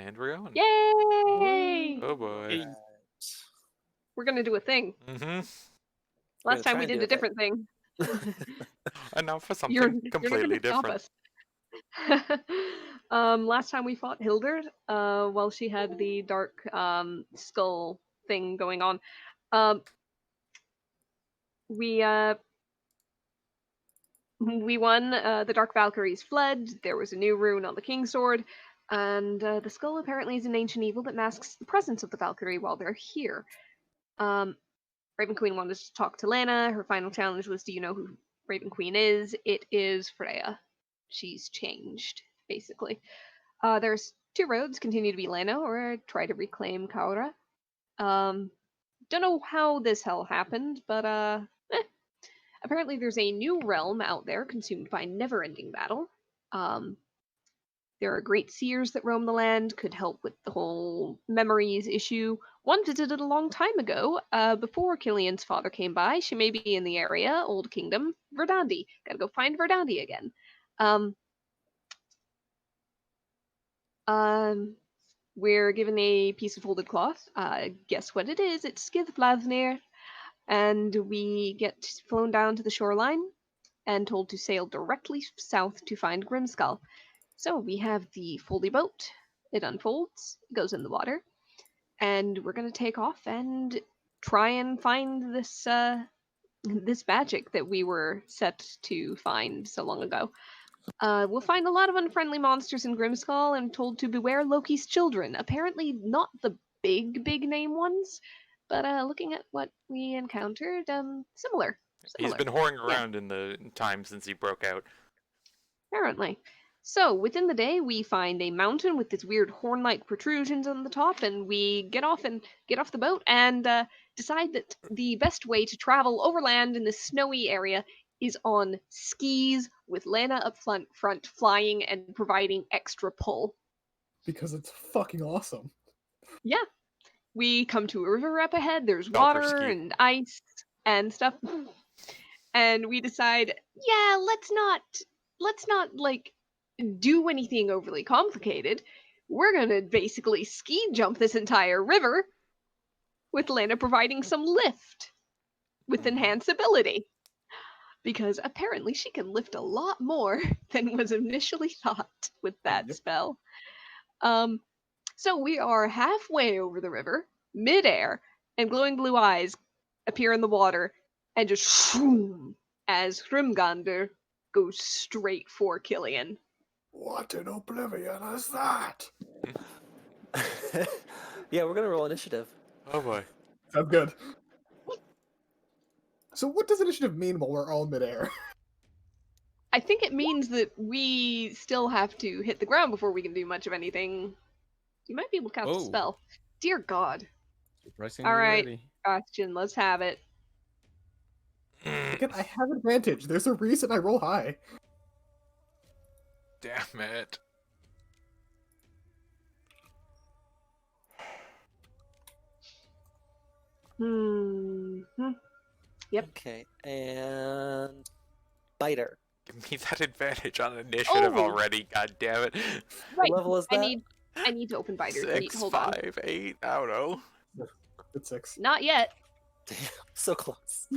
And we're going. Yay! Oh boy. We're gonna do a thing. Mm-hmm. Last time we did a different thing. And now for something You're completely not gonna different. stop us. Last time we fought Hildred, while she had the dark skull thing going on. We won. The Dark Valkyries fled. There was a new rune on the King's Sword, and the skull apparently is an ancient evil that masks the presence of the Valkyrie while they're here. Raven Queen wanted to talk to Lana. Her final challenge was, do you know who Raven Queen is? It is Freya. She's changed, basically. There's two roads, continue to be Lana or try to reclaim Kaura. Don't know how this hell happened, but apparently there's a new realm out there consumed by never-ending battle. There are great seers that roam the land, could help with the whole memories issue. One visited a long time ago, before Killian's father came by. She may be in the area, Old Kingdom, Verdandi. Gotta go find Verdandi again. We're given a piece of folded cloth. Guess what it is? It's Skithblathnir. And we get flown down to the shoreline and told to sail directly south to find Grimskull. So we have the foldy boat. It unfolds, goes in the water, and we're gonna take off and try and find this this magic that we were set to find so long ago. We'll find a lot of unfriendly monsters in Grimskull and told to beware Loki's children. Apparently not the big name ones, but looking at what we encountered, similar. He's been whoring around in the time since he broke out. Apparently. So, within the day, we find a mountain with this weird horn-like protrusions on the top, and we get off the boat and decide that the best way to travel overland in this snowy area is on skis with Lana up front flying and providing extra pull. Because it's fucking awesome. Yeah. We come to a river up ahead, there's water and ice and stuff. And we decide, yeah, let's not like do anything overly complicated. We're gonna basically ski jump this entire river with Lana providing some lift with enhanceability. Because apparently she can lift a lot more than was initially thought with that spell. So we are halfway over the river, midair, and glowing blue eyes appear in the water and just shroom as Hrimgandr goes straight for Killian. What in oblivion is that? Yeah, we're gonna roll initiative. Oh boy. Sounds good. So what does initiative mean while we're all midair? I think it means that we still have to hit the ground before we can do much of anything. You might be able to cast a spell. Dear God. All right, Bastion, let's have it. Again, I have advantage. There's a reason I roll high. Damn it. Yep. Okay, and Biter. Give me that advantage on initiative already, god damn it. Right. What level is that? I need to open Biter. 6, Hold 5, 8, I don't know. It's 6. Not yet. Damn, so close.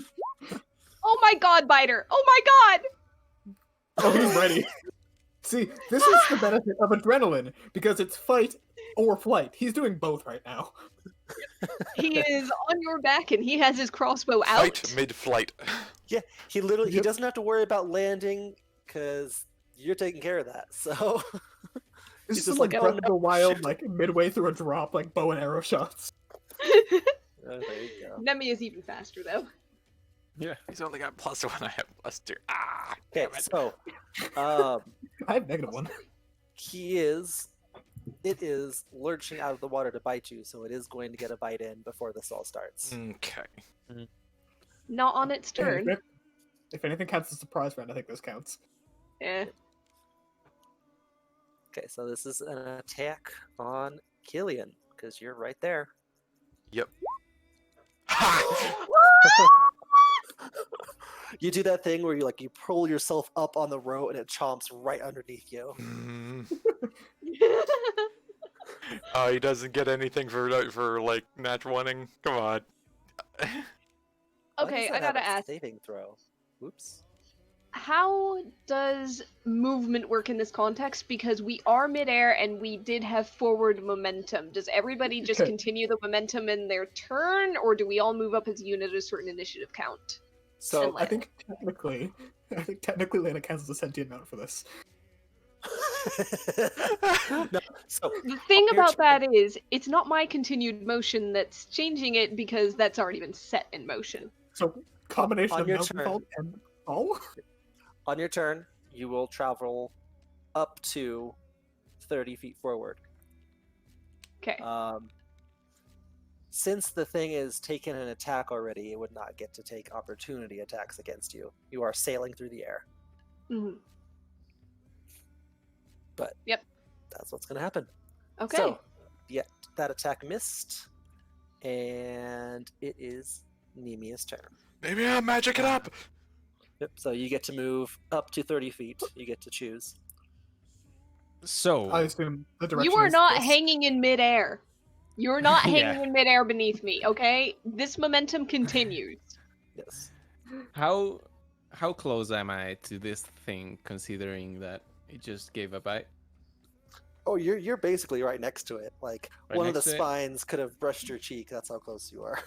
Oh my God, Biter! Oh my God! Oh, he's ready. See, this is the benefit of adrenaline, because it's fight or flight. He's doing both right now. He is on your back and he has his crossbow out. Fight mid-flight. Yeah, he doesn't have to worry about landing, because you're taking care of that, so... This He's is just like like, Breath oh, of the Wild, like midway through a drop, like bow and arrow shots. there you go. Nemi is even faster though. Yeah. He's only got +1, I have +2. Ah! Okay, Damn it. so... I have -1. It is lurching out of the water to bite you, so it is going to get a bite in before this all starts. Okay. Not on its turn. If anything counts as a surprise round, I think this counts. Yeah. Okay, so this is an attack on Killian, because you're right there. Yep. You do that thing where you pull yourself up on the rope and it chomps right underneath you. Oh, he doesn't get anything for like natural winning. Come on. Why Okay, does I that have gotta a ask. saving throw. Oops. How does movement work in this context? Because we are midair and we did have forward momentum. Does everybody just Okay. continue the momentum in their turn, or do we all move up as a unit at a certain initiative count? So And I think technically Lana counts as a sentient mount for this. no, so The thing on your about turn- that is, it's not my continued motion that's changing it because that's already been set in motion. So combination On of your mount and turn. fall and fall. on your turn, you will travel up to 30 feet forward. Okay. Since the thing is taken an attack already, it would not get to take opportunity attacks against you. You are sailing through the air. Mhm. But Yep. that's what's going to happen. Okay. So, yeah, that attack missed, and it is Nemia's turn. Maybe I'll magic it up. Yep. So you get to move up to 30 feet. You get to choose. So, I assume the direction You are is not this. hanging in midair. You're not Yeah. hanging in midair beneath me, okay? This momentum continues. Yes. how close am I to this thing, considering that it just gave a bite? Oh, you're basically right next to it. Like Right one of the next to it? spines could have brushed your cheek. That's how close you are.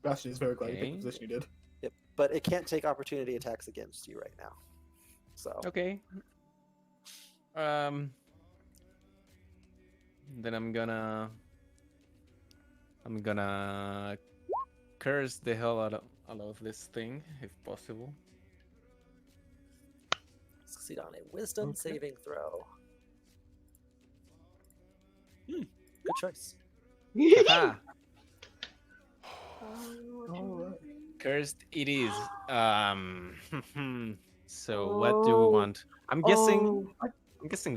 Bastion is very glad you picked Okay. the position you did. Yep. But it can't take opportunity attacks against you right now. So Okay. Then I'm gonna curse the hell out of this thing, if possible. succeed on a wisdom Okay. saving throw. Good choice. Haha. Alright. Cursed it is. So what do we want? I'm guessing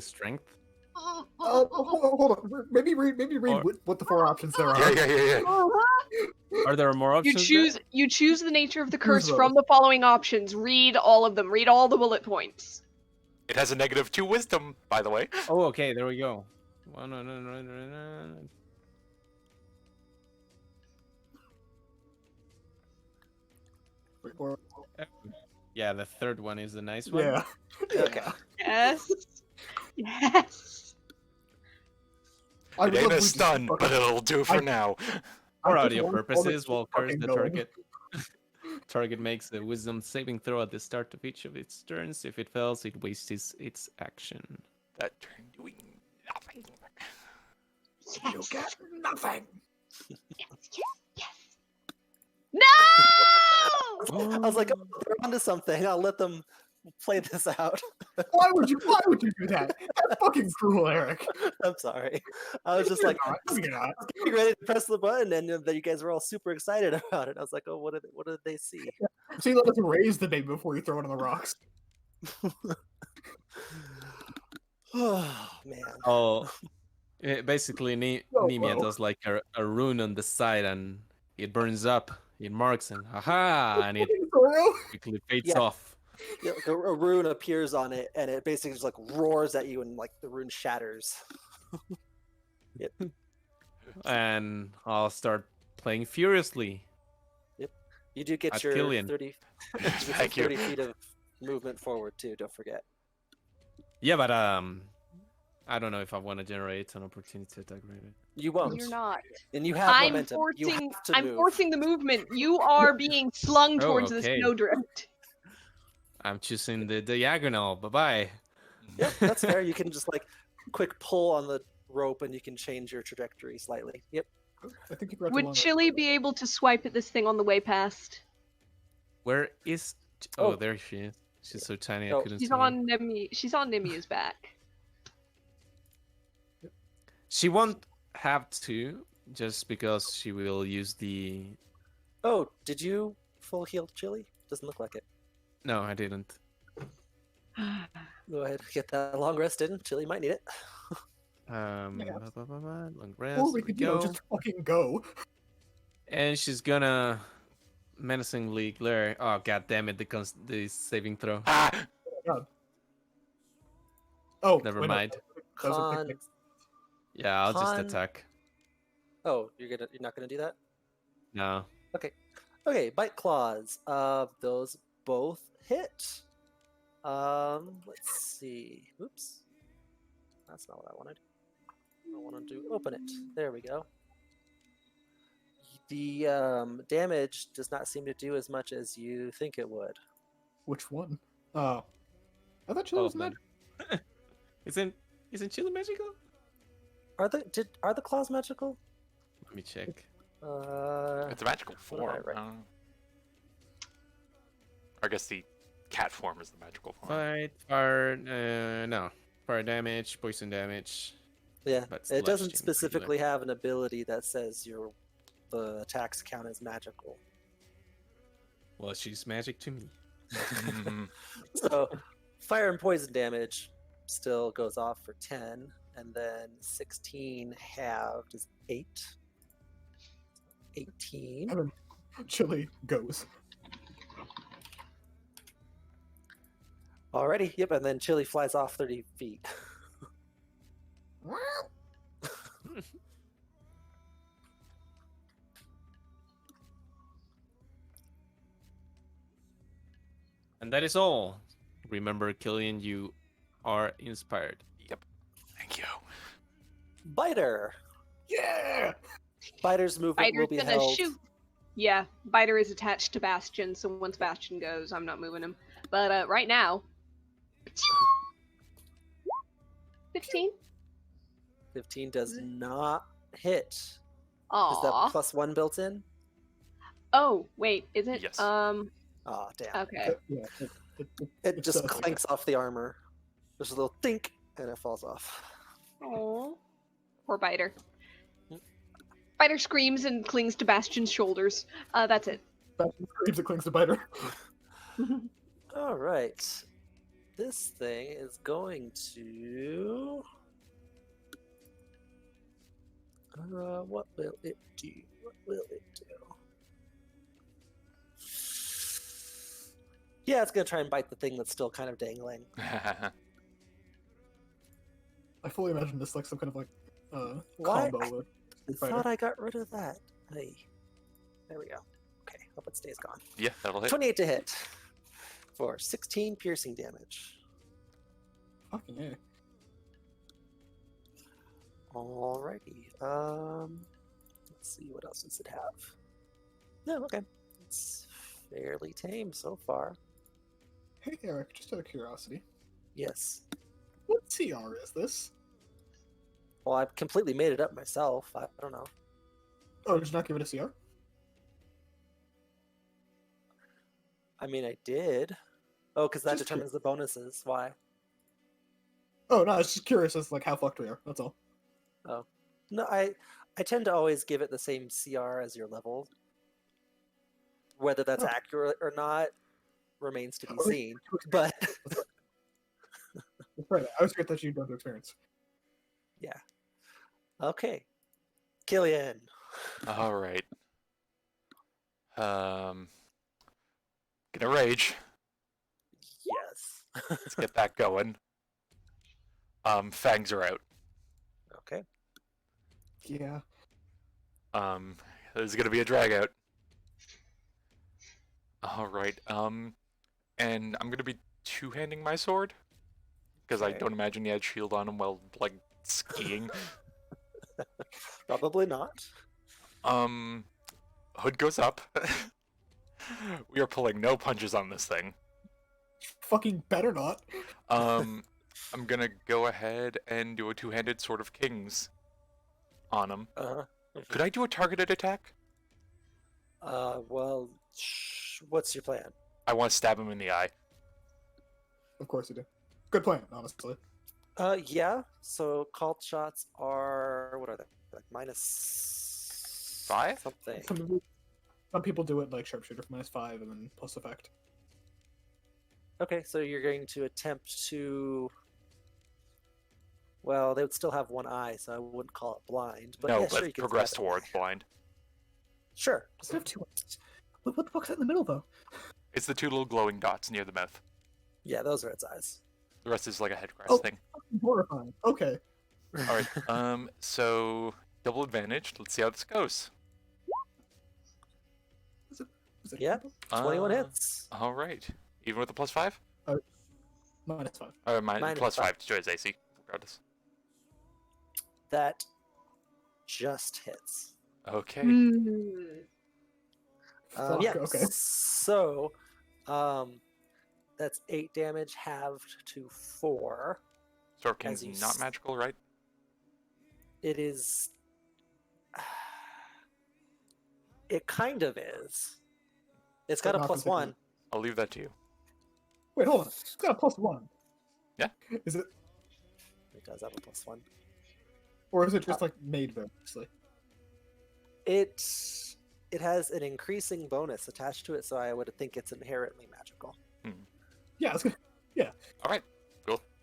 strength. Hold on. Maybe read Or- what the four options there are. Yeah. Are there more You options? choose the nature of the curse those. from the following options. Read all of them. Read all the bullet points. It has a -2 wisdom, by the way. Oh, okay, there we go. No. Or- Yeah, the third one is the nice one. yeah. Okay. Yes. Yes. I It would ain't love a if we just stun, fucking- but it'll do for I- now. For I just audio want all purposes, this we'll curse fucking the going. target. Target makes a wisdom saving throw at the start of each of its turns. If it fails, it wastes its action. That turn doing nothing. You get nothing. No! I was like, oh, they're onto something. I'll let them play this out. Why would you do that? That's fucking cruel, Eric. I'm sorry. I was just like You're not. getting ready to press the button, and then you guys were all super excited about it. I was like, oh, what did they see? So you let us raise the baby before you throw it on the rocks. Oh man. Oh, basically, So Nemia low. does like a rune on the side, and it burns up. It marks and haha, and it Zoro? quickly fades Yeah. off. Yeah, a rune appears on it, and it basically just like roars at you, and like the rune shatters. And I'll start playing furiously. You do get At your Killian. 30, Thank you. 30 feet of movement forward too. Don't forget. Yeah, but I don't know if I want to generate an opportunity attack rated. You won't, You're not. and you have I'm momentum. You forcing. have to I'm move. forcing the movement. You are being slung Oh, towards this okay. snowdrift. I'm choosing the diagonal. Bye bye. Yep, that's fair. You can just like quick pull on the rope, and you can change your trajectory slightly. Yep. I think you forgot to Would long Chili be able to swipe at this thing on the way past? Where is? Oh, Oh. there she is. She's so tiny Oh. I couldn't She's see her. on Nemi. She's on Nemia's back. She won't have to, just because she will use the. Oh, did you full heal Chili? Doesn't look like it. No, I didn't. Go ahead, get that long rest in. Chili might need it. Long rest. Or we There we could, go. just fucking go. And she's gonna menacingly glare. Oh, god damn it! The saving throw. Ah! Oh, Never wait, no, mind. those are Con picnics. Yeah, I'll just Con- attack. Oh, you're not gonna do that? No. Okay, bite claws. Those both hit. Let's see. Oops. That's not what I wanted. I wanted to open it. There we go. The damage does not seem to do as much as you think it would. Which one? Oh. I thought Chili All was of them. magic. Isn't Chili magical? Are the claws magical? Let me check. It's a magical What did I form. write? I guess the cat form is the magical form. Fight, fire, no. Fire damage, poison damage. Yeah, But it doesn't slashing, specifically have an ability that says the attacks count as magical. Well, she's magic to me. So, fire and poison damage still goes off for 10, and then 16 halved is 8. 18. And then Chili goes. Alrighty, yep, and then Chili flies off 30 feet. And that is all. Remember, Killian, you are inspired. Yep. Thank you. Biter! Yeah! Biter's movement will Biter's be gonna held. shoot. Yeah, Biter is attached to Bastion, so once Bastion goes, I'm not moving him. But right now, 15. 15 does not hit. Is that Aw. +1 built in? Oh, wait, is it? Yes. Oh, damn. Okay. Yeah. It It's just like clanks off the armor. There's a little think, and it falls off. Oh. Poor Biter. Biter screams and clings to Bastion's shoulders. That's it. That screams it clings to Biter. All right. This thing is going to. What will it do? What will it do? Yeah, it's going to try and bite the thing that's still kind of dangling. I fully imagine this like some kind of like Why? combo with I Street Fighter. thought I got rid of that. Hey. There we go. Okay, hope it stays gone. Yeah, that'll hit. 28 to hit for 16 piercing damage. Fucking yeah. Alrighty. Let's see, what else does it have? No, okay. It's fairly tame so far. Hey Eric, just out of curiosity, Yes. what CR is this? Well, I've completely made it up myself. I don't know. Oh, did you not give it a CR? I mean, I did. Oh, because that Just determines the bonuses. Why? Oh no, I was just curious as like how fucked we are. That's all. No, I tend to always give it the same CR as your level. Whether that's Oh. accurate or not remains to be Oh, seen. But That's right. I was great that you don't have experience. okay, Killian. All right. Gonna rage. Yes. Let's get that going. Fangs are out. Okay. Yeah. There's gonna be a drag out. All right. And I'm gonna be two-handing my sword because I Okay. don't imagine he had shield on him while like skiing. Probably not. Hood goes up. We are pulling no punches on this thing. Fucking better not. I'm gonna go ahead and do a two-handed Sword of Kings on him. Uh-huh. Could I do a targeted attack? Well, what's your plan? I want to stab him in the eye. Of course you do. Good plan, honestly. Yeah. So called shots are what are they? Like minus 5? something. Some people do it like sharpshooter for -5 and then plus effect. Okay, so you're going to attempt to. Well, they would still have one eye, so I wouldn't call it blind. But No, yeah, sure, but you can progress stab it. towards blind. Sure. Does it have 2 eyes? What the fuck's that in the middle though? It's the 2 little glowing dots near the mouth. Yeah, those are its eyes. The rest is like a head crest Oh. thing. Fucking horrifying. Okay. All right. So double advantage. Let's see how this goes. Is it Yeah. 21 Uh, hits. All right. Even with the +5? -5? Minus Plus 5 5. to Joy's AC. Regardless. That just hits. Okay. Hmm. Fuck, Yeah. okay. So, that's 8 damage halved to 4. Stork As King's you not magical, right? It is. It kind of is. It's got But a not plus physically. 1. I'll leave that to you. Wait, hold on. It's got a +1. Yeah. Is it, It does have a plus 1. or is it just like made variously? It has an increasing bonus attached to it, so I would think it's inherently magical. Yeah, it's gonna, All right.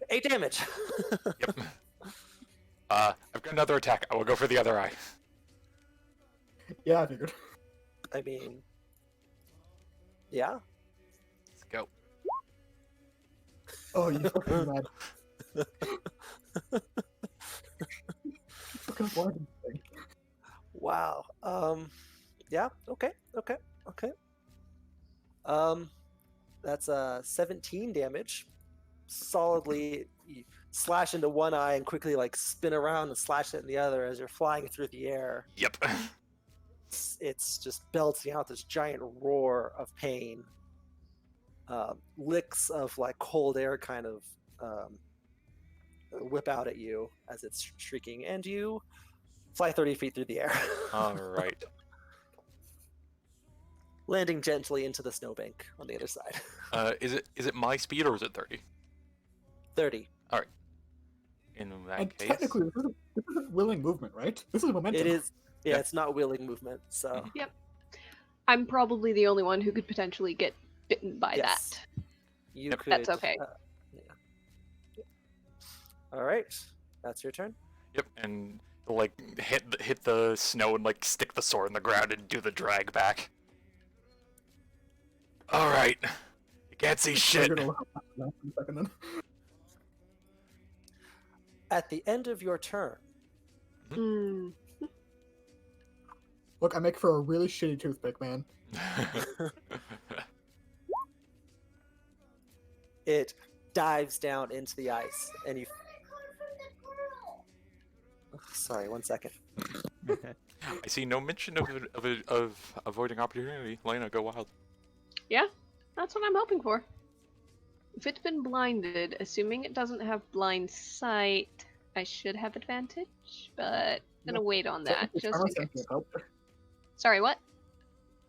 8 damage. Yep. I've got another attack. I will go for the other eye. yeah, I figured. I mean, yeah. Let's go. Oh, you fucking mad. Fucking blind thing. Wow. Yeah. Okay. That's 17 damage. Solidly, you slash into one eye and quickly like spin around and slash it in the other as you're flying through the air. Yep. It's just belting out this giant roar of pain. Licks of like cold air kind of whip out at you as it's shrieking, and you fly 30 feet through the air, All right. landing gently into the snowbank on the other side. Is it my speed or is it 30? 30. In that And case. technically, this isn't willing movement, right? This is momentum. It is. Yeah, Yeah. it's not willing movement. So Mhm. I'm probably the only one who could potentially get bitten by Yes. that. you Yep. could. That's okay. Yeah. All right, that's your turn. Yep. And like hit the snow and like stick the sword in the ground and do the drag back. All right. You can't see shit. We're gonna look at that in a second then. At the end of your turn, Hmm. Look, I make for a really shitty toothpick, man. it dives down into the ice, and you. Sorry, 1 second. I see no mention of avoiding opportunity. Lena, go wild. That's what I'm hoping for. If it's been blinded, assuming it doesn't have blind sight, I should have advantage, but I'm gonna wait on that Technically, just Tremor in Sense case. won't help. Sorry, what?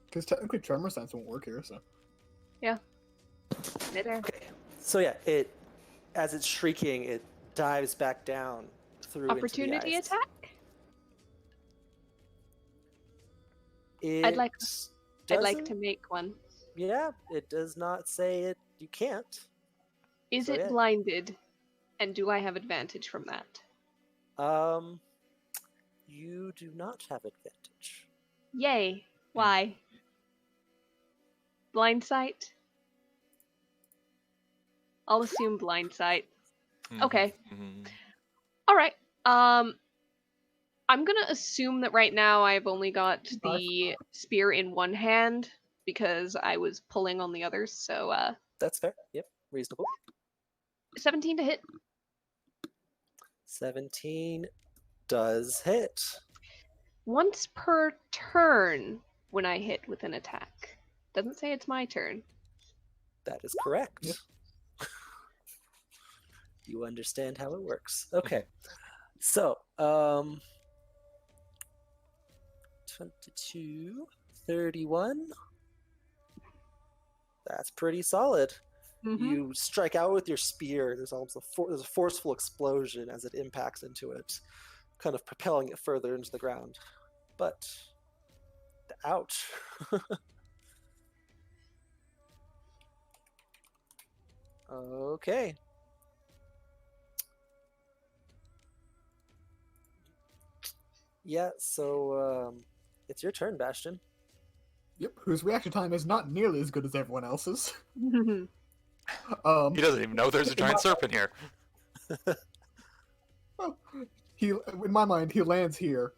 Because technically Tremor Sense won't work here, so. Midair. Okay. So yeah, as it's shrieking, it dives back down through Opportunity into the ice. attack? It I'd like doesn't- to make one. Yeah, it does not say it. You can't. Is So, it yeah. blinded? And do I have advantage from that? You do not have advantage. Yay. Why? Blind sight? I'll assume blind sight. Okay. Mhm. Alright. I'm gonna assume that right now I've only got the spear in one hand because I was pulling on the others, so That's fair. Yep, reasonable. 17 to hit. 17 does hit. Once per turn when I hit with an attack. Doesn't say it's my turn. That is correct. Yep. You understand how it works. Okay. So, 22, 31. That's pretty solid. Mhm. You strike out with your spear. There's almost there's a forceful explosion as it impacts into it, kind of propelling it further into the ground. But, ouch. Okay. Yeah, so it's your turn, Bastion. Yep, whose reaction time is not nearly as good as everyone else's. He doesn't even know there's a giant serpent here. Well, in my mind, he lands here,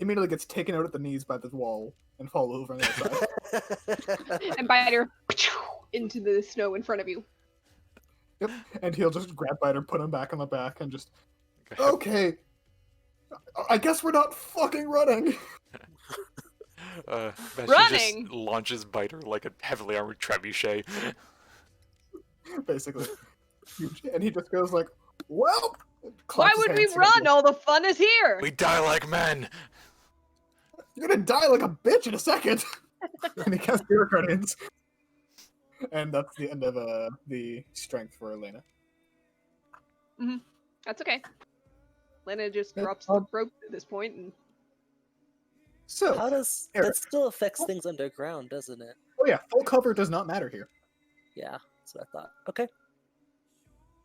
immediately gets taken out at the knees by this wall, and fall over on the other side. And Biter into the snow in front of you. Yep. And he'll just grab Biter, put him back on the back, and just, okay, I guess we're not fucking running. Bastion Running? just launches Biter like a heavily armored trebuchet. Basically. And he just goes like, well, Why claps his would we hands together. run? All the fun is here. We die like men! You're gonna die like a bitch in a second. And he casts Spirit Guardians. And that's the end of the strength for Elena. That's okay. Lena just Yeah, drops the rope at this point, and So, How does Eric. that still affects things underground, doesn't it? oh yeah, full cover does not matter here. Yeah, that's what I thought. Okay.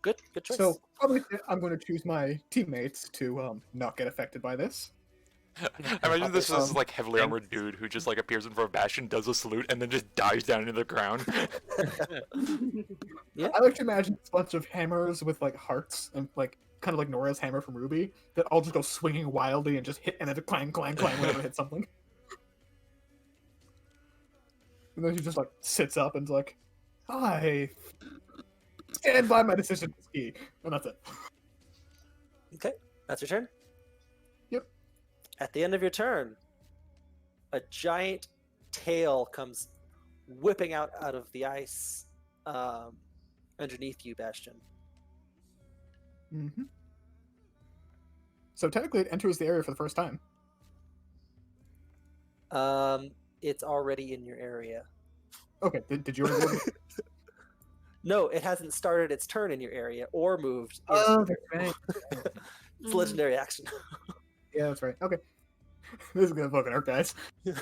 Good choice. So probably I'm going to choose my teammates to not get affected by this. I imagine this is Um, like heavily and- armored dude who just like appears in front of Bastion, does a salute, and then just dives down into the ground. Yeah. I like to imagine a bunch of hammers with like hearts and like kind of like Nora's hammer from Ruby that all just go swinging wildly and just hit and then clang clang clang whenever it hits something. And then he just like sits up and's like, I stand by my decision to ski, and that's it. Okay, that's your turn? Yep. At the end of your turn, a giant tail comes whipping out of the ice underneath you, Bastion. Mm-hmm. So technically, it enters the area for the first time. It's already in your area. Okay, did you already? No, it hasn't started its turn in your area or moved. Oh, into that's right. It's a legendary action. Yeah, that's right. Okay. This is gonna fucking hurt, guys. If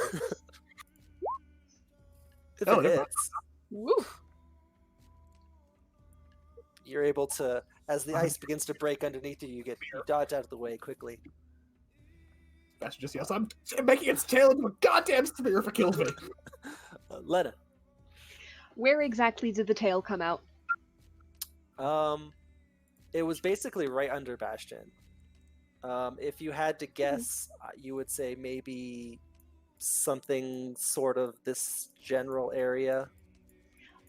Oh, it never mind. hits, woo. you're able to, as the ice begins to break underneath you, you dodge out of the way quickly. Bastion just yells, I'm making its tail into a goddamn spear if it kills me. Lena. Where exactly did the tail come out? It was basically right under Bastion. If you had to guess, you would say maybe something sort of this general area.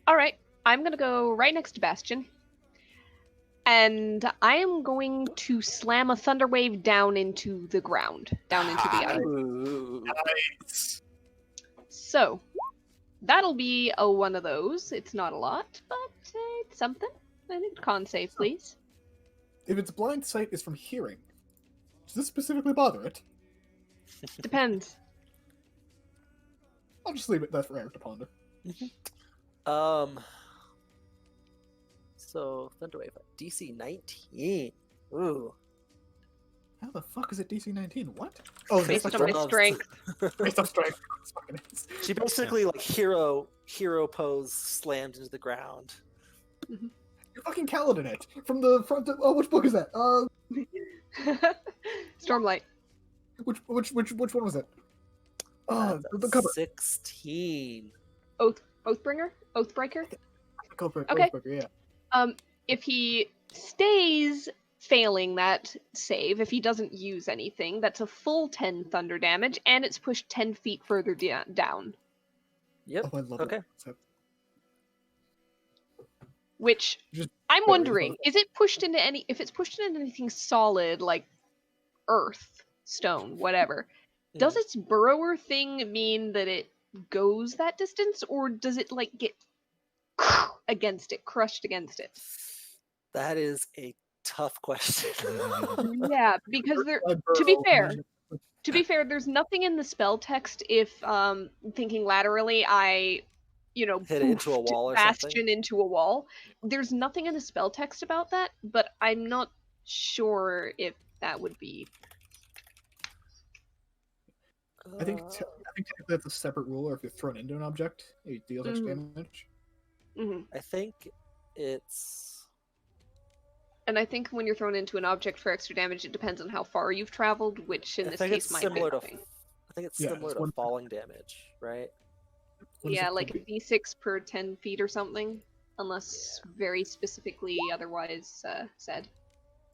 All right, I'm gonna go right next to Bastion, and I am going to slam a thunder wave down into the ground, down into the ice. Ooh. Nice. So that'll be a one of those. It's not a lot, but it's something. I think con save, please. If its blind sight is from hearing, does this specifically bother it? Depends. I'll just leave it there for Eric to ponder. So Thunderwave, DC 19. Ooh. How the fuck is it DC 19? What? Oh, Based that's on my Strength. strength. based on strength. It's fucking is. She basically like hero pose slammed into the ground. You're fucking Kaladin it from the front. Oh, which book is that? Stormlight. Which one was it? Oh, the cover. 16. Oathbringer? Oathbreaker? Cover. Okay. Yeah. If he stays failing that save, if he doesn't use anything, that's a full 10 thunder damage, and it's pushed 10 feet further down. Yep. Oh, I love Okay. that concept. Which Just I'm very wondering, is it pushed into any? If it's pushed into anything solid like earth, stone, whatever, does its burrower thing mean that it goes that distance, or does it like get against it, crushed against it? That is a tough question. Yeah, because there. I To be burrow fair, magic. To be fair, there's nothing in the spell text. If thinking laterally, I, Hit it into a poofed wall or Bastion something? into a wall. There's nothing in the spell text about that, but I'm not sure if that would be. I think technically that's a separate rule, or if you're thrown into an object, it deals extra damage. Mhm. I think it's And I think when you're thrown into an object for extra damage, it depends on how far you've traveled, which in I this think case it's might be similar to nothing. I think it's Yeah, similar it's to one- falling damage, right? What is Yeah, it like a called? d6 per 10 feet or something, unless very specifically otherwise said.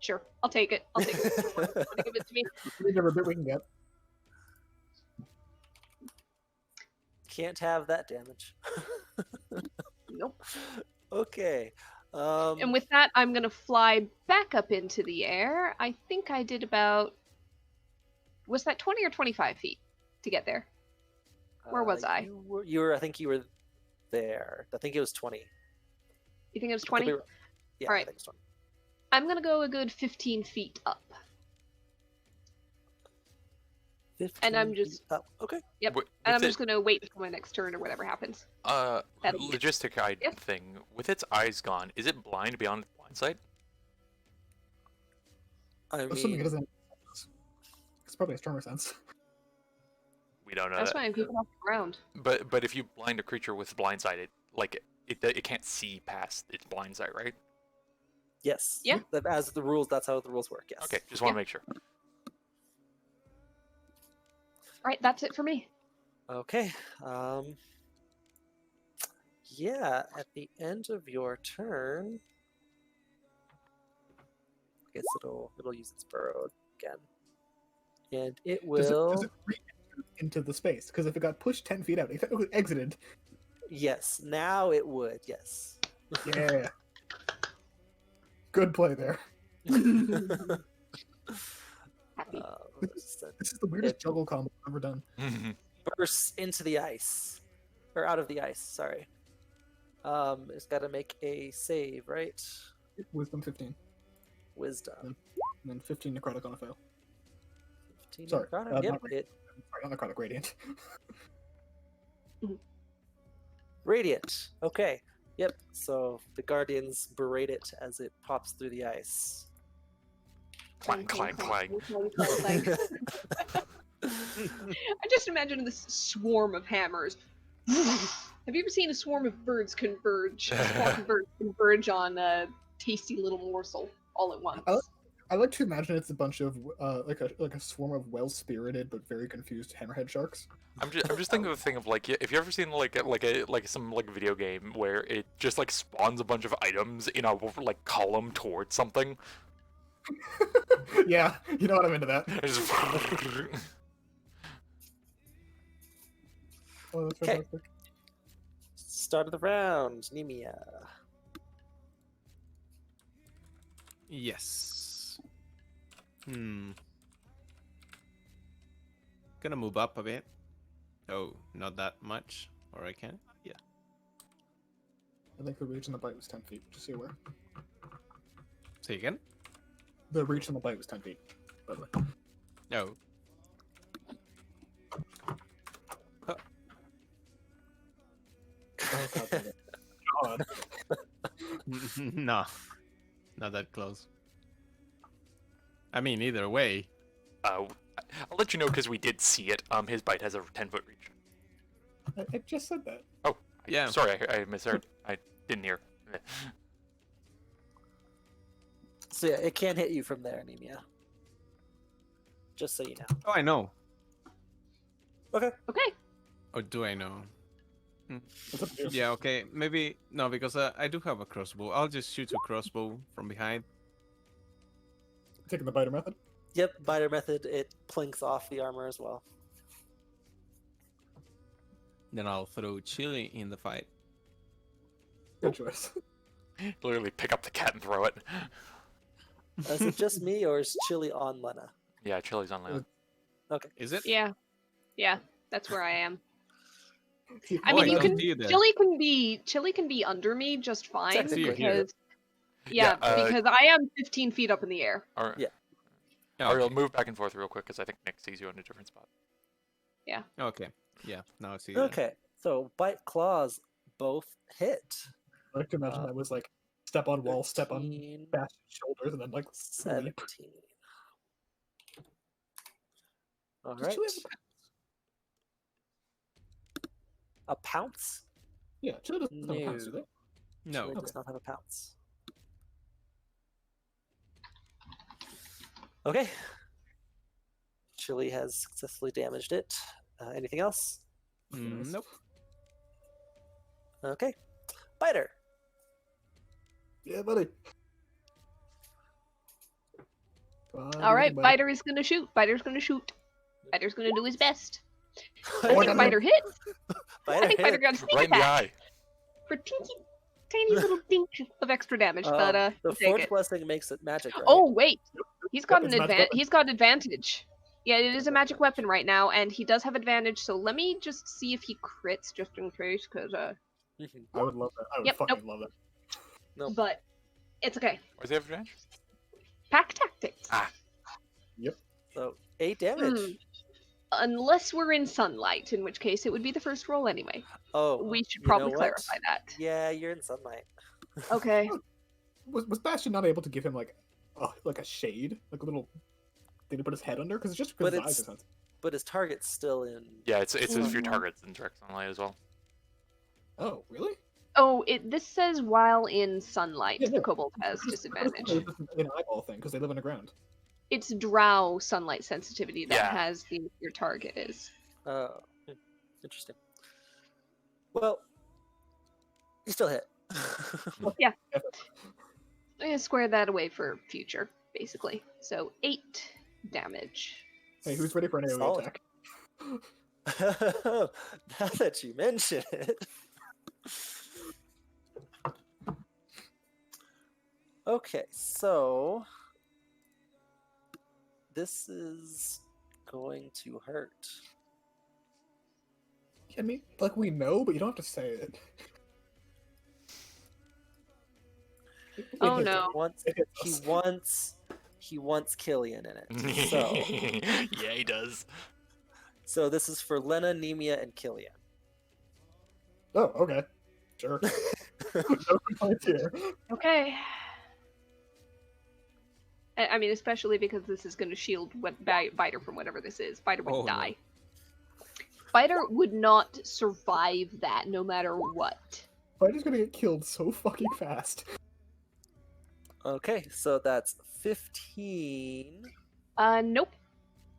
Sure, I'll take it. I'll take it. Want to give it to me? Whichever bit we can get. Can't have that damage. Nope. Okay. And with that, I'm gonna fly back up into the air. I think I did about. Was that 20 or 25 feet to get there? Where was I? You were. I think you were there. I think it was 20. You think it was Could 20? be- Yeah. Alright. I think it's 20. I'm gonna go a good 15 feet up. 15 I'm feet just- up. Okay. Yep. Wi- And I'm with just gonna wait until my next turn or whatever happens. That'll be it. Logistic eye Yes? thing. With its eyes gone, is it blind beyond blind sight? I Assuming it mean, doesn't. It's probably a stronger sense. We don't know That's that. why I'm keeping off the ground. But if you blind a creature with blind sight, it can't see past its blind sight, right? yes. Yeah. As the rules, that's how the rules work. Yes. Okay, just want to Yeah. make sure. Alright, that's it for me. Okay. Yeah. At the end of your turn, I guess it'll use its burrow again, and it Does will. it re-enter into the space? Because if it got pushed 10 feet out, if it exited, Yes. Now it would. Yes. yeah. Good play there. Happy. This is the weirdest It- juggle combo I've ever done. Bursts into the ice, or out of the ice. Sorry. It's got to make a save, right? Wisdom 15. Wisdom. And then 15 necrotic on a fail. 15 Sorry, necrotic. Yep. not It Sorry, not necrotic, radiant. Radiant. Okay. Yep. So the guardians berate it as it pops through the ice. Clang, clang, clang. I just imagine this swarm of hammers. Have you ever seen a swarm of birds converge? A flock of birds converge on a tasty little morsel all at once. I like to imagine it's a bunch of like a swarm of well-spirited but very confused hammerhead sharks. I'm just thinking of the thing of like, if you ever seen some video game where it just like spawns a bunch of items in a like column towards something. Yeah, you know what, I'm into that. It just- Oh, that's Okay. fantastic. Start of the round, Nemia. Yes. Gonna move up a bit. Oh, not that much. Or I can? Yeah. I think the reach and the bite was 10 feet, just so you're aware. Say again? The reach and the bite was 10 feet, by the way. No. Oh, God, damn it. God. No. Not that close. I mean, either way. I'll let you know because we did see it. His bite has a 10-foot reach. I just said that. Oh, Yeah. Sorry, I misheard. I didn't hear. So yeah, it can hit you from there, Nemia. Just so you know. Oh, I know. Okay. Or do I know? What's up, dude? Yeah, okay. Maybe. No, because I do have a crossbow. I'll just shoot a crossbow from behind. Taking the biter method. Yep, biter method. It plinks off the armor as well. Then I'll throw chili in the fight. Good choice. Literally pick up the cat and throw it. Is it just me, or is Chili on Lena? Yeah, chili's on land. Is it? Yeah. Yeah, that's where I am. See, I Oh, mean, I you don't can see you there. Chili can be under me just fine Technically, you're here. because yeah, Yeah, because I am 15 feet up in the air. Or, Yeah. Oh, Ariel, okay. move back and forth real quick because I think Nick sees you in a different spot. Okay. Yeah, now I see you. Okay, so bite claws both hit. I like to imagine that was like step on wall, step on 13, fast shoulders, and then like sleep. 17. All Does right. Chili have A pounce? Yeah, Chili doesn't have a pounce, do No. they? No. Chili does not have a pounce. Okay. Chili has successfully damaged it. Anything else? Nope. Okay. Biter. Yeah, buddy. All right, Biter is gonna shoot. Biter's gonna shoot. Biter's gonna do his best. I Oh, I think got Biter hit. I think Biter hit. got a sneak Right in the attack eye. for tiny little dink of extra damage, but The we'll take Forge it. Blessing makes it magic, right? Oh wait, he's got it's an a magic weapon. He's got advantage. Yeah, it is a magic weapon right now, and he does have advantage. So let me just see if he crits, just in case, because Mhm. I would love that. I would Yep, fucking love that. Nope. but it's okay. Where's the advantage? Pack tactics. Ah. So 8 damage. Mm. Unless we're in sunlight, in which case it would be the first roll anyway. Oh, We should you know probably what? clarify that. Yeah, you're in sunlight. Okay. Was Bastion not able to give him like a shade, like a little thing to put his head under? Because it's just because But his eyes are it's- sensitive. But his target's still in. Yeah, it's if your Mhm. target's in direct sunlight as well. Oh, really? Oh, this says while in sunlight, Yeah, the no. kobold has disadvantage. It's an eyeball thing because they live underground. It's drow sunlight sensitivity that Yeah. has your target is. Interesting. Well, you still hit. I'm gonna square that away for future, basically. So 8 damage. Hey, who's ready for an AoE Solid. attack? Now that you mention it. Okay, so this is going to hurt. I mean, like we know, but you don't have to say it. Oh, It hits. no. It hits us. He wants Killian in it. So Yeah, he does. so this is for Lena, Nemia, and Killian. Oh, okay. Sure. No complaints here. Okay. I mean, especially because this is going to shield Biter from whatever this is. Biter would Oh, no. die. Biter would not survive that, no matter what. Fighter's gonna get killed so fucking fast. Okay, so that's 15. Nope.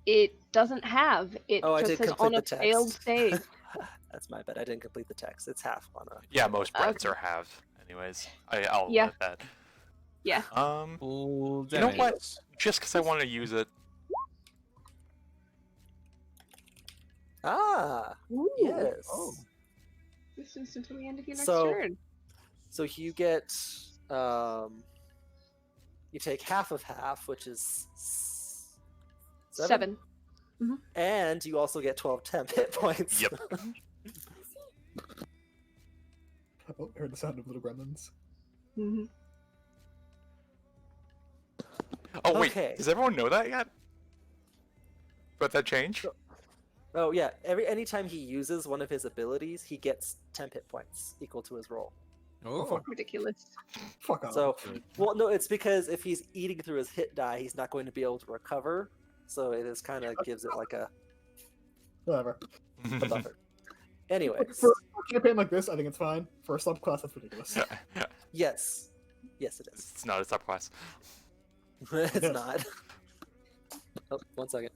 It doesn't have. It Oh, I just did says complete on the a text. failed save. That's my bad. I didn't complete the text. It's half on a. Yeah, most breads Okay. are half. Anyways, I'll Yeah. let that. Yeah. Full You know what? damage. Just because I want to use it. Ah, Ooh. yes. Oh. This is until the end of your next So- turn. So you get, you take half of half, which is 7, 7. and you also get 12 temp hit points. Yep. Oh, I heard the sound of little gremlins. Hmm. Oh wait, Okay. does everyone know that yet? About that change? Oh yeah. Anytime he uses one of his abilities, he gets temp hit points equal to his roll. Oh, Ridiculous. Fuck off. So, good. well, no, it's because if he's eating through his hit die, he's not going to be able to recover. So it is kind of gives it like a Whatever. buffer. Anyways, For a campaign like this, I think it's fine. For a subclass, that's ridiculous. yes, yes, it is. It's not a subclass. It's Yes. not. Oh, 1 second.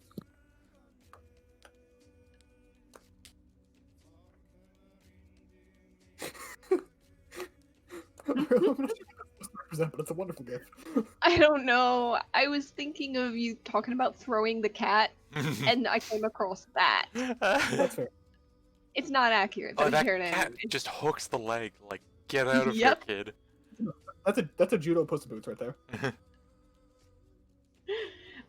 But it's a wonderful gift. I don't know. I was thinking of you talking about throwing the cat, and I came across that. That's fair. It's not accurate. Oh, Don't that hear it cat anyway. just hooks the leg. Like, get out of Yep. here, kid. That's a judo puss in boots right there.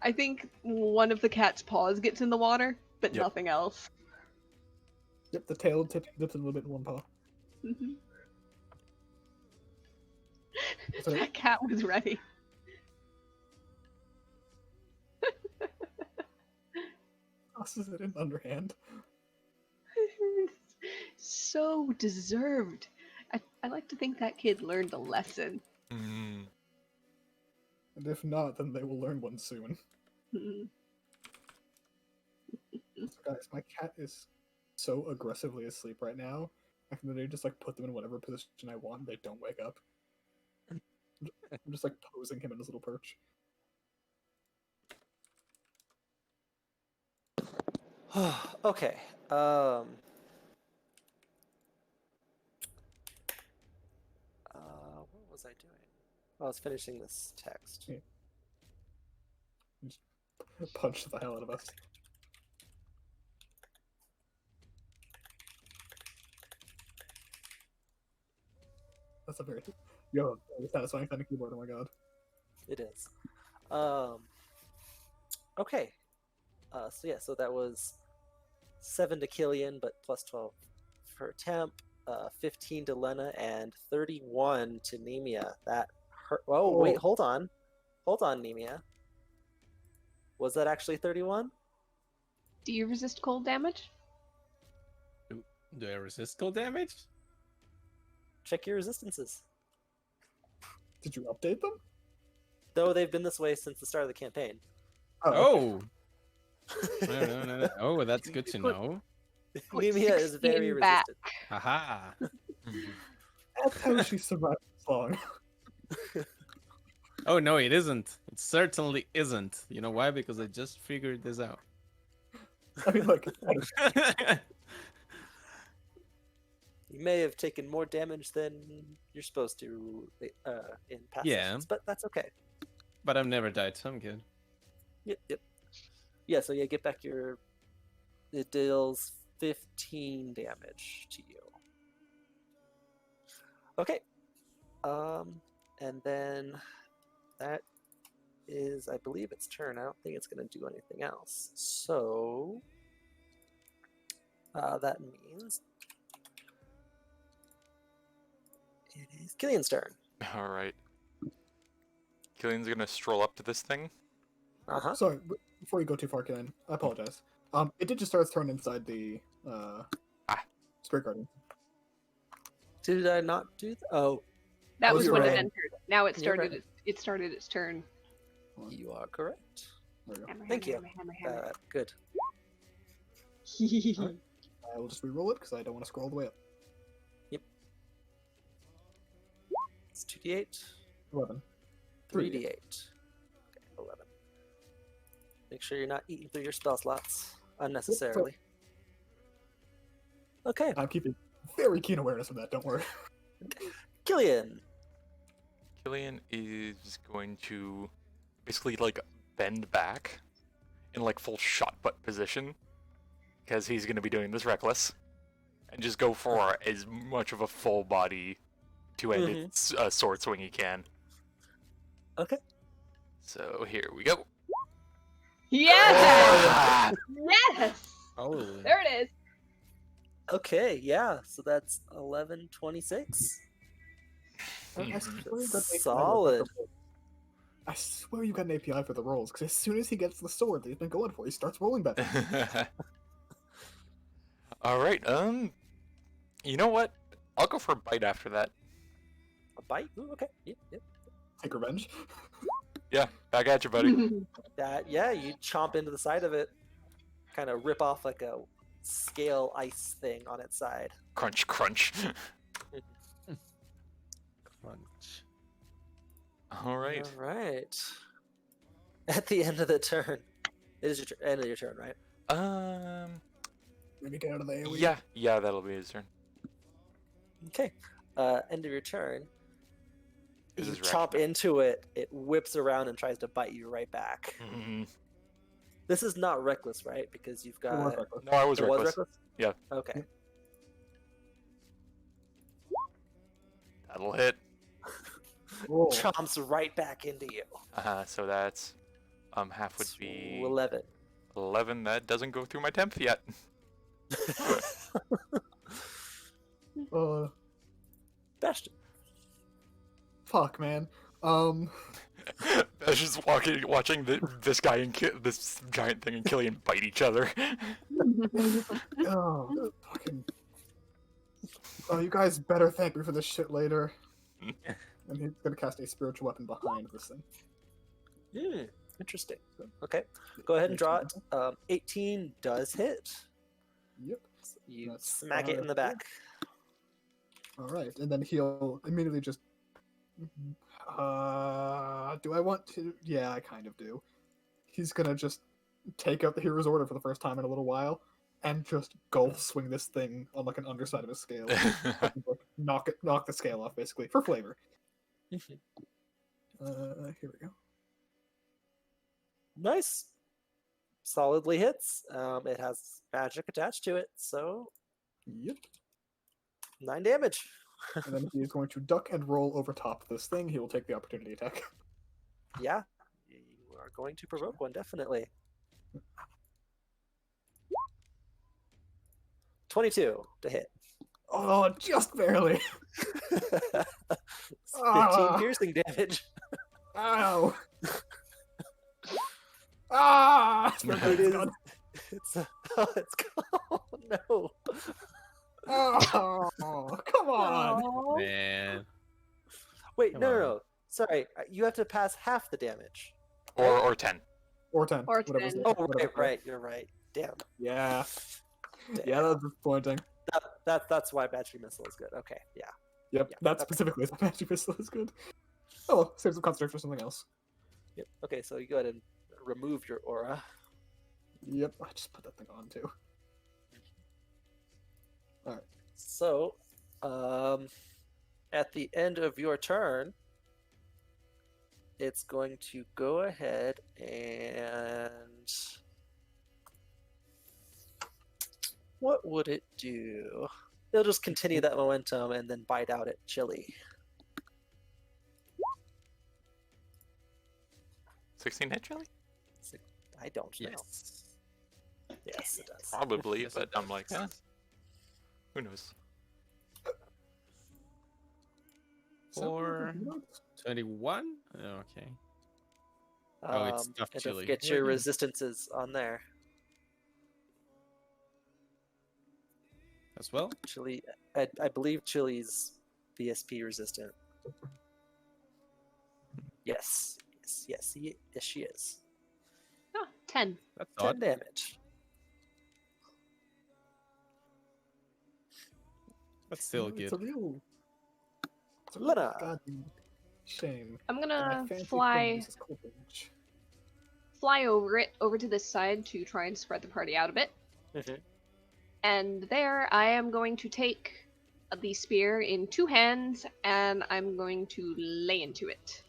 I think one of the cat's paws gets in the water, but Yep. nothing else. Yep, the tail dips a little bit in one paw. Mhm. So- That cat was ready. Tosses it in underhand. So deserved. I like to think that kid learned a lesson. Mm. And if not, then they will learn one soon. Mhm. So guys, my cat is so aggressively asleep right now. I can literally just like put them in whatever position I want. They don't wake up. I'm just like posing him in his little perch. Okay. What was I doing? I was finishing this text. Yeah. punch the hell out of us. That's a very satisfying sounding keyboard. Oh my god. It is. Okay. So that was 7 to Killian, but plus 12 for Temp, 15 to Lena, and 31 to Nemia. That hurt. Oh, wait, hold on. Hold on, Nemia. Was that actually 31? Do you resist cold damage? Do I resist cold damage? Check your resistances. Did you update them? Though they've been this way since the start of the campaign. Oh! No. Oh, that's good to know. Put Nemia is 16 very back. resistant. Haha. That's how she survived this long. Oh, no, it isn't. It certainly isn't. You know why? Because I just figured this out. I mean, look, You may have taken more damage than you're supposed to in past sessions, but that's okay. But I've never died, so I'm good. Yep. Yeah, so get back your... It deals 15 damage to you. Okay. And then that is, I believe, its turn. I don't think it's going to do anything else. So that means it is Killian's turn. All right. Killian's gonna stroll up to this thing. Uh-huh. sorry, before you go too far, Killian, I apologize. It did just start its turn inside the Spirit Guardian. Did I not do that? Oh, That Oh, was you're when it right. entered. Now it You're started. right. It started its turn. you are correct. There we go. Hammer, Thank hammer, you. hammer, hammer, Good. hammer. I will just re-roll it because I don't want to scroll all the way up. It's 2d8. 11. 3d8. Okay, 11. Make sure you're not eating through your spell slots unnecessarily. Okay, I'm keeping very keen awareness of that, don't worry. Killian. Killian is going to basically like bend back in like full shot put position because he's going to be doing this reckless and just go for as much of a full body to end its sword swing he can. Okay. So here we go. Yes! Ah! Yes! Oh. There it is. Okay, yeah, so that's 11:26. I swear you got an API Solid. I swear you got an API for the rolls, because as soon as he gets the sword that he's been going for, he starts rolling better. All right. You know what? I'll go for a bite after that. A bite? Ooh, okay. Yep. Take revenge. Yeah, back at you, buddy. Yeah, you chomp into the side of it, kind of rip off like a scale ice thing on its side. Crunch, crunch. Crunch. All right. All right. At the end of the turn, it is your end of your turn, right? Maybe get out of the AoE. Yeah, that'll be his turn. Okay. End of your turn. This You is chomp reckless. into it. It whips around and tries to bite you right back. Mhm. This is not reckless, right? Because you've It was got. reckless. No, I was It was reckless. reckless? Yeah. Okay. That'll hit. Roll. Chomps right back into you. So that's half would be 11. 11. That doesn't go through my temp yet. Bastion. Fuck, man. I was just watching this guy and this giant thing and Killian bite each other. Oh, fucking. Oh, you guys better thank me for this shit later. And he's gonna cast a spiritual weapon behind this thing. Interesting. Okay. Go ahead and draw it. 18 does hit. Yep. You That's smack it in the back. Alright, and then he'll immediately just. Do I want to? Yeah, I kind of do. He's gonna just take out the hero's order for the first time in a little while, and just golf swing this thing on like an underside of a scale. knock the scale off basically for flavor. Here we go. Nice. solidly hits. It has magic attached to it, so Yep. 9 damage. And then he is going to duck and roll over top of this thing. He will take the opportunity attack. Yeah, you are going to provoke one, definitely. 22 to hit. Oh, just barely. 15 Ah. piercing damage. Ow. Ah! It is. It's it's oh no. Oh, come on. Aw. Man. Wait, Come no, no, on. no. Sorry, you have to pass half the damage. Or 10. Or 10. Or whatever's 10. there, Oh, whatever's right, there. you're right. Damn. Yeah. Damn. Yeah, that's disappointing. That's why Battery Missile is good. Okay, yeah. Yep, Yeah, that okay. specifically is why Magic Missile is good. Oh, save some concentration for something else. Yep. Okay, so you go ahead and remove your aura. Yep, I just put that thing on too. So, at the end of your turn, it's going to go ahead and what would it do? It'll just continue that momentum and then bite out at Chili. 16 hit, Chili? I don't know. Yes. Yes, it does. Probably, Yes, but it I'm like, does. who knows? For 21? Okay. Oh, it's tough and don't Chili. forget your resistances on there. As well? Chili, I believe Chili's VSP resistant. Yes, she is. Ah, 10. That's 10 odd. damage. That's still It's good. a real. It's a real Lena. goddamn shame. I'm that my gonna fancy fly thing uses cold damage. over to this side to try and spread the party out a bit. Mhm. And there I am going to take the spear in 2 hands and I'm going to lay into it.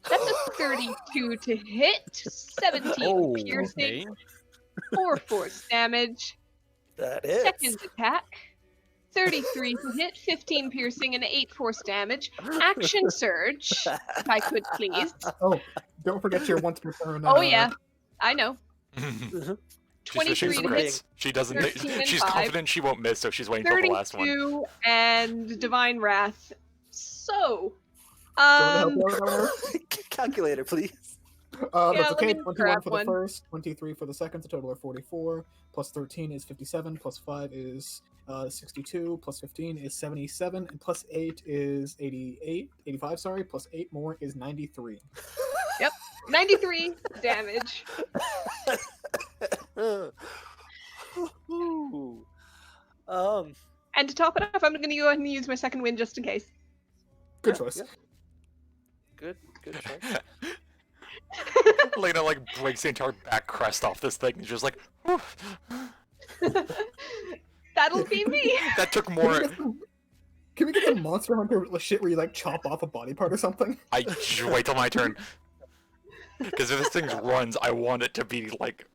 That's a 32 to hit, 17 Oh, piercing, okay. 4 force damage. That is. Second attack, 33 to hit, 15 piercing, and 8 force damage. Action surge, if I could please. Oh, don't forget your once per turn. Oh yeah, I know. She's 23 fishing to for hit, crits. She doesn't. 13 and She's 5. confident she won't miss, so she's waiting for the last one. 32, and Divine Wrath. So, Do you want to help out there? Calculator, please. Yeah, That's let okay. me 21 grab for the one. first, 23 for the second, a total of 44. Plus 13 is 57, plus 5 is 62, plus 15 is 77, and plus 8 is 85, sorry, plus 8 more is 93. 93 damage. Ooh. And to top it off, I'm going to go ahead and use my second wind just in case. Good Yeah, choice. yeah. Good choice. Lena like breaks the entire back crest off this thing. And just like, whew. That'll be me. That took Can more. we get some Monster Hunter shit where you like chop off a body part or something? I just wait till my turn. Because if this thing runs, I want it to be like,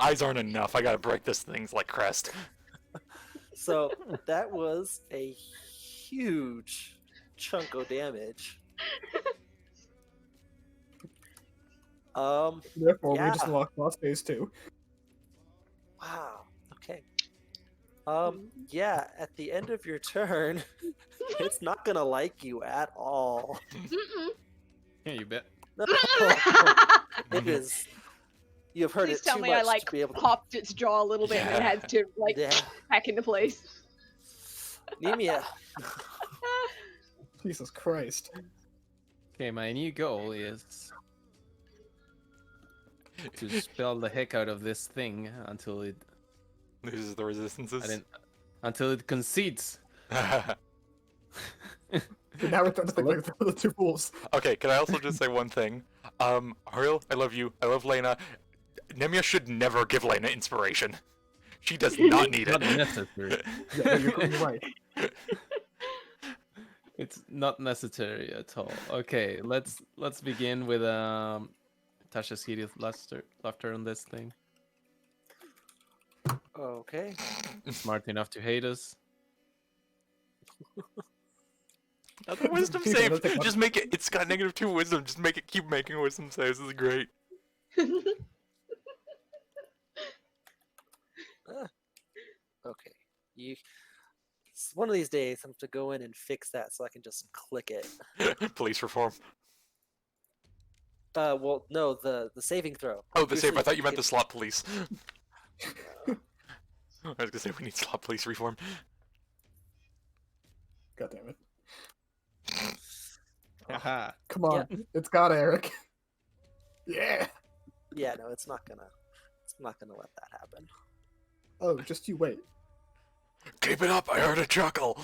eyes aren't enough. I gotta break this thing's like crest. So that was a huge chunk of damage. Therefore, we just Yeah. unlocked boss phase 2. Wow. Okay. Yeah, at the end of your turn, it's not gonna like you at all. Mm-mm. Yeah, you bet. No, it is. You've heard Please it tell too me much I like to be able to. popped its jaw a little bit and it Yeah. has to like Yeah. back into place. Nemia. Jesus Christ. Okay, my new goal is to spell the heck out of this thing until it Loses the resistances. until it concedes. Okay, now we're starting to think like the two fools. Okay, can I also just say one thing? Ariel, I love you. I love Lena. Nemia should never give Lena inspiration. She does not need Not it. necessary. Yeah, you're right. It's not necessary at all. Okay, let's begin with Tasha's heated laughter on this thing. Okay. Smart enough to hate us. Another wisdom Please, save. don't take Just make it. It's got -2 wisdom. Just make it. Keep making wisdom saves. This is great. Okay. One of these days, I have to go in and fix that so I can just click it. Police reform. Well, no, the saving throw. Oh, the save. I Usually thought you meant it- the slot police. I was gonna say we need slot police reform. God damn it. Haha. Come on. Yep. It's got Eric. Yeah. Yeah, no, it's not gonna let that happen. Oh, just you wait. Keep it up. I heard a chuckle.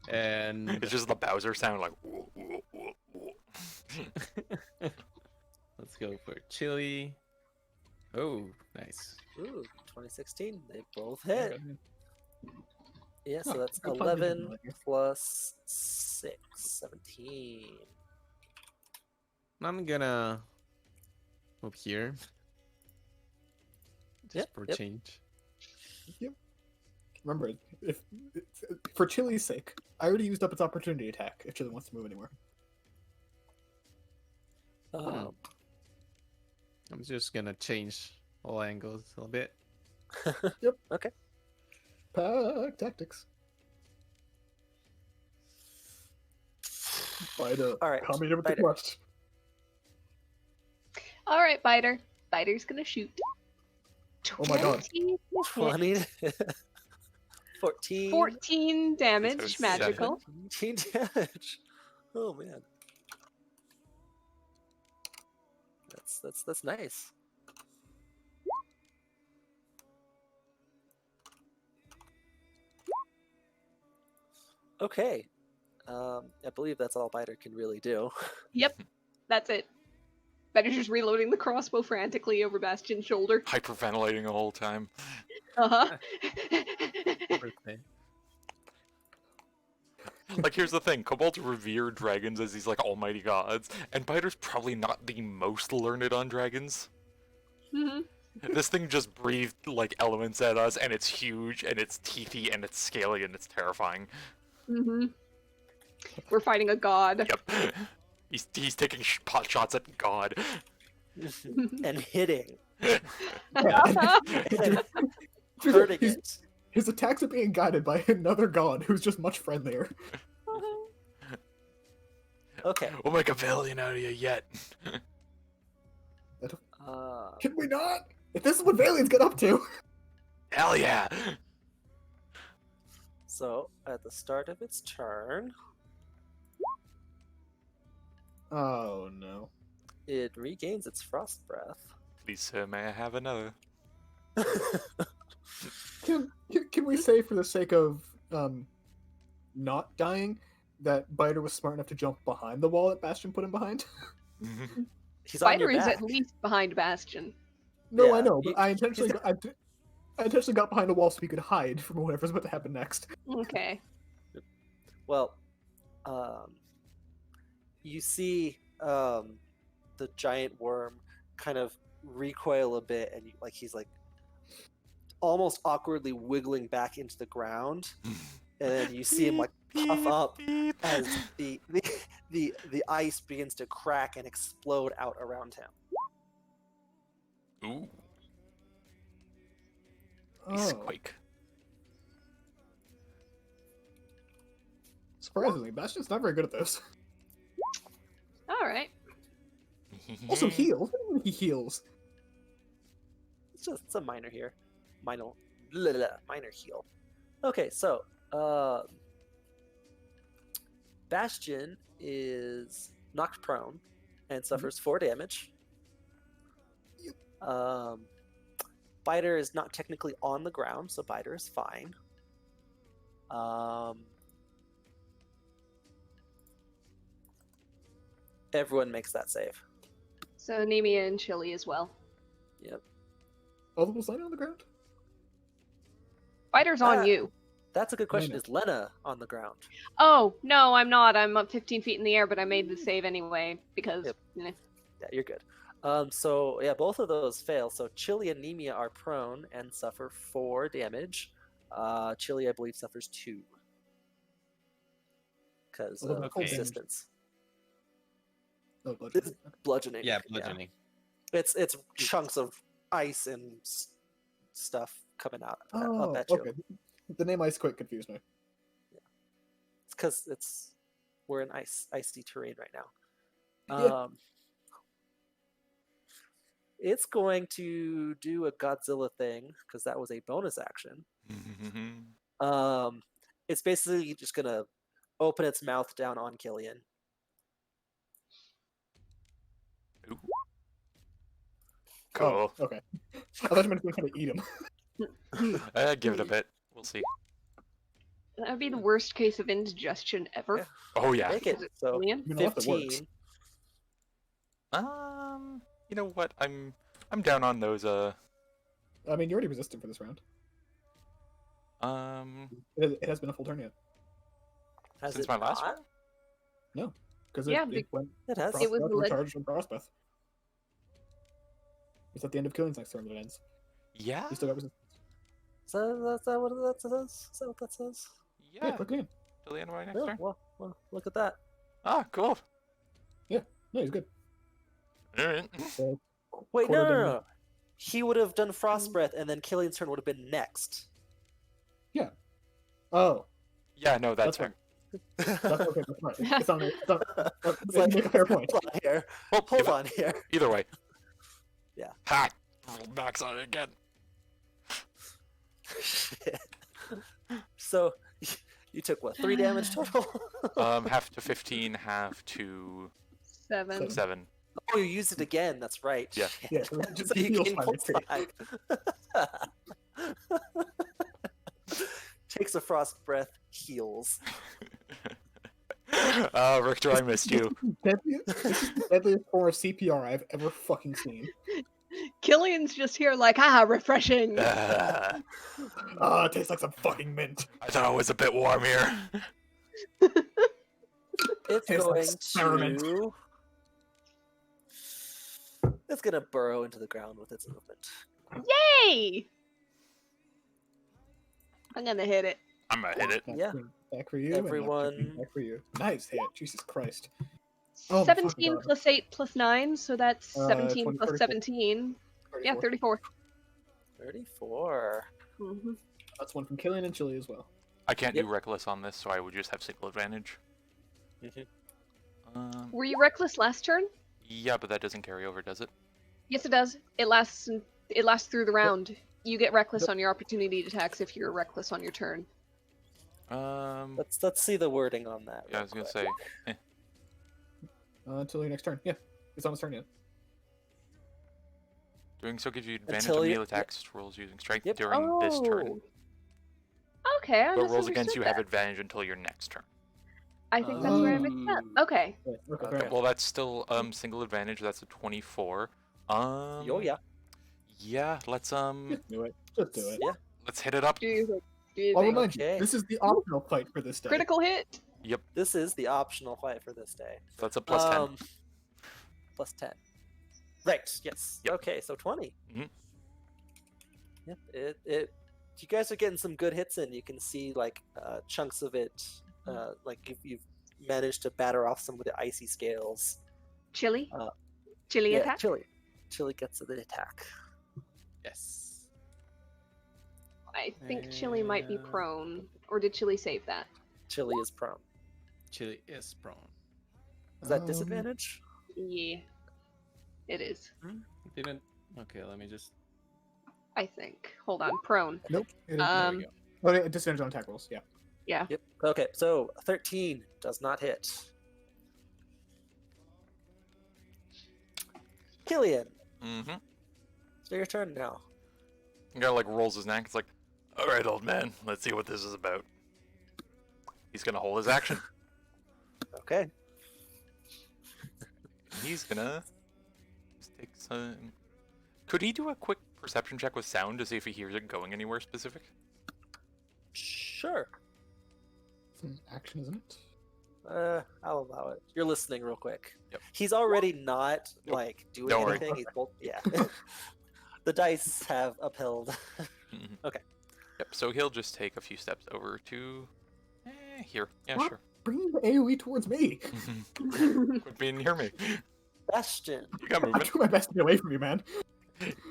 And It's just the Bowser sound, like. Whoa, whoa, whoa, whoa. let's go for chili. Oh, nice. Ooh, 2016. They both hit. Yeah, so Huh, that's good plan to 11 do. plus 6, 17. I'm gonna move here. Just Yep, for yep. change. Remember, if for Chili's sake, I already used up its opportunity attack if Chili wants to move anywhere. Um, I'm just gonna change all angles a little bit. Okay. Pack tactics. Biter. All right, Coming in with the Biter. quest. All right, Biter. Biter's gonna shoot. Oh my god. 20, 14, 14 damage, So it's magical. 17 damage. Oh man, that's nice. Okay, I believe that's all Biter can really do. Yep, that's it. Biter's just reloading the crossbow frantically over Bastion's shoulder. Hyperventilating the whole time. Uh-huh. Birthday. Like, here's the thing. Kobolds revere dragons as these, like, almighty gods, and Biter's probably not the most learned on dragons. hmm This thing just breathed, like, elements at us, and it's huge, and it's teethy, and it's scaly, and it's terrifying. hmm We're fighting a god. Yep. He's taking pot shots at God. And hitting, Yeah. and hurting He's- it. His attacks are being guided by another god who's just much friendlier. Okay. We'll make a valiant out of you yet. Can we not? If this is what Valiant's get up to. Hell yeah! So at the start of its turn, Oh no. it regains its frost breath. Please, sir, may I have another? Can we say, for the sake of not dying, that Biter was smart enough to jump behind the wall that Bastion put him behind? He's on Biter your is back. at least behind Bastion. No, Yeah, I know, but he- I intentionally got behind the wall so we could hide from whatever's about to happen next. Okay. Well, you see the giant worm kind of recoil a bit, and he's like almost awkwardly wiggling back into the ground, and then you see him like puff up as the ice begins to crack and explode out around him. Ooh, Oh, quake. surprisingly, Bastion's not very good at this. All right. Also heals. What do you mean he heals? It's a minor here, minor heal. Okay, so Bastion is knocked prone and suffers 4 damage. Biter is not technically on the ground, so Biter is fine. Everyone makes that save. So Anemia and Chili as well. Yep. All of us lying on the ground? Biter's on Ah. you. That's a good question. Lena. Is Lena on the ground? Oh, no, I'm not. I'm up 15 feet in the air, but I made the save anyway because, Yep. eh. Yeah, you're good. So yeah, both of those fail. So Chili and Nemia are prone and suffer 4 damage. Chili, I believe, suffers 2 because Although the full Okay. damage- resistance. Oh, bludgeoning. It's bludgeoning. Yeah, bludgeoning. It's chunks of ice and stuff coming out. I'll Oh, bet you. okay. The name Ice Quake confused me. It's because we're in icy terrain right now. Yeah. It's going to do a Godzilla thing because that was a bonus action. It's basically just gonna open its mouth down on Killian. Ooh. Cool. Oh, okay. I thought you meant we were trying to eat him. Give it a bit. We'll see. That would be the worst case of indigestion ever. Yeah. Oh yeah. Make it. Is it So Killian? You know what, that works. 15. You know what? I'm down on those. I mean, you're already resistant for this round. It has been a full turn yet. Has Since it my last not? one? Because Yeah, it went It has. It was Frostbeth, led- recharged, and Frostbeth. It's at the end of Killian's next turn that it ends. Yeah. You still got resistance. So that's what that says? Is that what that says? Yeah, Yeah. click again. Till the end of my next Oh, turn. well, look at that. Ah, cool. No, he's good. Alright. So, Wait, quarter no. damage. He would have done Frost Breath, and then Killian's turn would have been next. Oh, Yeah, no, that's That's fair. that's okay. That's fine. It's on the. It's on, It's like, make a fair point. hold on here. Well, Hold if it- on here. Either way. Yeah. Ha! Max on it again. Shit. So, you took what, 3 damage total? Half to 15, half to 7. 7. Oh, you used it again. That's right. Yeah. Yeah, so it just So you heals gain by plus victory. 5. Takes a frost breath, heals. Richter, I missed you. This is the deadliest form of CPR I've ever fucking seen. Killian's just here like, refreshing. I Ah, it tastes like some fucking mint. thought it was a bit warm here. It's Tastes like going experiment. to. It's gonna burrow into the ground with its movement. Yay! I'm gonna hit it. I'm gonna hit it. Back Yeah. for- Back for you. and Everyone- Back for you. Nice hit. Jesus Christ. Oh my fucking 17 God. plus 8 plus 9, so that's 17 20, plus 34. 17. Yeah, 34. 34. Mm-hmm. That's one from Killian and Chili as well. I can't Yep. do reckless on this, so I would just have single advantage. Mhm. Were you reckless last turn? Yeah, but that doesn't carry over, does it? Yes, it does. It lasts through the round. You get reckless on your opportunity attacks if you're reckless on your turn. Let's see the wording on that. Yeah, I real was gonna quick. say. Until your next turn. Yeah, it's on his turn yet. Doing so gives you advantage Until on you- melee attacks rolls using strength Yep. during this turn. Oh. Okay, I But rolls against misunderstood you that. have advantage until your next turn. I think that's where I mixed up. Okay. Yeah, okay, Okay. fair Well, that's still single advantage. That's a 24. Oh yeah. Yeah, let's Just do it. Just do it. Yeah. let's hit it up. Do you I'll think remind Okay. you, this is the optional fight for this day. critical hit? This is the optional fight for this day. So that's a plus 10. Plus 10. Right. Yes. Yep. Okay. So 20. Mhm. Yep. It. You guys are getting some good hits in. You can see like chunks of it. Like you've managed to batter off some of the icy scales. Chili? Uh, Chili yeah. attack? Chili gets the attack. Yes. I think Chili might be prone. Or did Chili save that? Chili is prone. Chili is prone. Is that Um, disadvantage? Yeah. It is, Didn't. Okay, let me just. I think. Hold on. Prone. Nope. It is There we Um, go. oh, yeah, disadvantage on attack rolls. Yeah. Yeah. Yep. Okay. So 13 does not hit. Killian, Mm-hmm. it's your turn now. The guy like rolls his neck. It's like, all right, old man, let's see what this is about. He's gonna hold his action. Okay. He's gonna just take some. Could he do a quick perception check with sound to see if he hears it going anywhere specific? Sure. It's an action, isn't it? I'll allow it. You're listening real quick. Yep. He's already not Nope. like doing Don't worry. anything. He's yeah. The dice have upheld. Mhm. Okay. Yep. So he'll just take a few steps over to here. Yeah, What? sure. Bring the AoE towards me. Quit being near me. Bastion. You got I movement. do my best to get away from you, man.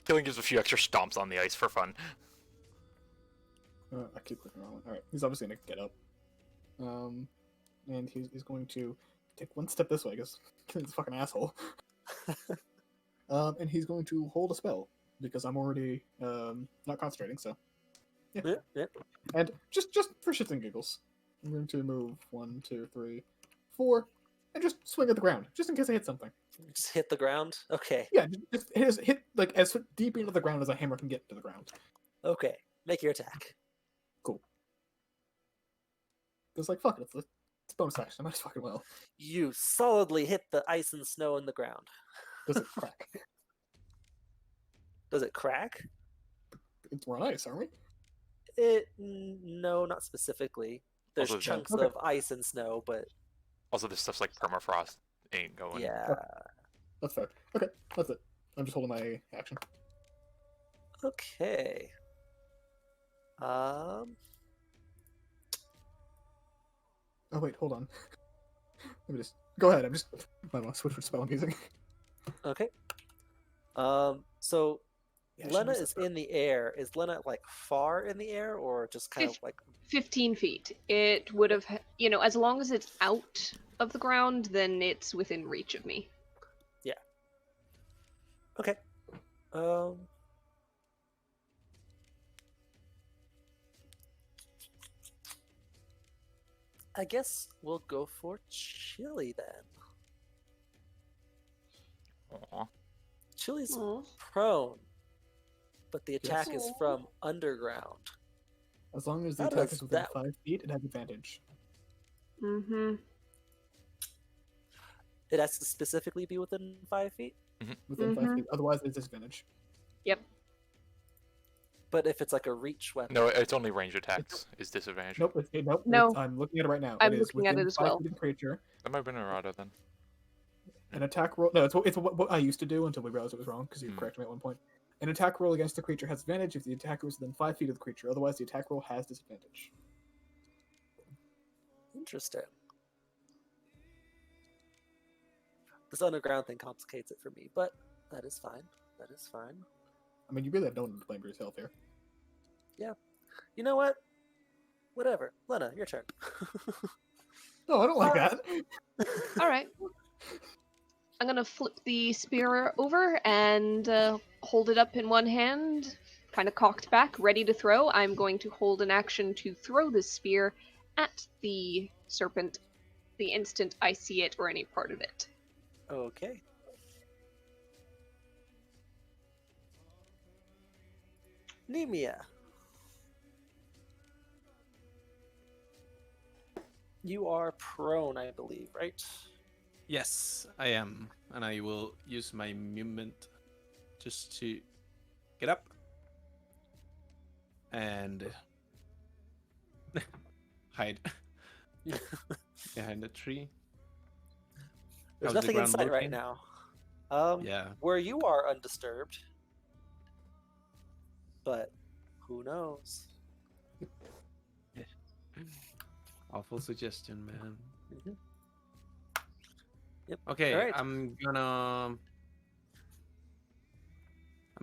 Killing gives a few extra stomps on the ice for fun. I keep clicking the wrong one. Alright, he's obviously gonna get up. And he's going to take one step this way, because he's a fucking asshole. And he's going to hold a spell, because I'm already not concentrating, so. Yeah. Yeah. And just for shits and giggles, I'm going to move 1, 2, 3, 4, and just swing at the ground, just in case I hit something. Just hit the ground. Okay. Yeah, just hit like as deep into the ground as a hammer can get to the ground. Okay. Make your attack. Cool. It's like, fuck it, it's bonus action, I might as fucking well. You solidly hit the ice and snow in the ground. Does it crack? Does it crack? We're on ice, aren't we? No, not specifically. There's Also, chunks okay. of ice and snow, but Also, this stuff's like permafrost. Ain't going. yeah. That's fair. Okay, that's it. I'm just holding my action. Okay. Oh wait, hold on. Let me just go ahead. I might want to switch what spell I'm using. Okay. So Yeah, I should Lena use that is spell. in the air. Is Lena like far in the air or just kind of like 15 feet. It would have, as long as it's out of the ground, then it's within reach of me. okay? I guess we'll go for Chili then. Aw. Chili's Aw. prone, but the attack Yes. is from underground. As long as the How attack does is within that- 5 feet, it has advantage. Mm-hmm. It has to specifically be within 5 feet. Within 5 Mhm. feet. Otherwise, it's disadvantage. Yep. But if it's like a reach weapon, No, it's only range attacks is disadvantage. Nope. Nope. No. I'm looking at it right now. I'm it is looking at within it as 5 well. feet of the creature. That might have been errata then. An attack roll. No, it's what I used to do until we realized it was wrong, because you Hmm. corrected me at one point. An attack roll against the creature has advantage if the attacker is within 5 feet of the creature. Otherwise, the attack roll has disadvantage. interesting. This underground thing complicates it for me, but that is fine. That is fine. I mean, you really have no one to blame for yourself here. You know what? Whatever. Lena, your turn. No, I don't like that. All right. I'm gonna flip the spear over and hold it up in one hand, kind of cocked back, ready to throw. I'm going to hold an action to throw this spear at the serpent the instant I see it or any part of it. Okay. Nemia. You are prone, I believe, right? Yes, I am, and I will use my movement just to get up and hide behind the tree. There's How's the nothing in ground sight right looking? now. Yeah, Where you are undisturbed, but who knows? awful suggestion, man. Mhm. Yep. Okay, Alright. I'm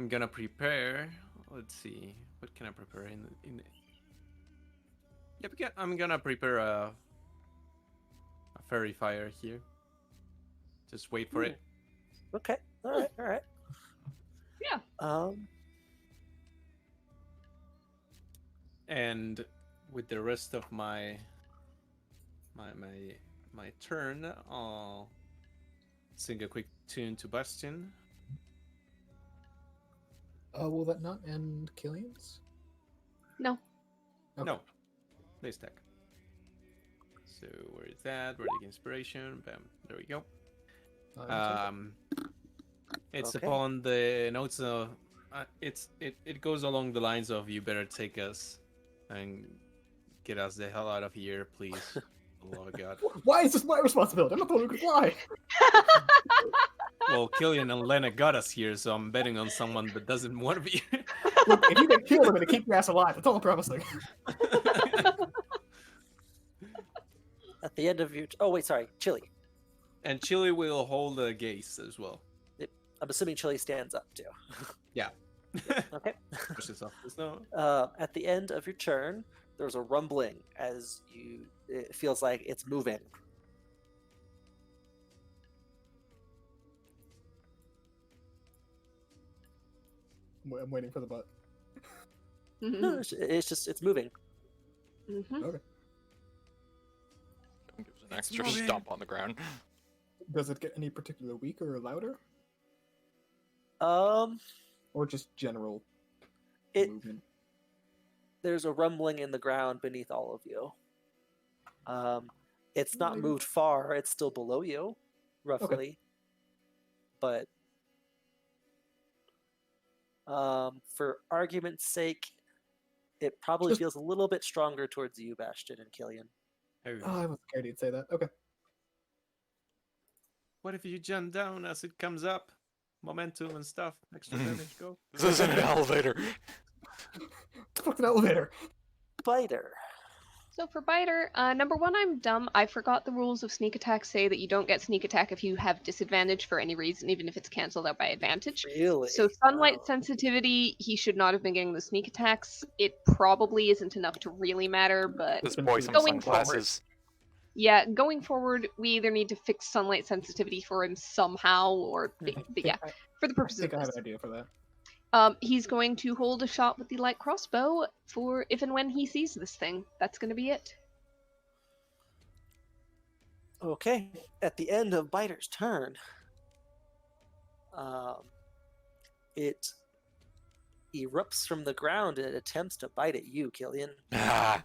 gonna prepare. Let's see, what can I prepare in? Yep, I'm gonna prepare a fairy fire here. Just wait for it. Okay. All right. All right. Yeah. And with the rest of my turn, I'll sing a quick tune to Bastion. Will that not end Killian's? No. Okay. No, base stack. So where is that? Where the inspiration? Bam. There we go. It's Okay. upon the notes of it goes along the lines of you better take us and get us the hell out of here, please. Oh god. Why is this my responsibility? I'm not the one who can fly. Well, Killian and Lena got us here, so I'm betting on someone that doesn't want to be here. Look, if you get killed, I'm gonna keep your ass alive. That's all I'm promising. At the end of your... Oh, wait, sorry. Chili. And Chili will hold a gaze as well. I'm assuming Chili stands up, too. Yeah. Okay. Pushes off the snow. At the end of your turn, there's a rumbling as it feels like it's moving. I'm waiting for the butt. No, it's moving. Mm-hmm. Okay. Gives an extra moving. stomp on the ground. Does it get any particular weaker or louder? Or just general movement? There's a rumbling in the ground beneath all of you. It's not moved far. It's still below you, roughly. Okay. But for argument's sake, it probably feels a little bit stronger towards you, Bastion and Killian. Oh. Oh, I was scared you'd say that. Okay. What if you jump down as it comes up? Momentum and stuff. Extra damage, go. This isn't an elevator. Fuck an elevator. Biter. So for Biter, number one, I'm dumb. I forgot the rules of sneak attack say that you don't get sneak attack if you have disadvantage for any reason, even if it's cancelled out by advantage. Really? So sunlight Wow. sensitivity, he should not have been getting the sneak attacks. It probably isn't enough to really matter, but This boy some Going sunglasses. yeah, going forward, we either need to fix sunlight sensitivity for him somehow, or but yeah, for the I purposes think of I have this. an idea for that. He's going to hold a shot with the light crossbow for if and when he sees this thing. That's going to be it. Okay. At the end of Biter's turn, it erupts from the ground and it attempts to bite at you, Killian. Ah,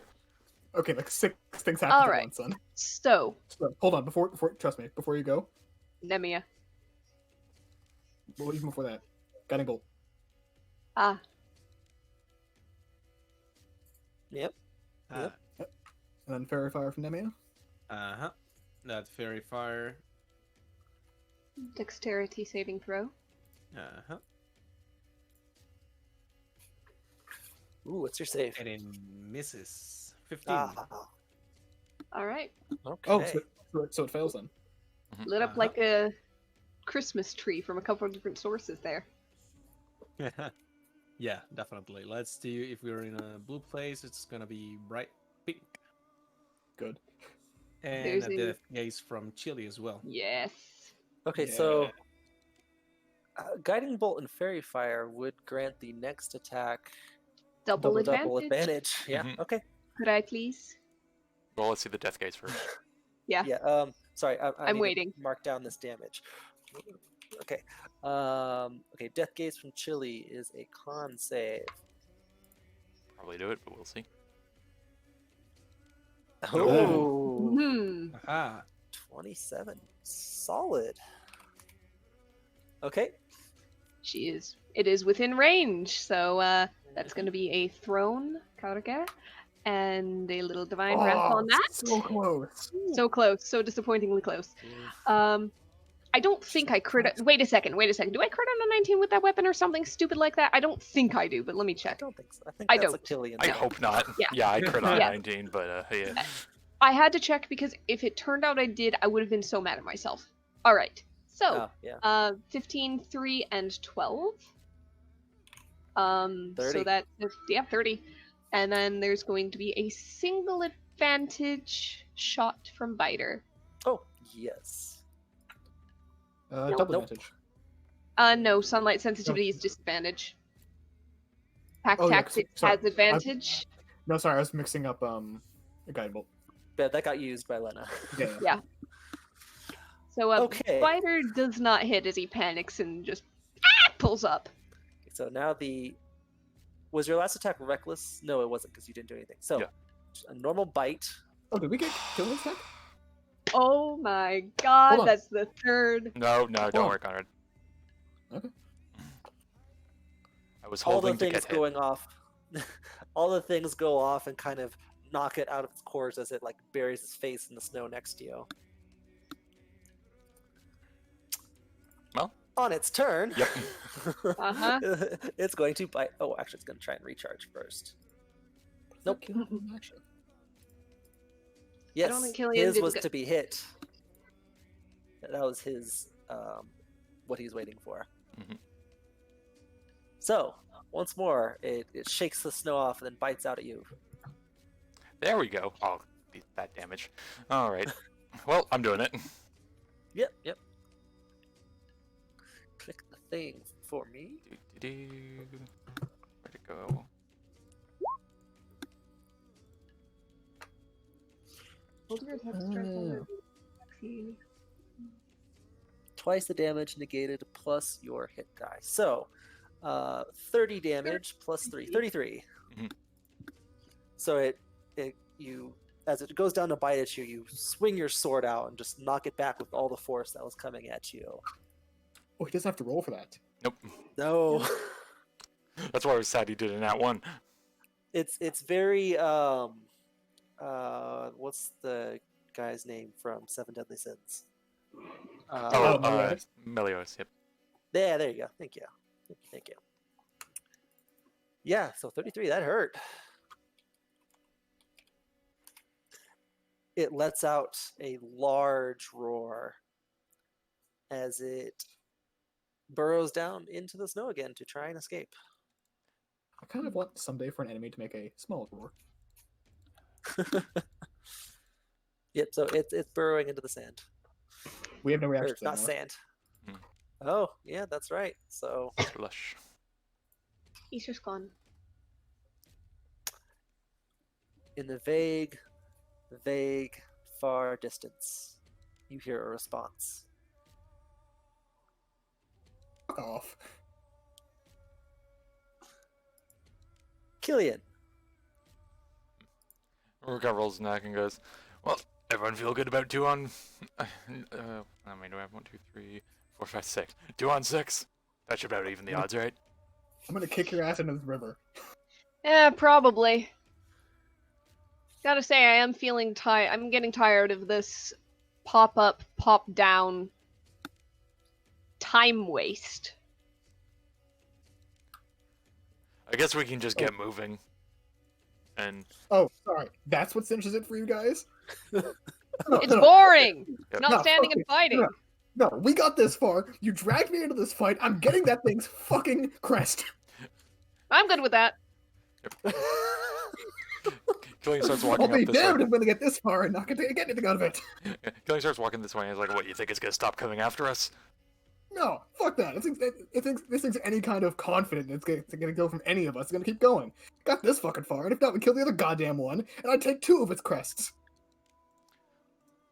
Okay, like 6 things happen All at right. once, son. So, So, hold on, before trust me, before you go, Nemia. well, even before that, guiding bolt. Ah, Yep. Uh And then fairy fire from Nemea. huh. That fairy fire. dexterity saving throw. Uh huh. Ooh, what's your save? And it misses. 15. Ah, All right. okay. Oh, so it fails then. Lit up Uh-huh. like a Christmas tree from a couple of different sources there. Yeah, definitely. Let's do. If we're in a blue place, it's gonna be bright pink. Good. And There's a a- death gaze from Chili as well. Yes. Okay, so Guiding Bolt and Fairy Fire would grant the next attack Double advantage. double advantage. Yeah, Mhm. okay. Could I please? well, let's see the death gaze first. Yeah. Yeah, sorry, I I'm need to waiting. mark down this damage. Okay. Okay, Death Gaze from Chili is a con save. Probably do it, but we'll see. Oh, Hmm. Aha. 27. Solid. Okay. It is within range, so that's going to be a thrown, Karga, and a little divine wrath on that. So close. So close, so disappointingly close. I don't think I crit. Wait a second. Do I crit on a 19 with that weapon or something stupid like that? I don't think I do, but let me I check. don't think so. I think I that's a don't. Killian. I thing. hope not. Yeah. I crit on Yeah. 19, but yeah. I had to check because if it turned out I did, I would have been so mad at myself. All right. So, Oh, yeah. 15, 3, and 12. So 30. that, yeah, 30. And then there's going to be a single advantage shot from Biter. Oh, yes. Double Nope. advantage. No, sunlight sensitivity is disadvantage. Pack Oh, yeah, tactics sorry. has advantage. No, sorry, I was mixing up a guiding bolt. Yeah, that got used by Lena. Yeah. Yeah. So Okay. Biter does not hit as he panics and just pulls up. So now was your last attack reckless? No, it wasn't because you didn't do anything. So Yeah. a normal bite. Oh, did we get killing attack? Oh my god, Hold on. that's the third. No, don't on. worry, Conrad. Okay. I was All the holding to things get hit. going off. All the things go off and kind of knock it out of its course as it like buries its face in the snow next to you. Well. On its turn, Yep. Uh-huh. it's going to bite. Oh, actually, it's going to try and recharge first. Nope. Action. Yes, don't think Killian his did was go- to be hit. That was his, what he's waiting for. Mhm. So, once more, it shakes the snow off and then bites out at you. There we go. Oh, that damage. All right. Well, I'm doing it. Yep. Click the thing for me. Do-do-do. Where'd it go? Hold your attack strike while you're vaccine. Twice the damage negated plus your hit die. So, 30 damage plus 3. 33. Mhm. So you, as it goes down to bite at you, you swing your sword out and just knock it back with all the force that was coming at you. Oh, he doesn't have to roll for that. Nope. No. That's why I was sad he did it in that one. It's very what's the guy's name from Seven Deadly Sins? Oh, Melios. Melios, yep. Yeah, there you go. Thank you. Yeah, so 33, that hurt. It lets out a large roar as it burrows down into the snow again to try and escape. I kind of want someday for an enemy to make a small roar. Yep, so it's burrowing into the sand. We have no Or reactions not anymore. sand. Hmm. Oh, yeah, that's right. So Slush. He's just gone. in the vague, far distance, you hear a response. Fuck off. Killian. Ruka rolls his neck and goes, well, everyone feel good about 2 on... how many do I have? 1, 2, 3, 4, 5, 6. 2 on 6? That should about even the odds, right? I'm gonna kick your ass into this river. Yeah, probably. Gotta say, I am feeling tired. I'm getting tired of this pop up, pop down time waste. I guess we can just get moving. And Oh, sorry. That's what cinches it for you guys? No, It's no, boring! Yep. It's not No, standing okay, and fighting. no, we got this far. You dragged me into this fight. I'm getting that thing's fucking crest. I'm good with that. Killian starts I'll walking be up this damned way. if I'm gonna get this far and not get anything out of it. Killian starts walking this way and he's like, what, you think it's gonna stop coming after us? No, fuck that. It thinks this thing's any kind of confident it's gonna go from any of us. It's gonna keep going. Got this fucking far, and if not, we kill the other goddamn one, and I take 2 of its crests.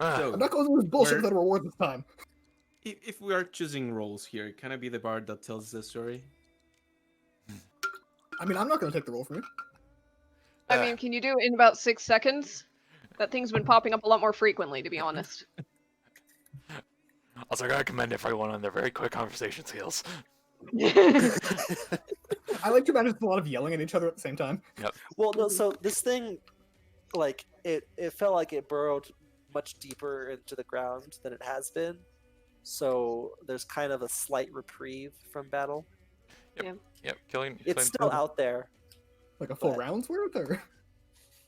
So, I'm not going to lose bullshit where- without a reward this time. if we are choosing roles here, can I be the bard that tells the story? I mean, I'm not gonna take the role from you. I mean, can you do it in about 6 seconds? That thing's been popping up a lot more frequently, to be honest. Also, I gotta commend everyone on their very quick conversation skills. I like to imagine it's a lot of yelling at each other at the same time. Well, no, so this thing, like, it felt like it burrowed much deeper into the ground than it has been. So there's kind of a slight reprieve from battle. Yep, Killian. It's still out there, Like a full But- round's worth, or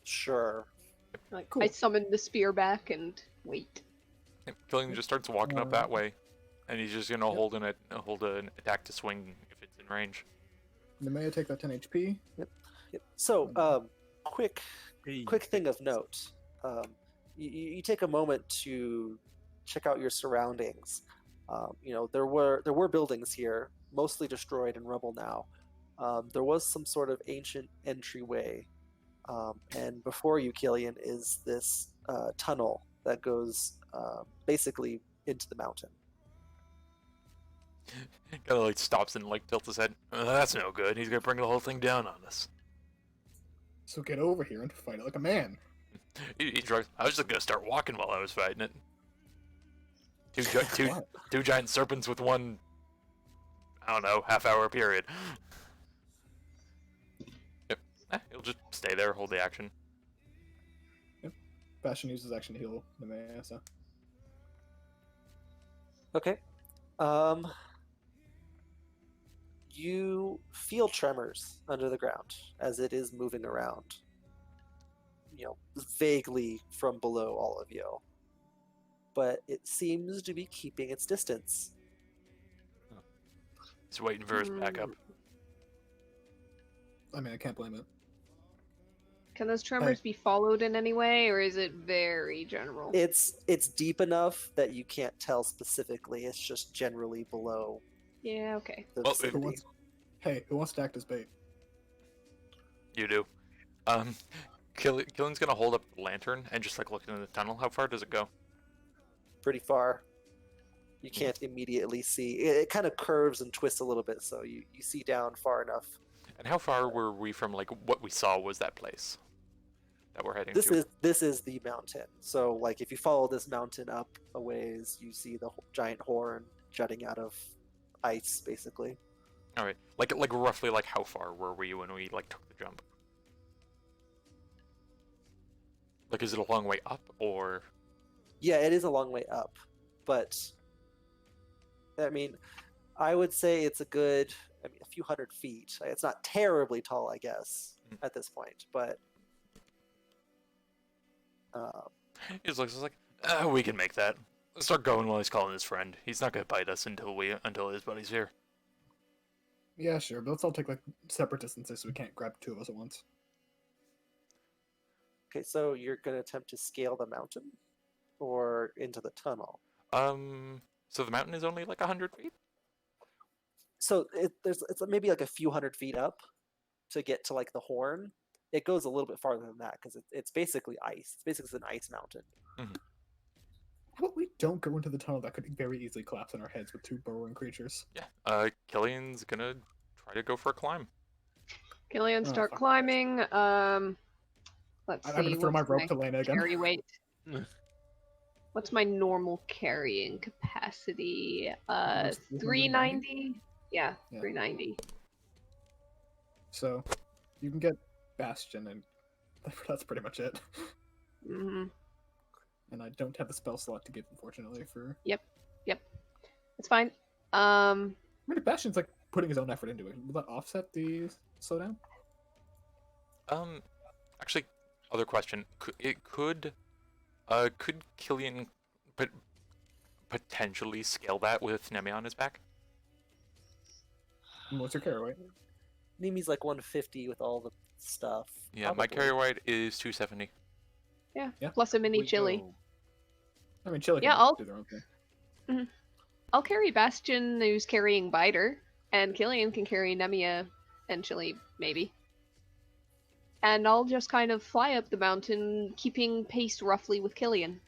sure. Like, Cool. I summoned the spear back and wait. Yep, Killian just starts walking up that way, and he's just gonna Yep. hold an attack to swing if it's in range. the Maya take that 10 HP. Yep. So, quick thing of note. You take a moment to check out your surroundings. There were buildings here, mostly destroyed and rubble now. There was some sort of ancient entryway, and before you, Killian, is this tunnel that goes basically into the mountain. Kinda like stops and like tilts his head. That's no good. He's gonna bring the whole thing down on us. So get over here and fight it like a man. I was just gonna start walking while I was fighting it. Why? Two giant serpents with one, I don't know, half-hour period. Yep. He'll just stay there, hold the action. Bastion uses action to heal Nemea, so. Okay. You feel tremors under the ground as it is moving around. Vaguely from below all of you. But it seems to be keeping its distance. He's waiting for his backup. I mean, I can't blame it. Can those tremors be followed in any way, or is it very general? It's deep enough that you can't tell specifically. It's just generally below Yeah, okay. the Well, vicinity. Who wants to act as bait? You do. Killian's gonna hold up the lantern and just like look into the tunnel. How far does it go? Pretty far. You can't immediately see. It kind of curves and twists a little bit, so you see down far enough. And how far were we from like what we saw was that place that we're heading to? This is the mountain. So like if you follow this mountain up a ways, you see the giant horn jutting out of ice, basically. All right, like roughly like how far were we when we like took the jump? Like, is it a long way up or? Yeah, it is a long way up, but I mean, I would say it's a few hundred feet. It's not terribly tall, I guess, at this point, but He looks like, we can make that. Let's start going while he's calling his friend. He's not gonna bite us until his buddy's here. Yeah, sure, but let's all take like separate distances so we can't grab two of us at once. okay, so you're going to attempt to scale the mountain or into the tunnel? So the mountain is only like 100 feet? So it's maybe like a few hundred feet up to get to like the horn. It goes a little bit farther than that because it's basically ice. It's basically an ice mountain. Mm-hmm. How about we don't go into the tunnel that could very easily collapse on our heads with two burrowing creatures? Yeah. Killian's gonna try to go for a climb. Killian, start fuck. climbing. Let's I'm see. gonna throw my what's rope to Lena again. carry weight? What's my normal carrying capacity? Almost 390? Yeah, Yeah. 390. So, you can get Bastion, and that's pretty much it. Mm-hmm. And I don't have the spell slot to give, unfortunately, for... Yep. It's fine. I mean, if Bastion's, like, putting his own effort into it, will that offset the slowdown? Actually, other question. Could Killian potentially scale that with Nemi on his back? And what's your carry weight? Nimi's like 150 with all the stuff. Yeah, my probably. carry weight is 270. Yeah. Yeah. Plus a mini We chili. go. I mean, Chili Yeah, can I'll- do their own thing. I'll carry Bastion, who's carrying Biter, and Killian can carry Nemia and Chili, maybe. And I'll just kind of fly up the mountain, keeping pace roughly with Killian.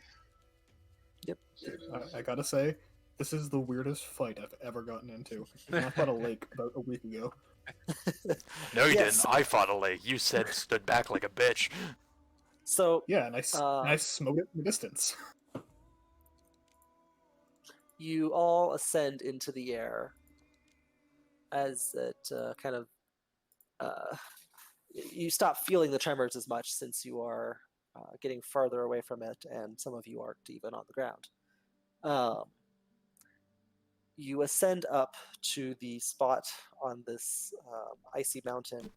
I gotta say, this is the weirdest fight I've ever gotten into. I fought a lake about a week ago. No, you Yes. didn't. I fought a lake. You said stood back like a bitch. So Yeah, and I smote it from a distance. you all ascend into the air as it you stop feeling the tremors as much since you are getting farther away from it, and some of you aren't even on the ground. You ascend up to the spot on this icy mountain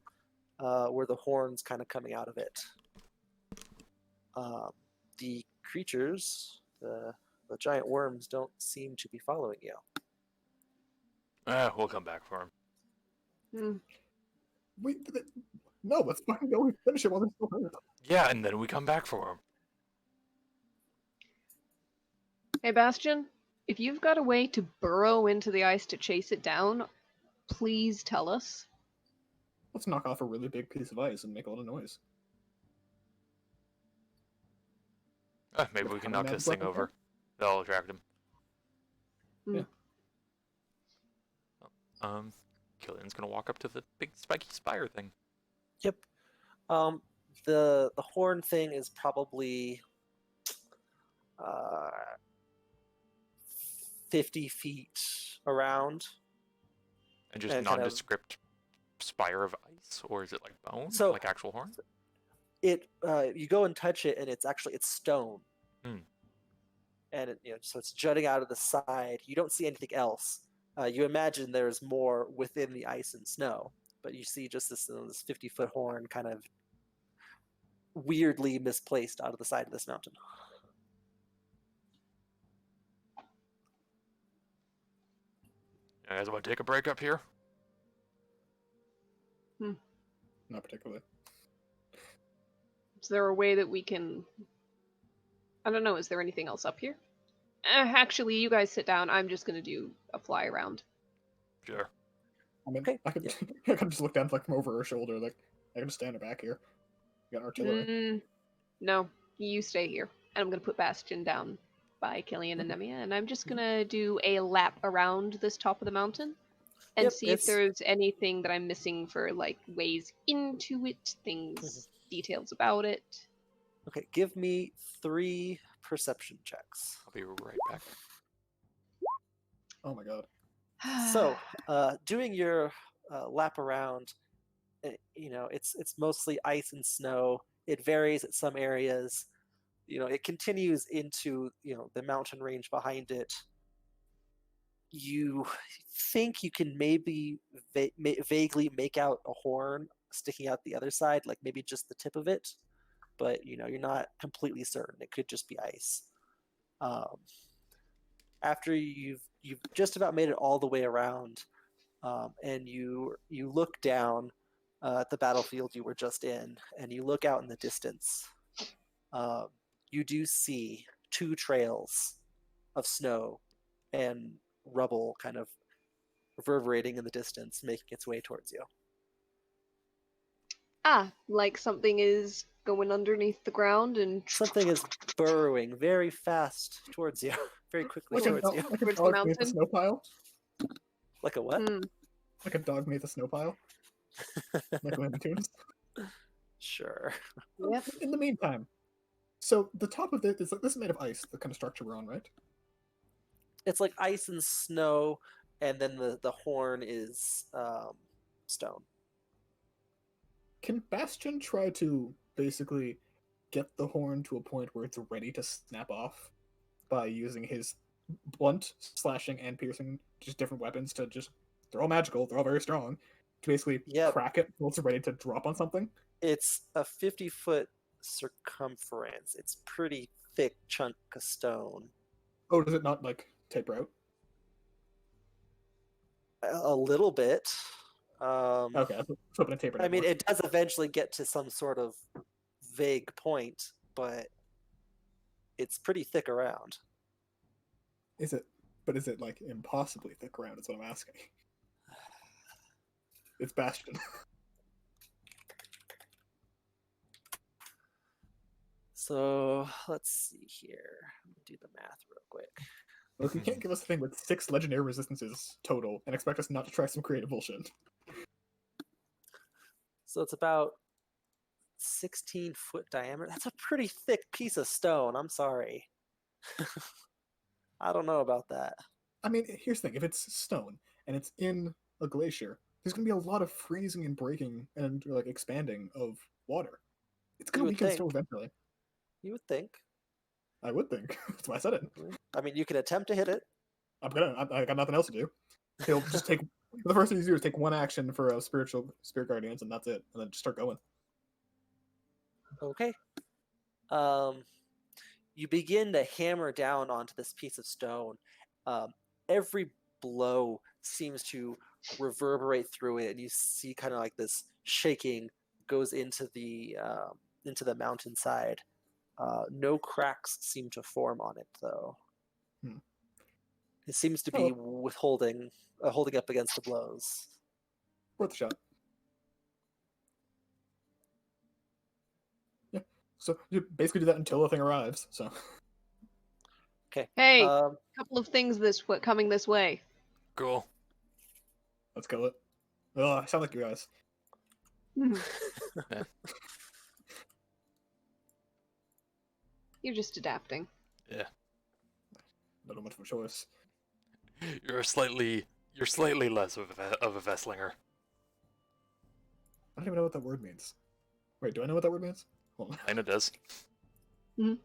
where the horn's kind of coming out of it. The creatures, the giant worms, don't seem to be following you. We'll come back for him. No, let's fucking go and finish it while they're still hurt. Yeah, and then we come back for him. Hey, Bastion, if you've got a way to burrow into the ice to chase it down, please tell us. Let's knock off a really big piece of ice and make a lot of noise. Maybe we can knock Coming this out thing of the over. That'll attract him. Yeah. Killian's gonna walk up to the big spiky spire thing. Yep. The horn thing is probably 50 feet around. And just And kind of- nondescript spire of ice? Or is it like bone? So- like actual horn? you go and touch it, and it's stone. Hmm. And so it's jutting out of the side. You don't see anything else. You imagine there's more within the ice and snow, but you see just this 50-foot horn kind of weirdly misplaced out of the side of this mountain. You guys want to take a break up here? Not particularly. Is there a way that we can... I don't know, is there anything else up here? Actually, you guys sit down. I'm just gonna do a fly around. Sure. I mean, Okay, I could, yeah. I could just look down like from over her shoulder. Like I can just stand her back here. You got artillery. No, you stay here. And I'm gonna put Bastion down by Killian and Nemia, and I'm just gonna do a lap around this top of the mountain and Yep, see if there's anything that I'm missing for like ways into it, things, details about it. Okay, give me 3 perception checks. I'll be right back. Oh my god. So, doing your lap around, it's mostly ice and snow. It varies at some areas. It continues into the mountain range behind it. You think you can maybe vaguely make out a horn sticking out the other side, like maybe just the tip of it, but you're not completely certain. It could just be ice. After you've just about made it all the way around, and you look down at the battlefield you were just in, and you look out in the distance, you do see 2 trails of snow and rubble kind of reverberating in the distance, making its way towards you. Like something is going underneath the ground and Something is burrowing very fast towards you, very quickly towards you. Like a Towards the dog beneath a mountain? snow pile. Like a what? Like a dog beneath a snow pile. Like Looney Tunes. Sure. Yep. In the meantime, so the top of this is made of ice. The kind of structure we're on, right? It's like ice and snow, and then the horn is stone. Can Bastion try to basically get the horn to a point where it's ready to snap off by using his blunt, slashing, and piercing, just different weapons to just... They're all magical, they're all very strong. To basically crack it until it's ready to drop on something? It's a 50-foot circumference. It's pretty thick chunk of stone. Oh, does it not, like, taper out? A little bit. Okay, I was hoping it tapered out I mean, more. it does eventually get to some sort of vague point, but it's pretty thick around. Is it... But is it, like, impossibly thick around, is what I'm asking. It's Bastion. So, let's see here. Let me do the math real quick. Look, you can't give us a thing with 6 legendary resistances total and expect us not to try some creative bullshit. So it's about 16-foot diameter. That's a pretty thick piece of stone. I'm sorry. I don't know about that. I mean, here's the thing. If it's stone and it's in a glacier, there's going to be a lot of freezing and breaking and like expanding of water. It's going to weaken stone eventually. You would think. I would think. That's why I said it. I mean, you can attempt to hit it. I got nothing else to do. He'll just take... The first thing you do is take one action for a spirit guardians, and that's it. And then just start going. Okay. You begin to hammer down onto this piece of stone. Every blow seems to reverberate through it, and you see kind of like this shaking goes into the mountainside. No cracks seem to form on it, though. It seems to be holding up against the blows. Worth a shot. Yeah. So you basically do that until the thing arrives. So. Okay. Hey, a couple of things coming this way. Cool. Let's kill it. Oh, I sound like you guys. You're just adapting. Yeah. Not much of a choice. You're slightly less of a Vesslinger. I don't even know what that word means. Wait, do I know what that word means? Well, Lena does. I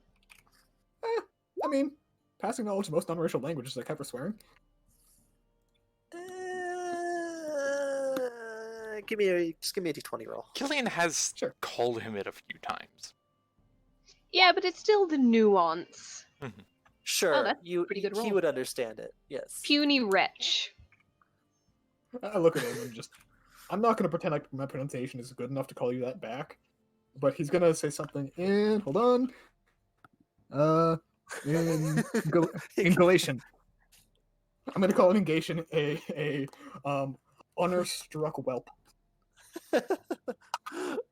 mean, passing knowledge of most non-racial languages except for swearing. Give me a d20 roll. Killian has Sure. called him it a few times. Yeah, but it's still the nuance. Sure, that's you pretty good he roll. would understand it. Yes. Puny wretch. I look at him and just, I'm not going to pretend like my pronunciation is good enough to call you that back, but he's going to say something in, hold on, in Galatian. I'm going to call it in Galatian a honor-struck whelp.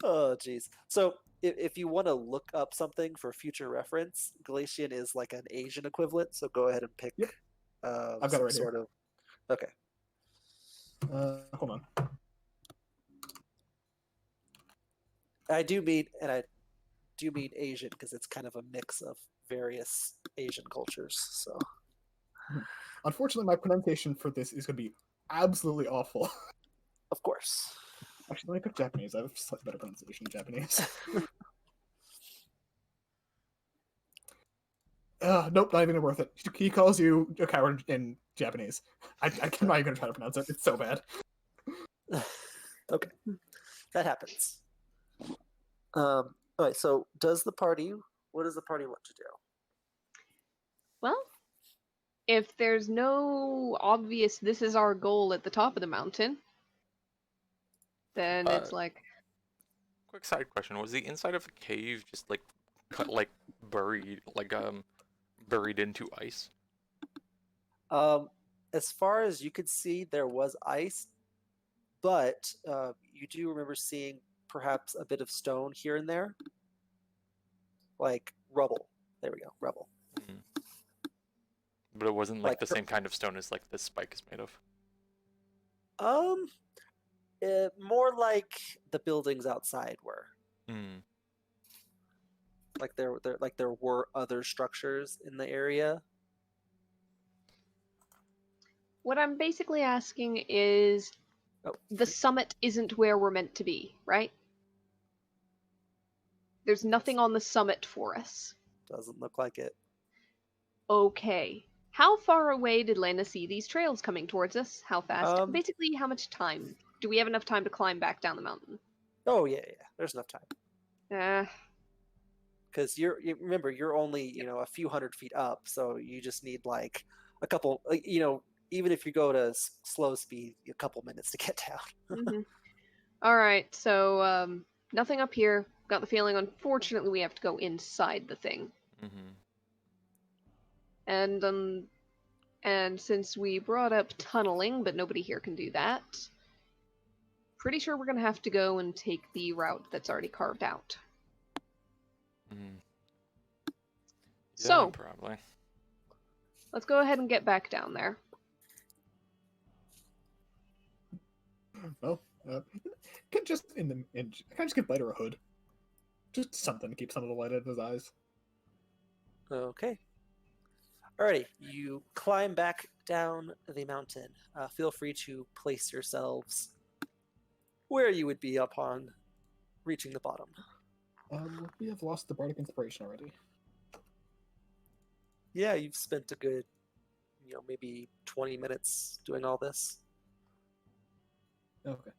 Oh, jeez. So, if you want to look up something for future reference, Galatian is like an Asian equivalent. So go ahead and pick. Yep. I've got it some right sort here. of. Okay. Hold on. I do mean Asian because it's kind of a mix of various Asian cultures. So. Unfortunately, my pronunciation for this is going to be absolutely awful. Of course. Actually, let me pick Japanese. I have slightly better pronunciation in Japanese. Nope, not even worth it. He calls you a coward in Japanese. I'm not even going to try to pronounce it. It's so bad. Okay. That happens. Alright, so what does the party want to do? Well, if there's no obvious this is our goal at the top of the mountain, then it's like, Quick side question: was the inside of the cave just like cut, like buried, buried into ice? As far as you could see, there was ice, but you do remember seeing perhaps a bit of stone here and there, like rubble. There we go, rubble. But it wasn't like Like the same kind of stone as like this spike is made of. More like the buildings outside were. Like there were other structures in the area. what I'm basically asking is, the summit isn't where we're meant to be, right? There's nothing on the summit for us. Doesn't look like it. Okay. How far away did Lena see these trails coming towards us? How fast? Basically, how much time? Do we have enough time to climb back down the mountain? Oh yeah. There's enough time. Uh, Because remember you're only a few hundred feet up, so you just need like a couple. Even if you go to slow speed, a couple minutes to get down. All right, so nothing up here. Got the feeling, unfortunately, we have to go inside the thing. And since we brought up tunneling, but nobody here can do that, pretty sure we're gonna have to go and take the route that's already carved out. Yeah, So probably. let's go ahead and get back down there. Well, can just can I just give Biter a hood? Just something to keep some of the light out of his eyes. Okay. Alrighty, you climb back down the mountain. Feel free to place yourselves where you would be upon reaching the bottom. We have lost the bardic inspiration already. Yeah, you've spent a good, maybe 20 minutes doing all this. Okay.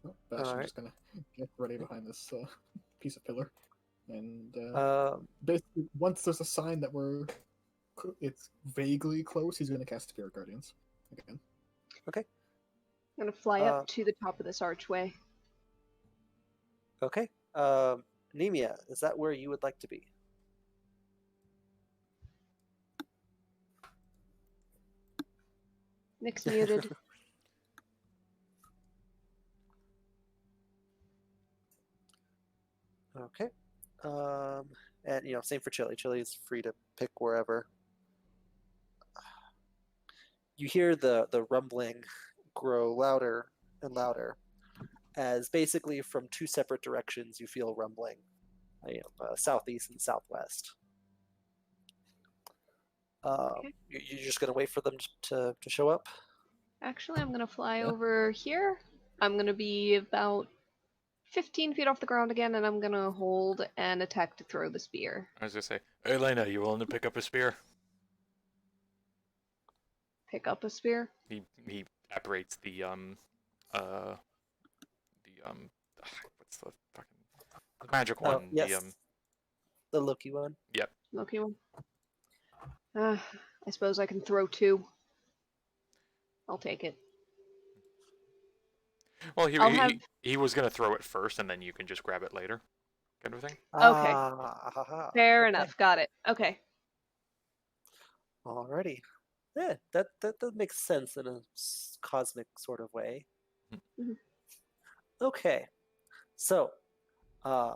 Well, Bastion's just gonna get ready behind this piece of pillar, and basically, once there's a sign that it's vaguely close, he's gonna cast Spirit Guardians again. Okay. I'm gonna fly up to the top of this archway. Okay. Nemia, is that where you would like to be? Nick's muted. Okay. And same for Chili. Chili is free to pick wherever. You hear the rumbling grow louder and louder, as basically from two separate directions you feel rumbling, southeast and southwest. Okay. You're just gonna wait for them to show up? Actually, I'm gonna fly Yeah. over here. I'm gonna be about 15 feet off the ground again, and I'm gonna hold and attack to throw the spear. I was gonna say, hey, Lena, you willing to pick up a spear? Pick up a spear. He operates uh what's the fucking the magic Oh, one? yes. The Loki one. Yep. Loki one. I suppose I can throw 2. I'll take it. Well, I'll have. he was gonna throw it first, and then you can just grab it later, kind of thing. Okay. Ah, Fair okay. enough. Got it. Okay. Alrighty. Yeah, that makes sense in a cosmic sort of way. Mhm. Okay, so uh,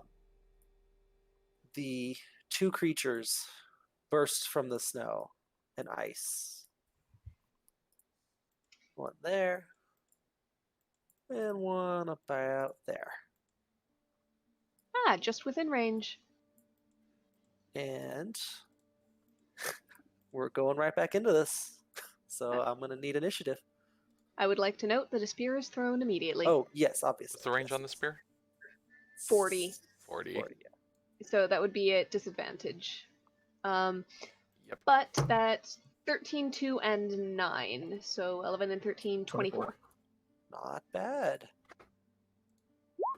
the 2 creatures burst from the snow and ice. One there, and one about there. Just within range. And we're going right back into this. So I'm going to need initiative. I would like to note that a spear is thrown immediately. Oh, yes, obviously. What's the range yes, on the yes. spear? 40. 40. 40, yeah. So that would be at disadvantage. Yep. But that's 13, 2, and 9. So 11 and 13, 24. Not bad.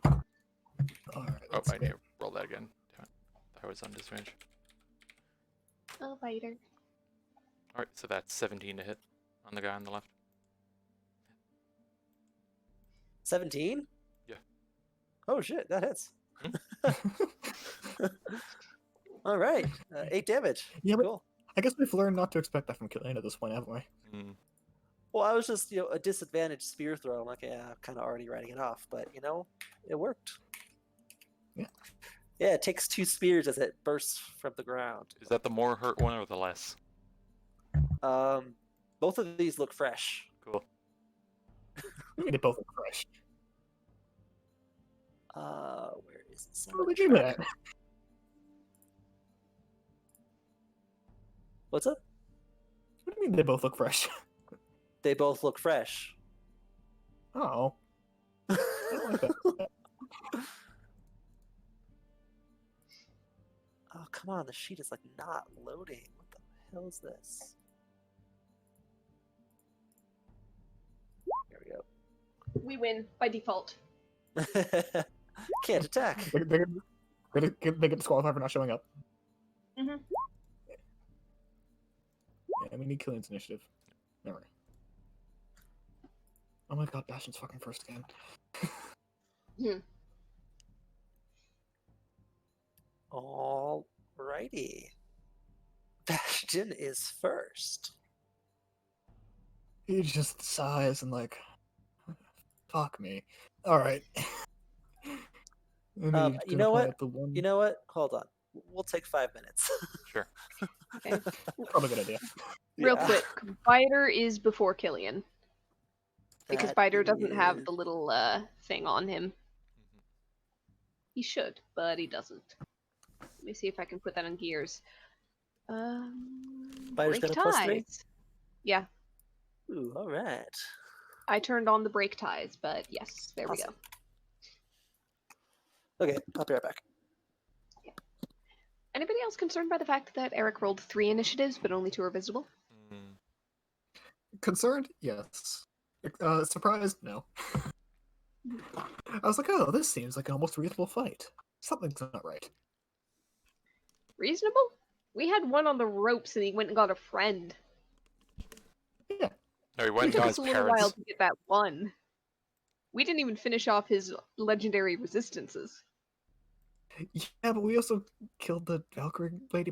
All right. Oh, Let's I need to roll that again. Damn it. I was on disadvantage. Oh, biter. All right, so that's 17 to hit on the guy on the left. 17? Yeah. Oh, shit, that hits. All right, 8 damage. Yeah, but Cool. I guess we've learned not to expect that from Killian at this point, haven't we? Mm. Well, I was just, a disadvantaged spear throw. I'm like, yeah, I'm kind of already writing it off, but it worked. Yeah. Yeah, it takes 2 spears as it bursts from the ground. Is that the more hurt one or the less? Both of these look fresh. Cool. They both look fresh. Where is this? What did you do that? What's up? What do you mean they both look fresh? They both look fresh. Oh. I don't like that. Oh, come on, the sheet is like not loading. What the hell is this? There We win by default. we go. Can't attack. They get disqualified for not showing up. Mhm. Yeah, we need Killian's initiative. Alright. Oh my god, Bastion's fucking first again. Alrighty. Bastion is first. He just sighs and like, fuck me. Alright. You know what? You know what? Hold on. We'll take 5 minutes. Sure. Okay. Probably a good idea. Real Yeah. quick, Biter is before Killian. Because That Biter doesn't have is- the little thing on him. He should, but he doesn't. Let me see if I can put that on gears. Biter's Break got a +3? ties. Yeah, Ooh, alright. I turned on the brake ties, but yes, there Awesome. we go. Okay, I'll be right back. Anybody else concerned by the fact that Eric rolled 3 initiatives, but only 2 are visible? Mm. Concerned? Yes. Surprised? No. I was like, oh, this seems like an almost reasonable fight. Something's not right. Reasonable? We had one on the ropes and he went and got a friend. Yeah. No, he It went and took got us his a little while parents. to get that one. We didn't even finish off his legendary resistances. Yeah, but we also killed the Valkyrie lady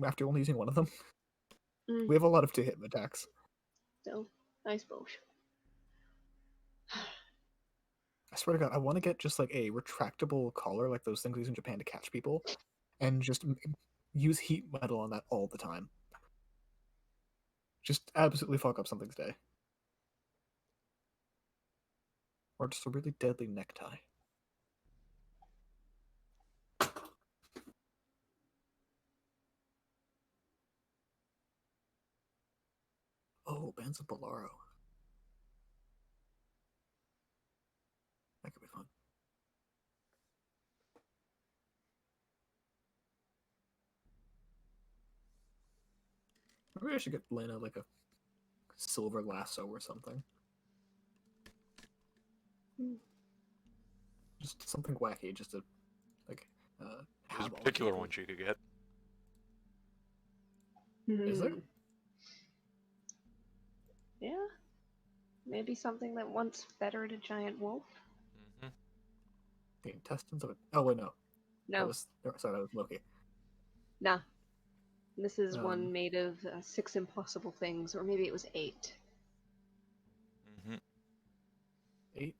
after only using one of them. Mm. We have a lot of 2-hit attacks. So, I suppose. I swear to God, I want to get just like a retractable collar, like those things we use in Japan to catch people, and just use heat metal on that all the time. Just absolutely fuck up something's day. Or just a really deadly necktie. Oh, Bands of Bolaro. Maybe I should get Lena like a silver lasso or something. Hmm. Just something wacky, just to like There's have a all the particular people. one you could get. Is there? Hmm. Yeah. Maybe something that once fettered a giant wolf. Hmm. The intestines of it. Oh wait, no. That No, was sorry, that was Loki. nah. This is Um, one made of 6 impossible things, or maybe it was 8. Hmm. 8.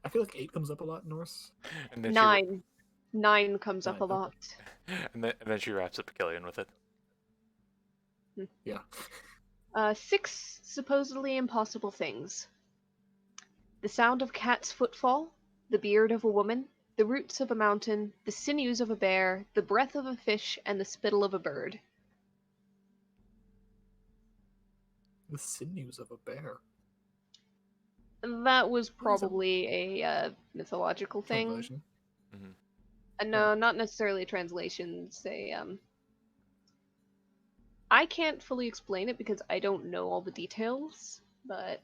I feel like 8 comes up a lot in Norse. And then 9. 9 comes up 9, a lot. and then she wraps up Killian with it. Yeah. 6 supposedly impossible things. The sound of cat's footfall, the beard of a woman, the roots of a mountain, the sinews of a bear, the breath of a fish, and the spittle of a bird. The sinews of a bear. That was What is that? probably a mythological thing. Translation. Hmm. No, not necessarily a translation. Say, I can't fully explain it because I don't know all the details, but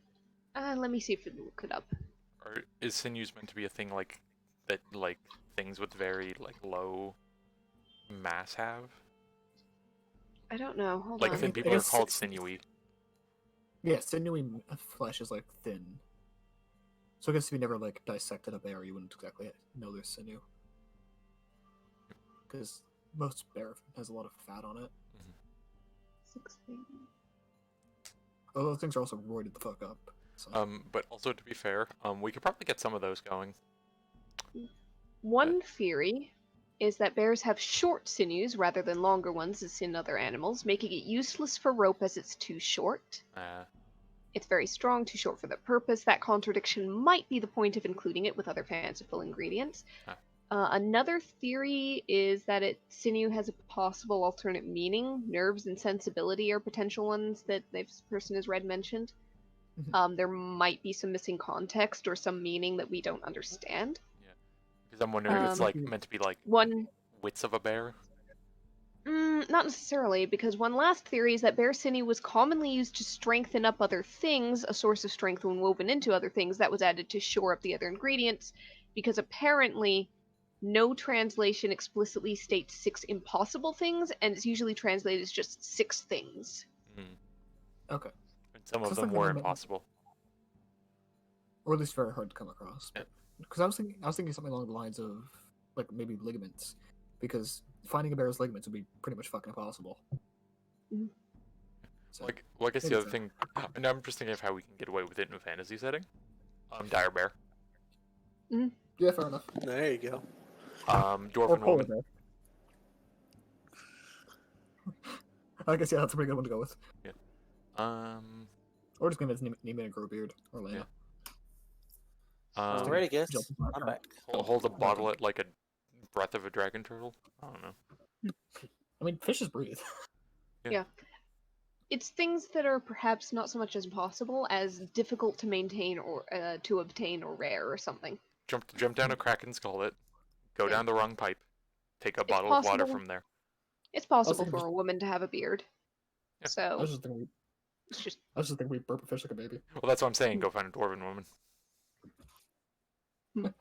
let me see if I can look it up. Or is sinews meant to be a thing like that, like things with very like low mass have? I don't know. Hold Like on. thin I people are guess called sinewy. Yeah, sinewy flesh is like thin. So I guess if you never like dissected a bear, you wouldn't exactly know there's sinew. Because most bear has a lot of fat on it. 6 things. Although those things are also roided the fuck up. So. But also to be fair, we could probably get some of those going. One theory is that bears have short sinews rather than longer ones as in other animals, making it useless for rope as it's too short. It's very strong, too short for the purpose. That contradiction might be the point of including it with other fanciful ingredients. Another theory is that sinew has a possible alternate meaning. Nerves and sensibility are potential ones that this person has read mentioned. There might be some missing context or some meaning that we don't understand. Because I'm wondering if it's like meant to be like wits of a bear. Not necessarily, because one last theory is that bear sinew was commonly used to strengthen up other things, a source of strength when woven into other things that was added to shore up the other ingredients, because apparently no translation explicitly states 6 impossible things, and it's usually translated as just 6 things. Okay. And some of them were impossible. Or at least very hard to come across. Because I was thinking something along the lines of like maybe ligaments. Because finding a bear's ligaments would be pretty much fucking impossible. So, well, I guess the other thing, and I'm just thinking of how we can get away with it in a fantasy setting. Dire bear. Yeah, fair enough. There you go. Dwarven woman. Bear. I guess that's a pretty good one to go with. Yeah. Or just gonna name it and grow a beard. Or Lena. Alrighty, guys. I'm back. Hold a bottle at like a breath of a dragon turtle. I don't know. I mean, fishes breathe. Yeah. It's things that are perhaps not so much as impossible as difficult to maintain or to obtain or rare or something. Jump down a kraken's gullet, go down the wrong pipe, take a bottle of water from there. It's possible for a woman to have a beard. Yeah. So I was just thinking we burp a fish like a baby. Well, that's what I'm saying. Go find a dwarven woman.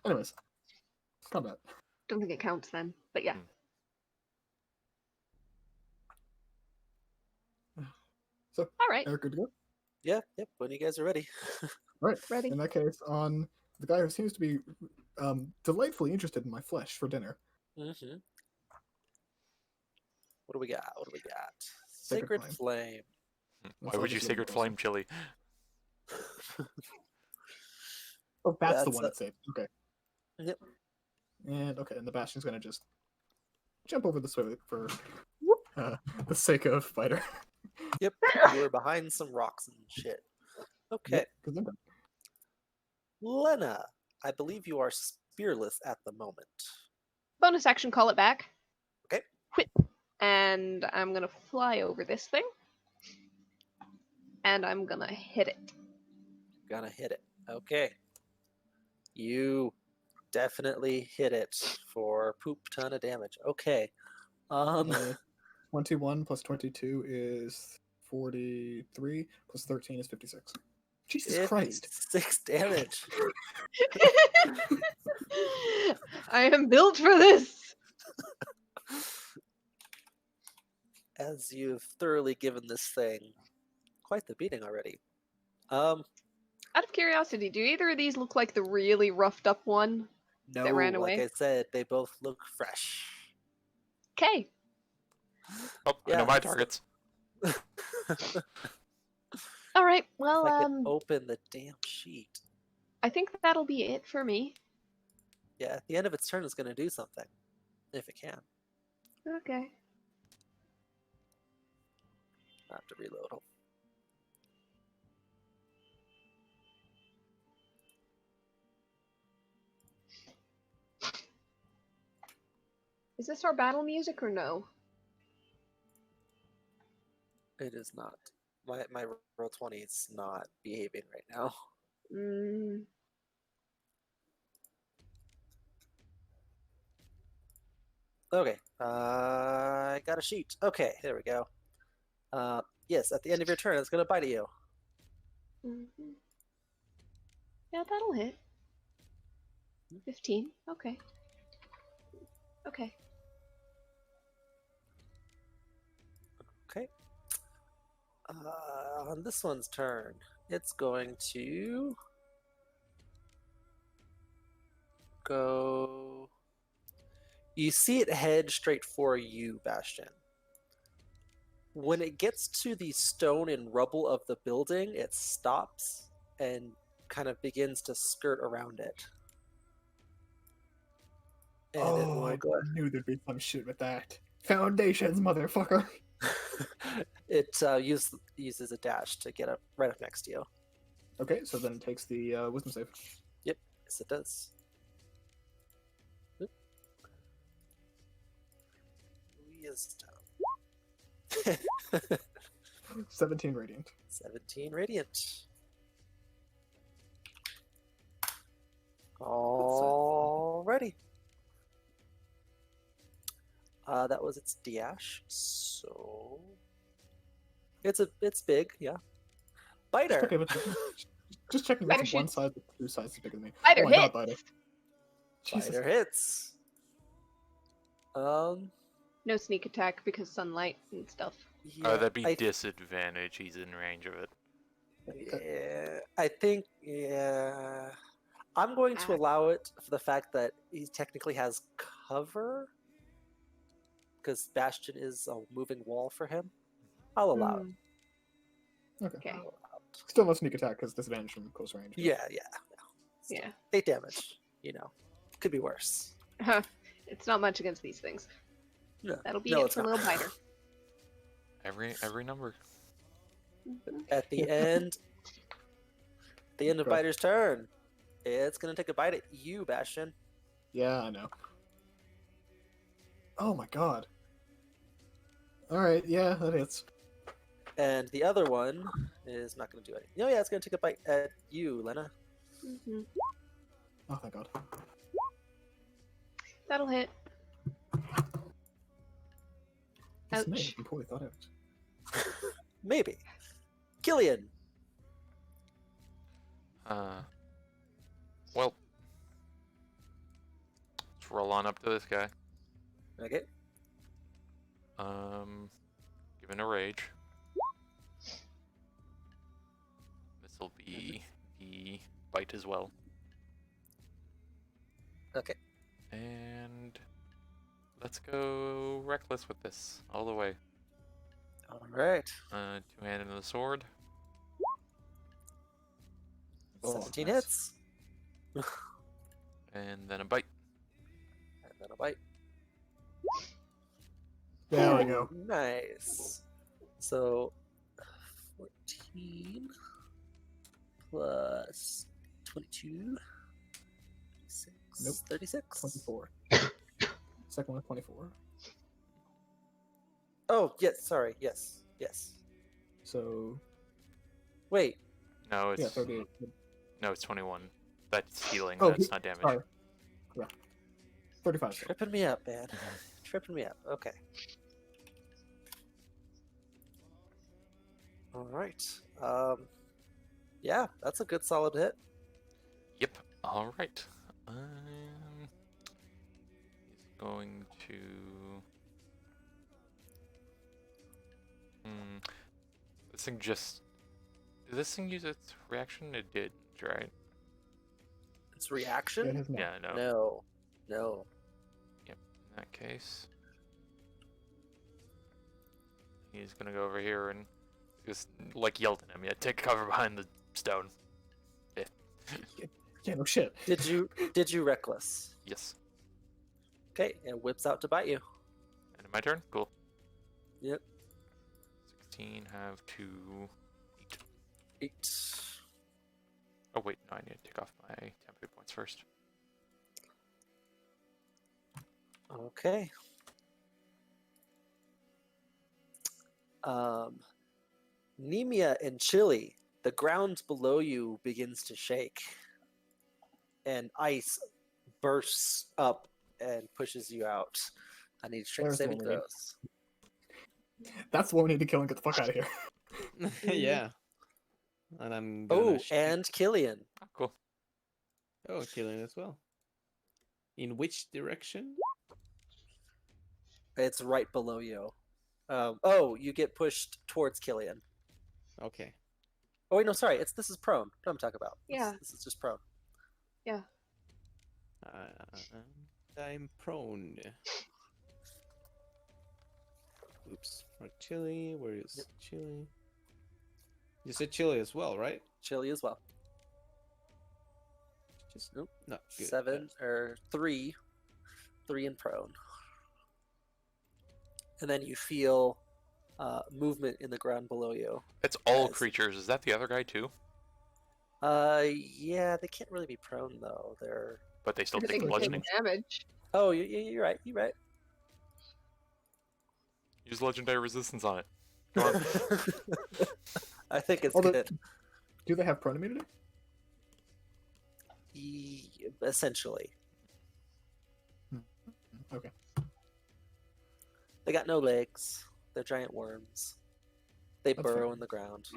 Anyways, combat. Don't think it counts then, but yeah. So, all right. Eric, good to go? Yep. When you guys are ready. Right. Ready. In that case, on the guy who seems to be delightfully interested in my flesh for dinner. Mm-hmm. What do we got? Sacred Flame. Why would you Sacred Flame chili? Oh, that's the one it saved. Okay. Yep. And the Bastion's gonna just jump over this way for the sake of fighter. Yep. You were behind some rocks and shit. Okay. Yep, Lena, I believe you are spearless at the moment. Bonus action, call it back. Okay. Whip. And I'm gonna fly over this thing. And I'm gonna hit it. Gonna hit it. Okay. You definitely hit it for poop ton of damage. Okay. 21 plus 22 is 43 plus 13 is 56. Jesus Christ. 6 damage. I am built for this. As you've thoroughly given this thing quite the beating already. Um, Out of curiosity, do either of these look like the really roughed up one? no, That ran like away? I said, they both look fresh. Okay. Oh, I know Yeah, my so- targets. All right. If Well, I could open the damn sheet. I think that'll be it for me. Yeah, at the end of its turn, it's going to do something. If it can. Okay. I have to reload. Is this our battle music or no? It is not. My roll 20 is not behaving right now. Mm, Okay, I got a sheet. Okay, there we go. Yes, at the end of your turn, it's going to bite at you. mhm. Yeah, that'll hit. 15. Okay. Okay. Okay. On this one's turn, it's going to go. You see it head straight for you, Bastion. When it gets to the stone and rubble of the building, it stops and kind of begins to skirt around it. And it Oh, will I go. knew there'd be some shit with that. Foundations, motherfucker. It uses a dash to get up right up next to you. Okay, so then it takes the wisdom save. Yes, it does. Oop. Wisdom. 17 radiant. 17 radiant. Alrighty. That was its dash, so it's big, yeah. Biter. Okay, but just checking Biter that's one shoots. side, two sides is bigger than me. Biter oh my hits. god, Biter. Jesus. Biter hits. No sneak attack because sunlight and stuff. Yeah, That'd be I, disadvantage. He's in range of it. yeah, I think, yeah. I'm going to Ah. allow it for the fact that he technically has cover, because Bastion is a moving wall for him. I'll allow it. Okay. Okay. I'll allow it. Still no sneak attack because disadvantage from close range. but- Yeah. Yeah. 8 damage. Could be worse. It's not much against these things. No, That'll be no, it it's for not. little biter. Every number. Mhm. At the end, of Go. Biter's turn, it's gonna take a bite at you, Bastion. Yeah, I know. Oh my god. Alright, yeah, that hits. And the other one is not gonna do anything. Oh yeah, it's gonna take a bite at you, Lena. Mhm. Oh, thank god. That'll hit. This may Ouch. have been poorly thought out. Maybe. Killian. Well, let's roll on up to this guy. Okay. Give him a rage. This will be the bite as well. Okay. And let's go reckless with this all the way. All right. Two-handed and the sword. 17 nice. hits. And then a bite. And then a bite. There we go. Nice. So 14 plus 22. 36. Nope. 36. 24. Second one, 24. Oh, yes. Sorry. Yes. So, Wait. No, it's yeah, 38. no, it's 21. That's healing. Oh, That's not damage. Sorry. Yeah. 35. Tripping me up, man. Tripping me up. Okay. All right. Yeah, that's a good solid hit. Yep. All right. He's going to. This thing just. Did this thing use its reaction? It did, right? It's Yeah, it reaction? has not. Yeah, no. No. No. Yep. In that case, he's gonna go over here and just like yelled at him. Yeah, take cover behind the stone. Yeah, no shit. Did you reckless? Yes. Okay, and whips out to bite you. And my turn. Cool. Yep. 16 have to. 8. Oh wait, no, I need to take off my tempo points first. Okay. Nemia and Chili, the ground below you begins to shake, and ice bursts up and pushes you out. I need strength There's the saving one we need. throws. That's the one we need to kill and get the fuck out of here. Yeah. And I'm gonna Oh, shoot. and Killian. Oh, cool. Oh, killing as well. In which direction? It's right below you. Oh, you get pushed towards Killian. Okay. Oh wait, no, sorry. This is prone. What I'm talking about. Yeah. This is just prone. Yeah. I'm prone. Oops. For Chili, where is Chili? You said Chili as well, right? Chili as well. Just Nope. not good. 7 or 3 and prone. And then you feel movement in the ground below you. It's all Yes. creatures. Is that the other guy too? Yeah, they can't really be prone though. They're But they still They take can take bludgeoning. damage. oh, you're right. You're right. Use legendary resistance on it. Come on. I think it's Although- good. Do they have prone immunity? Essentially, Okay. they got no legs. They're giant worms. They That's burrow fair. in the ground.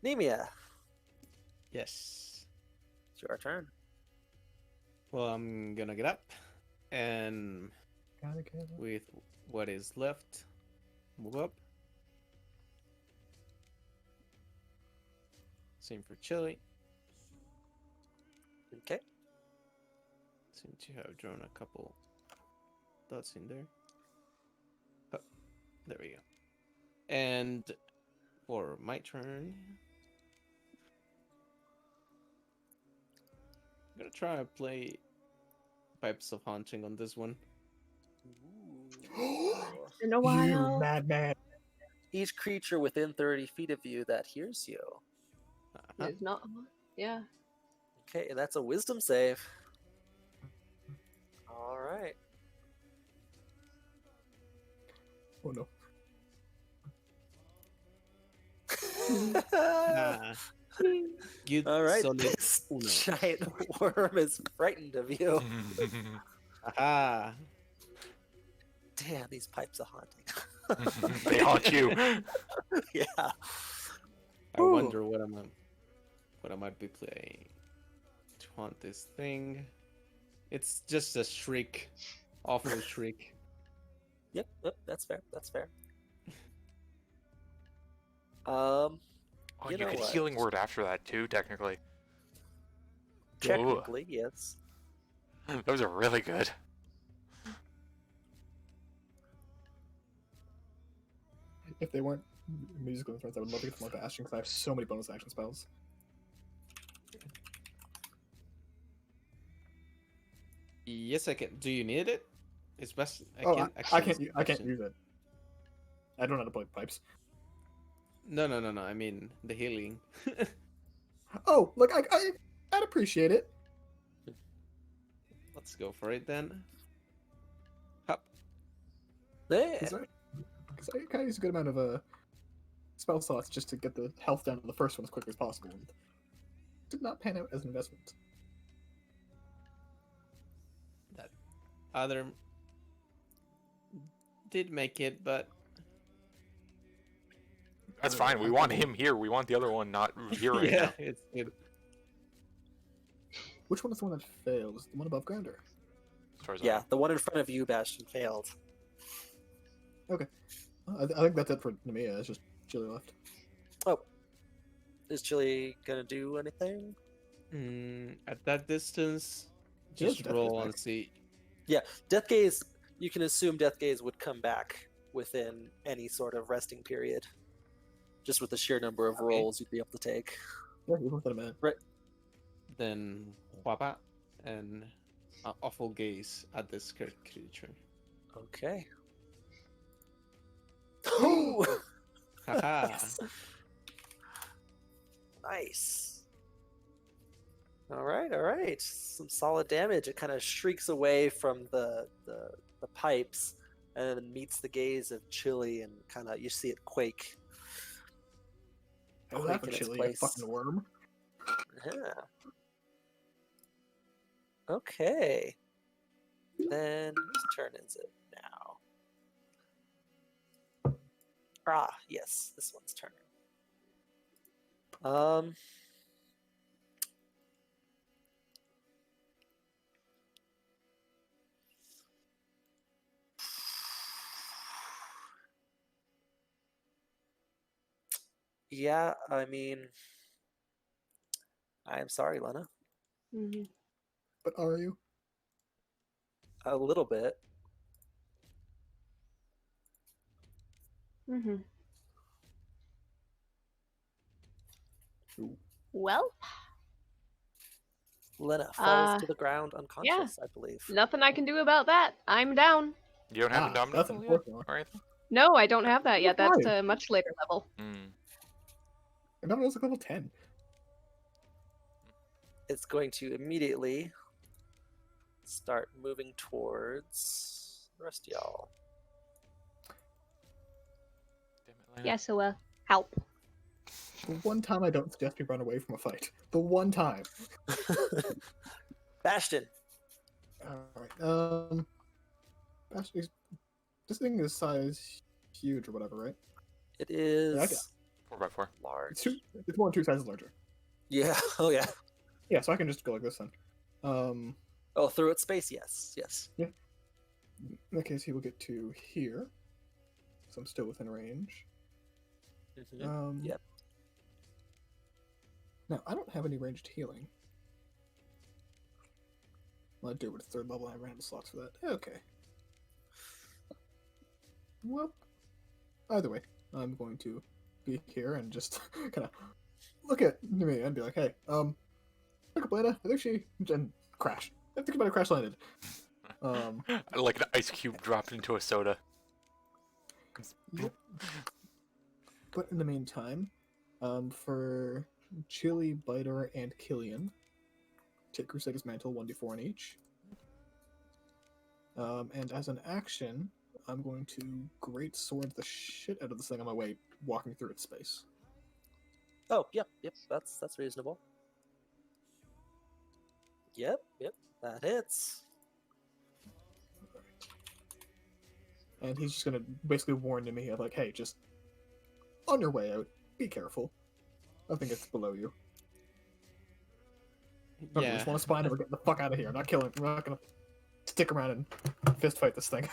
Nemia, Yes. it's your turn. Well, I'm gonna get up and Gotta get it. with what is left, move up. Same for Chili. Okay. Seem to have drawn a couple dots in there. Oh, there we go. And for my turn, I'm gonna try to play Pipes of Haunting on this one. In a You while. madman. Each creature within 30 feet of you that hears you. Uh-huh. It's not. Yeah. Okay, and that's a wisdom save. All right. Oh no. Ah, good All right, solid this uno. giant worm is frightened of you. Aha! Damn, these pipes are haunting. They haunt you. Yeah. I Ooh. wonder what I might be playing to haunt this thing. It's just a shriek, awful shriek. Yep, that's fair. That's fair. Um, Oh, You you know could what? healing word after that too, technically. technically, yes. Those are really good. If they weren't musical instruments, I would love to get them onto Ashen because I have so many bonus action spells. Yes, I can. Do you need it? It's best. I can't use it. I don't know how to play pipes. No. I mean the healing. Oh, look, I'd appreciate it. Let's go for it then. Hop. Yeah. Because I kind of use a good amount of spell slots just to get the health down to the first one as quickly as possible. And did not pan out as an investment. That other did make it, but That's fine. We want him here. We want the other one not here right yeah, now. it's good. Which one is the one that failed? Is it the one above ground or? As far as I Yeah, know. the one in front of you, Bastion, failed. I think that's it for Nemea. It's just Chili left. Oh. Is Chili gonna do anything? At that distance, He has just Death roll Gaze and back. see. Death Gaze, you can assume Death Gaze would come back within any sort of resting period. Just with the sheer number of Okay. rolls you'd be able to take. Yeah, even within a minute. Then Huapa and awful gaze at the scared creature. Okay. Oh! Haha. Yes. Nice. All right. Some solid damage. It kind of shrieks away from the pipes and then meets the gaze of Chili, and kind of you see it quake. How's Quake that for in its Chili? A place. fucking worm. Yeah. Okay. Then whose turn is it now? Ah, yes, this one's turn. Yeah, I mean, I'm sorry, Lena. Hmm. But are you? A little bit. Hmm. Ooh. Well, Lena falls Uh, to the ground unconscious, I believe. nothing I can do about that. I'm down. You don't have That's Indomitable yet? unfortunate. Or anything? No, I don't have that yet. That's Why? a much later level. Hmm. And that was like level 10. It's going to immediately start moving towards the rest of y'all. Damn it, Lana. Yeah, so help. The one time I don't suggest you run away from a fight. The one time. Bastion. Alright, Bastion, this thing is size huge or whatever, right? It is I got- 4x4. large. It's more than 2 sizes larger. Yeah, oh yeah. Yeah, so I can just go like this then. Oh, through its space, yes. In that case, he will get to here. So I'm still within range. Mhm. Yep. Now, I don't have any ranged healing. Well, I do, but it's 3rd level, and I ran out of slots for that. Okay. Well, either way, I'm going to be here and just kind of look at me and be like, hey, look up Lana, I think she... and crash. I think about a crash landed. Like an ice cube dropped into a soda. Yep. But in the meantime, for Chili, Biter, and Killian, take Crusader's Mantle, 1d4 on each. And as an action, I'm going to Great Sword the shit out of this thing on my way, walking through its space. Oh, yep. That's reasonable. Yep. That hits. And he's just gonna basically warn me of like, hey, just on your way out, be careful. I think it's below you. I Yeah. just want to spine and we're getting the fuck out of here. I'm not killing. I'm not gonna stick around and fist fight this thing.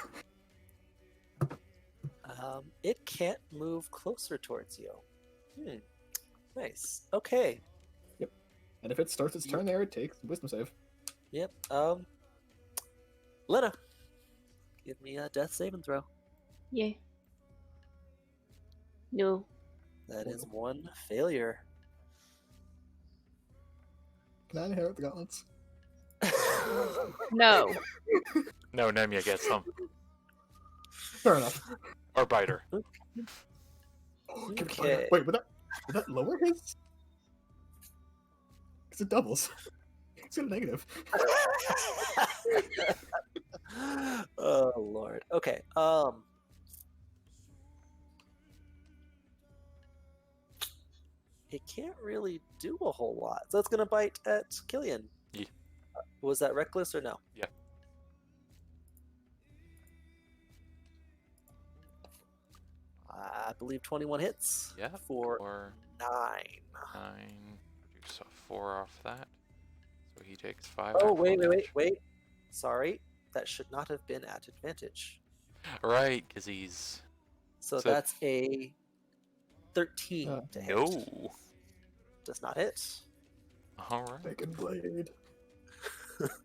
It can't move closer towards you. Nice. Okay. And if it starts its turn there, it takes wisdom save. Yep. Lena, give me a death saving throw. Yeah. No. That is one failure. Can I inherit the gauntlets? No. No, Nemia gets some. Fair enough. Or Biter. Oh, give it Okay. fire. Wait, would that lower his? Because it doubles. It's got a negative. Oh Lord. Okay. It can't really do a whole lot, so it's gonna bite at Killian. Yeah. Was that reckless or no? Yeah. believe 21 hits. Yeah. For 9. 9. Reduce a 4 off that. So he takes 5. Oh, actual damage. wait. Sorry, that should not have been at advantage. Right, because he's. So So- that's a 13 to hit. No. Does not hit. Alright. Bacon blade.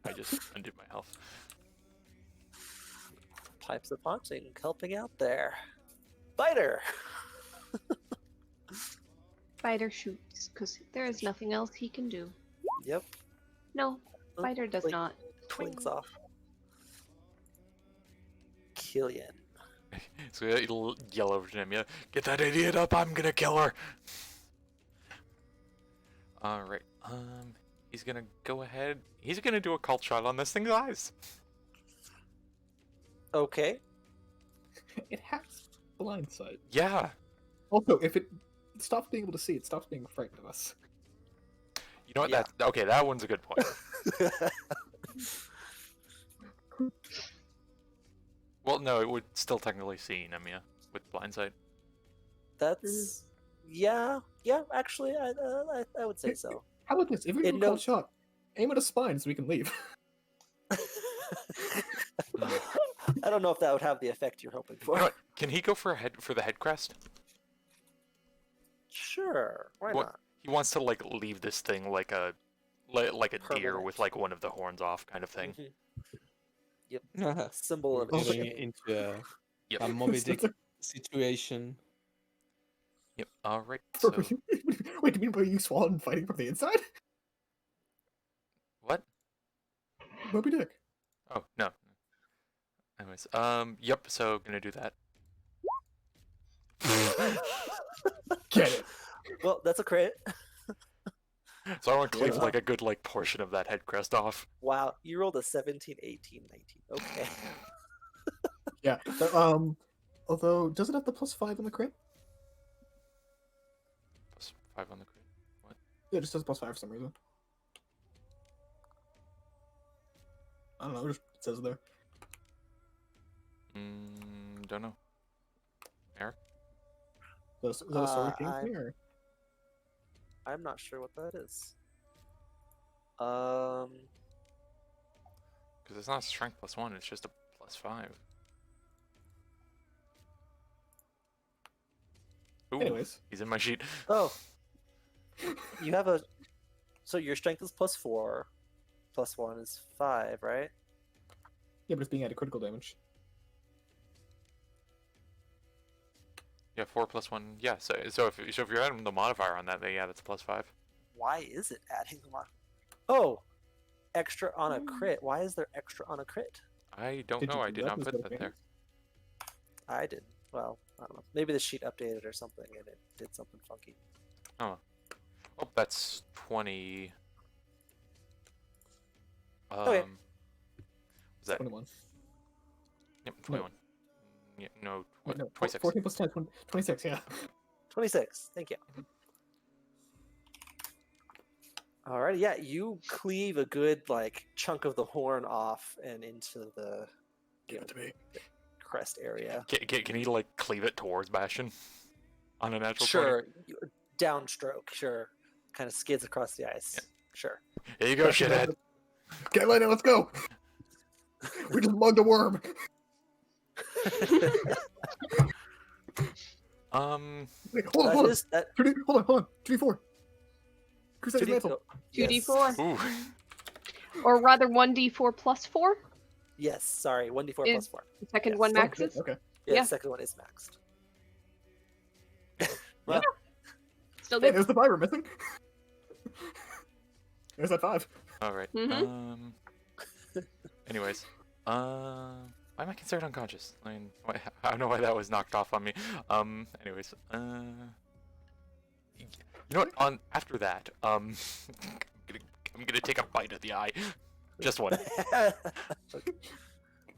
I just undid my health. Pipes of Haunting helping out there. Biter! Biter shoots, because there is nothing else he can do. Yep. No, Oh, Biter does blink- not. Twinks off. Killian. So it'll yell over to him, yeah, get that idiot up, I'm gonna kill her! Alright, he's gonna go ahead, he's gonna do a cult shot on this thing's eyes. Okay. It has blind sight. Yeah, Also, if it stops being able to see, it stops being frightened of us. you know what, Yeah. okay, that one's a good point. Well, no, it would still technically see Nemia with blindsight. That's yeah. Actually, I would say so. How about this? If we It do a cold knows- shot, aim at a spine so we can leave. I don't know if that would have the effect you're hoping You know for. what, can he go for the head crest? Sure, why What- not? He wants to like leave this thing like a deer Permanent. with like one of the horns off kind of thing. Mhm. Yep, symbol of Also- Going into Yep. a Moby Dick situation. Yep. All right. So Wait, do you mean by you swallowed fighting from the inside? what? Moby Dick. Oh no. Anyways, yep. So gonna do that. Get it. Well, that's a crit. So I want to cleave Yeah. like a good like portion of that head crest off. Wow, you rolled a 17, 18, 19. Okay. Yeah. Although, does it have the +5 on the crit? Plus 5 on the crit. Yeah, it just does +5 for some reason. I don't know. It just says there. Don't know. Is that a sword king I'm- thing or? I'm not sure what that is. Because it's not strength +1. It's just a +5. Ooh, Anyways. he's in my sheet. Oh, you have a. So your strength is +4, +1 is 5, right? Yeah, but it's being added critical damage. Yeah, 4 + 1. Yeah, so if you're adding the modifier on that, then yeah, that's +5. Why is it adding the mod? Oh, extra on a crit. Why is there extra on a crit? I don't Did you know. I do did that not instead put of that there. I did. Well, I don't know. Maybe the sheet updated or something and it did something funky. Oh, that's 20. Okay. Was that? 21. Yep, 21. Yeah, no, Wait, no, 26. 14 plus 10, 26, yeah. 26. Thank you. Alrighty, yeah, you cleave a good like chunk of the horn off and into the Give it to me. crest area. Can he like cleave it towards Bastion on a natural 20? Sure, downstroke. Sure, kind of skids across the ice. Yeah. Sure. Here you go, shithead. Okay, Lena, let's go! We just mugged a worm! Wait, hold on, That hold on. is that. Hold on. 2d4. Crusader's 2D Mantle. 2d4. Ooh. Or rather 1d4 plus 4. Yes, sorry, 1d4 Is- plus 4. The second Yes. one Oh, maxes. okay. Yeah, Yeah. the second one is maxed. Well, Still Hey, good. there's the 5 we're missing. There's that 5. All right. Mhm. Anyways, why am I considered unconscious? I mean, I don't know why that was knocked off on me. Anyways, you know what? After that, I'm gonna take a bite of the eye. Just one.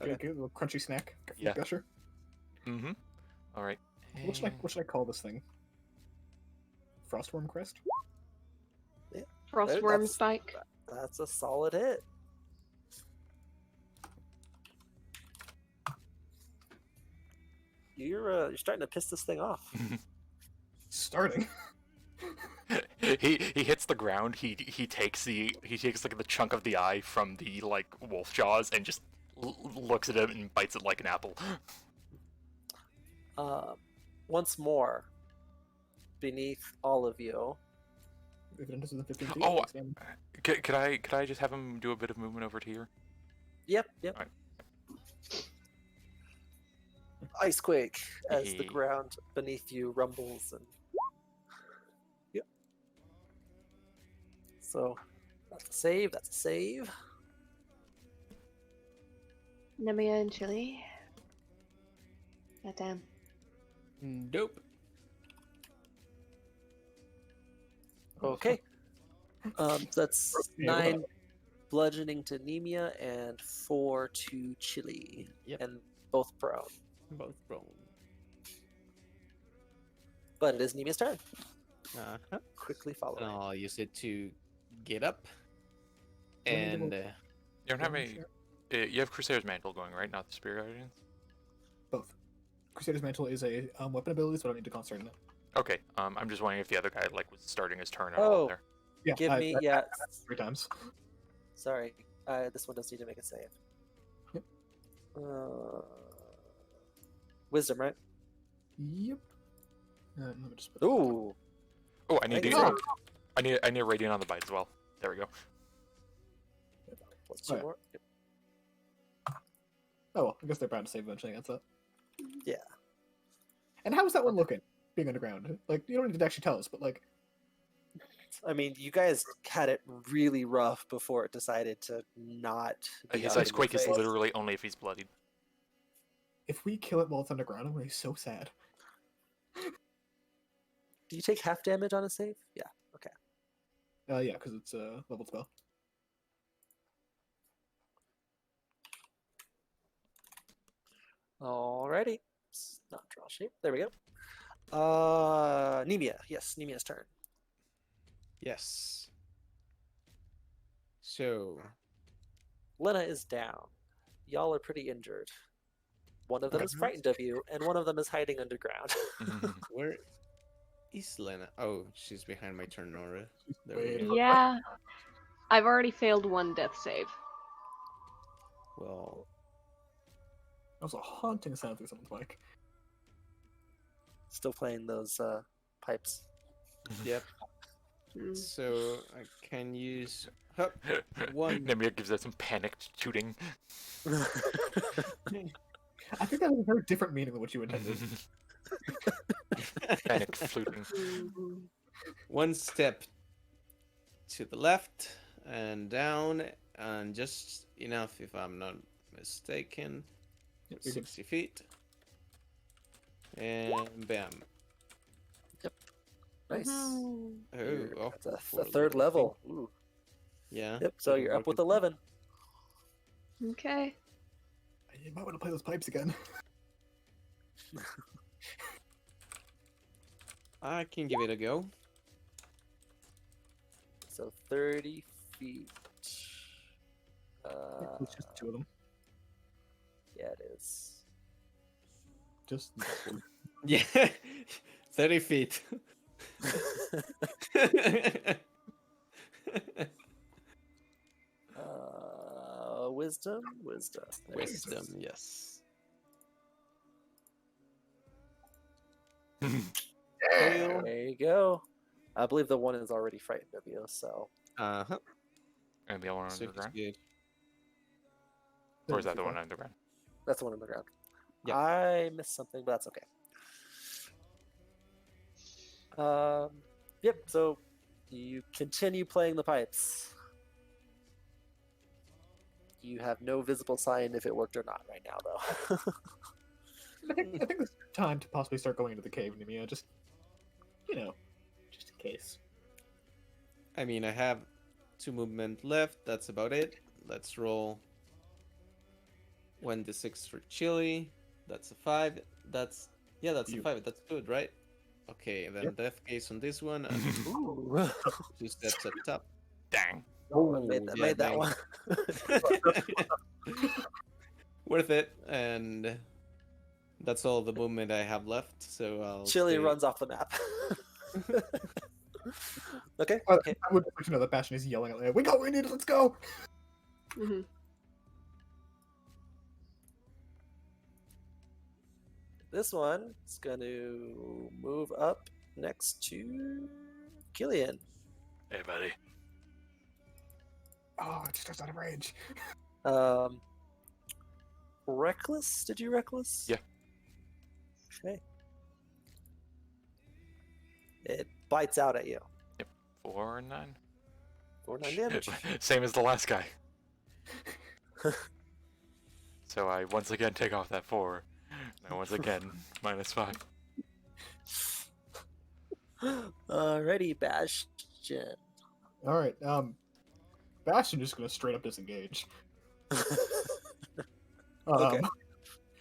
Okay, good. A little crunchy snack. Yeah. Gusher. Mm-hmm. All right. What should I call this thing? Frostworm crest? Frostworm that's- spike. That's a solid hit. you're starting to piss this thing off. Starting. he hits the ground. He takes like the chunk of the eye from the like wolf jaws and just looks at it and bites it like an apple. Once more, beneath all of you. If it enters within 15 feet, Oh, it's damage. could I just have him do a bit of movement over to here? Yep. Alright. Icequake as the Hey. ground beneath you rumbles and. Yep. So that's a save. That's a save. Nemia and Chili. Goddamn. Nope. Okay. That's Yeah, 9 bludgeoning to Nemia and 4 to Chili. Yep. And both prone. Both prone. But it is Nemia's turn. Uh-huh. Quickly following. And I'll use it to get up. Let me And double- You don't have Damage, a. You have Crusader's Mantle going, right? Not the Spear Guardians. Both. Crusader's Mantle is a weapon ability, so I don't need to concentrate on it. Okay. I'm just wondering if the other guy like was starting his turn at Oh. all there. Yeah, Give me, yeah. 3 times. Sorry. This one does need to make a save. Yep. Wisdom, right? Yep. Let me just put Ooh. Oh, I need Make to. a save. I need a Radiant on the bite as well. There we go. Plus 2 Alright. more. Yep. Oh, well, I guess they're bound to save eventually against that. Yeah. And how is that one looking, being underground? Like, you don't need to actually tell us, but like, I mean, you guys had it really rough before it decided to not. Be His out in Ice your Quake is face. literally only if he's bloodied. if we kill it while it's underground, I'm gonna be so sad. Do you take half damage on a save? Yeah. Okay. Yeah, because it's a leveled spell. Alrighty. It's not draw shape. There we go. Nemia. Yes, Nemia's turn. yes. So Lena is down. Y'all are pretty injured. One of them is frightened of you, and one of them is hiding underground. where is Lena? Oh, she's behind my turn already. There Way we up. go. Yeah. I've already failed 1 death save. Well, That was a haunting sound through someone's mic. Still playing those pipes. yep. Mm. So I can use hup, one. Nemir gives that some panicked tooting. I think that has a very different meaning than what you intended. Panicked fluting. One step to the left and down, and just enough, if I'm not mistaken, Yep, you're good. 60 feet. And bam. Nice. Mhm. Oh, You're oh, at a for a third little level. Ooh. Yeah. Yep. So little you're up with rocket. 11. Okay. You might want to play those pipes again. I can give it a go. So 30 feet. It's just 2 of them. Yeah, it is. Just Yeah. 30 feet. Wisdom. Wisdom. There it is. Wisdom, yes. There you go. I believe the one is already frightened of you, so Uh huh. And the other one So he's underground. good. Or is that the one underground? that's the one on the ground. Yep. I missed something, but that's okay. Yep. So you continue playing the pipes. You have no visible sign if it worked or not right now, though. I think it's time to possibly start going into the cave, Nemia. Just, just in case. I mean, I have 2 movement left. That's about it. Let's roll 1d6 for Chili. That's a 5. That's a 5. That's good, right? Okay, then Yep. death case on this one. And Ooh. 2 steps up top. Dang. I made that, yeah, made that nice. one. Worth it. And That's all the movement I have left, so I'll Chili stay- runs off the map. Okay. I Okay. would like to know that Bastion is yelling at Leia. We need it, let's go! Hmm. This one is going to move up next to Killian. Hey, buddy. Oh, it just starts out of range. Reckless? Did you reckless? Yeah. Okay. It bites out at you. 4 and 9. 4-9 damage. Same as the last guy. So I once again take off that 4. And once again, -5. Alrighty, Bastion. Alright, Bastion just gonna straight up disengage. Okay.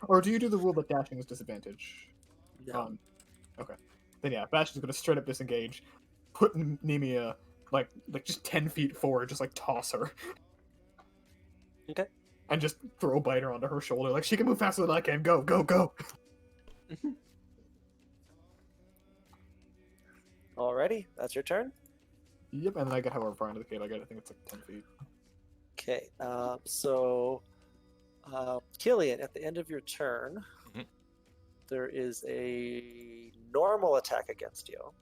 Or do you do the rule that dashing is disadvantage? No. Okay. Then yeah, Bastion's gonna straight up disengage, put Nemia like just 10 feet forward, just like toss her. Okay. And just throw Biter onto her shoulder, like she can move faster than I can. Go, go, go. Alrighty, that's your turn. Yep, and then I get however far into the cave I get. I think it's like 10 feet. Okay, Killian, at the end of your turn, Mhm. there is a normal attack against you.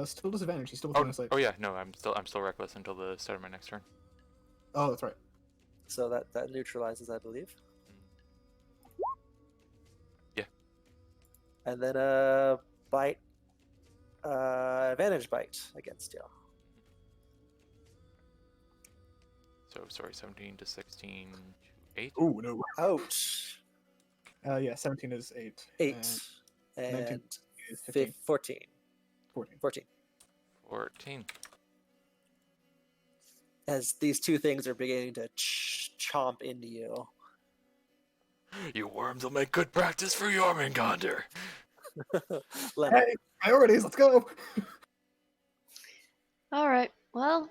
Still disadvantage. He's still Oh, within his oh yeah, no, I'm still reckless until the start of my next turn. Oh, that's right. So that neutralizes, I believe. Yeah. And then bite, advantage bite against you. So sorry, 17 to 16 to 8. Ooh, no. Ouch. Yeah, 17 is 8. 8 19 and is 15. 14. 14. 14. 14. As these two things are beginning to chomp into you. You worms will make good practice for Jormungandr. Lemon. Hey, priorities, let's go! All right. Well,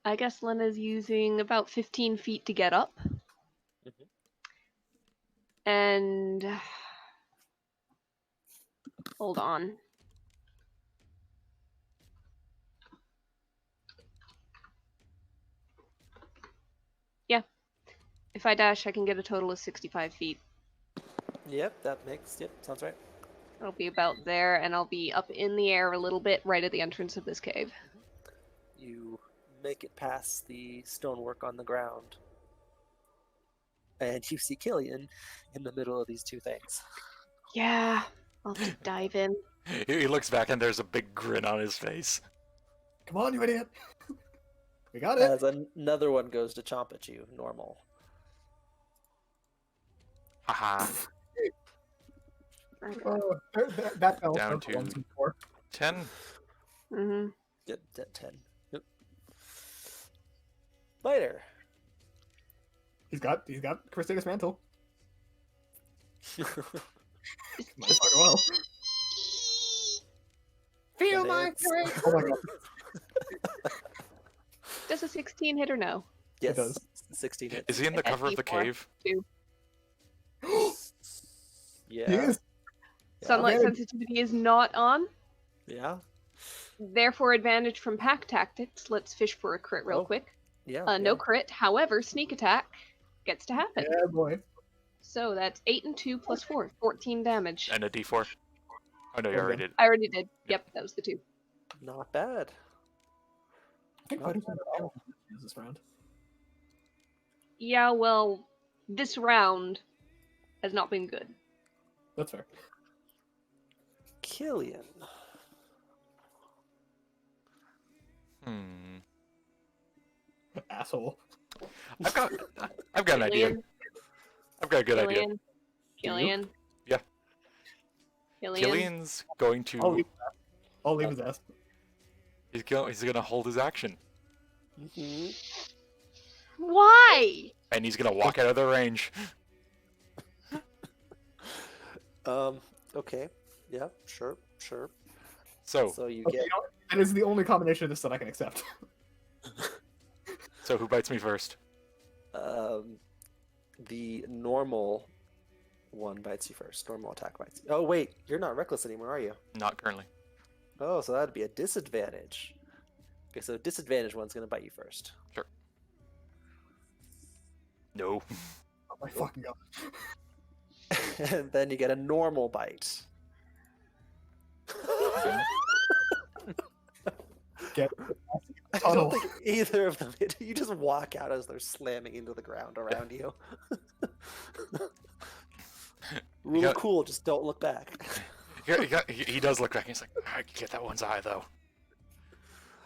I guess Lena's using about 15 feet to get up. Mhm. And hold on. Yeah. If I dash, I can get a total of 65 feet. Yep, sounds right. I'll be about there, and I'll be up in the air a little bit right at the entrance of this cave. You make it past the stonework on the ground. And you see Killian in the middle of these two things. Yeah, I'll have to dive in. He looks back and there's a big grin on his face. Come on, you idiot! We got it! As another one goes to chomp at you, normal. Haha. Oh, that fell Down for to- 1, 2, 4. 10. Mm-hmm. Get 10. Yep. Biter. He's got Crusader's Mantle. Might as well go well. Feel my fury. Oh my god. Does a 16 hit or no? Yes, does. 16 hits. Is he in the At cover of the D4. cave? Yeah. He is. Sunlight Okay. sensitivity is not on. Yeah. Therefore, advantage from pack tactics. Let's fish for a crit real Oh, quick. Yeah. No crit. However, sneak attack gets to happen. Yeah, boy. So that's 8 and 2 plus 4, 14 damage. And a d4? Oh no, you Okay. already did. I already did. Yep, that was the 2. Not bad. I think Not Fighter's bad Mantle at all. is this round. Yeah, well, this round has not been good. That's fair. Killian. Hmm. Asshole. I've got an idea. Killian, I've got a good idea. Killian, Killian. Yeah. Killian. Killian's going to. I'll leave his ass. He's gonna hold his action, Mm-hmm. Why? and he's gonna walk out of the range. Okay. Yeah. Sure. So So you Okay, get. you know what? That is the only combination of this that I can accept. who bites me first? The normal one bites you first. Normal attack bites you. Oh wait, you're not reckless anymore, are you? Not currently. Oh, so that'd be a disadvantage. Okay, so disadvantage one's gonna bite you first. Sure. No. Oh my fucking god. And then you get a normal bite. Get I tunnel. don't think either of them hit. You just walk out as they're slamming into the ground around you. Rule got- cool, just don't look back. He does look back. He's like, I can get that one's eye though.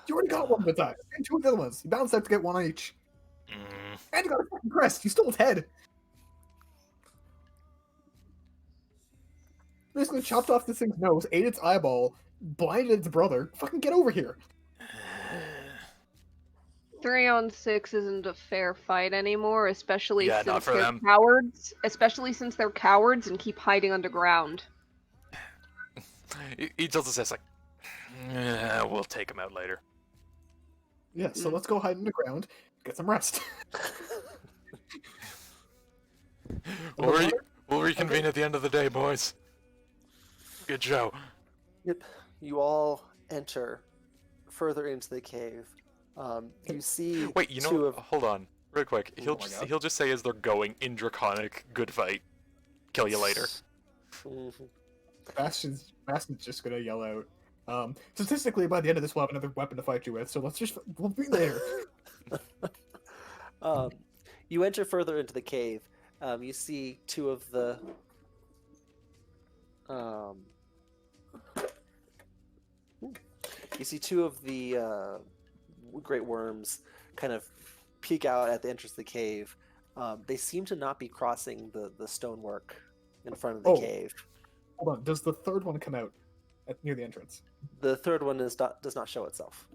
You already got one of the eye. And two of the other ones. You balanced out to get one on each. Mm. And you got a fucking crest. You stole his head. Basically chopped off this thing's nose, ate its eyeball, blinded its brother. Fucking get over here. 3-on-6 isn't a fair fight anymore, especially Yeah, not since for they're them. cowards. Especially since they're cowards and keep hiding underground. He tilts his head like, we'll take him out later. Yeah, so let's go hide in the ground, get some rest. We'll reconvene at the end of the day, boys. Good show. Yep. You all enter further into the cave. You see Wait, you know, two of hold on, real quick. Oh my God. He'll just say as they're going in Draconic, good fight. Kill you later. Mhm. Bastion's just gonna yell out. Statistically, by the end of this, we'll have another weapon to fight you with, so we'll be there. You enter further into the cave. You see two of the great worms kind of peek out at the entrance of the cave. They seem to not be crossing the stonework in front of the Oh. cave. Hold on, does the third one come out near the entrance? The third one does not show itself.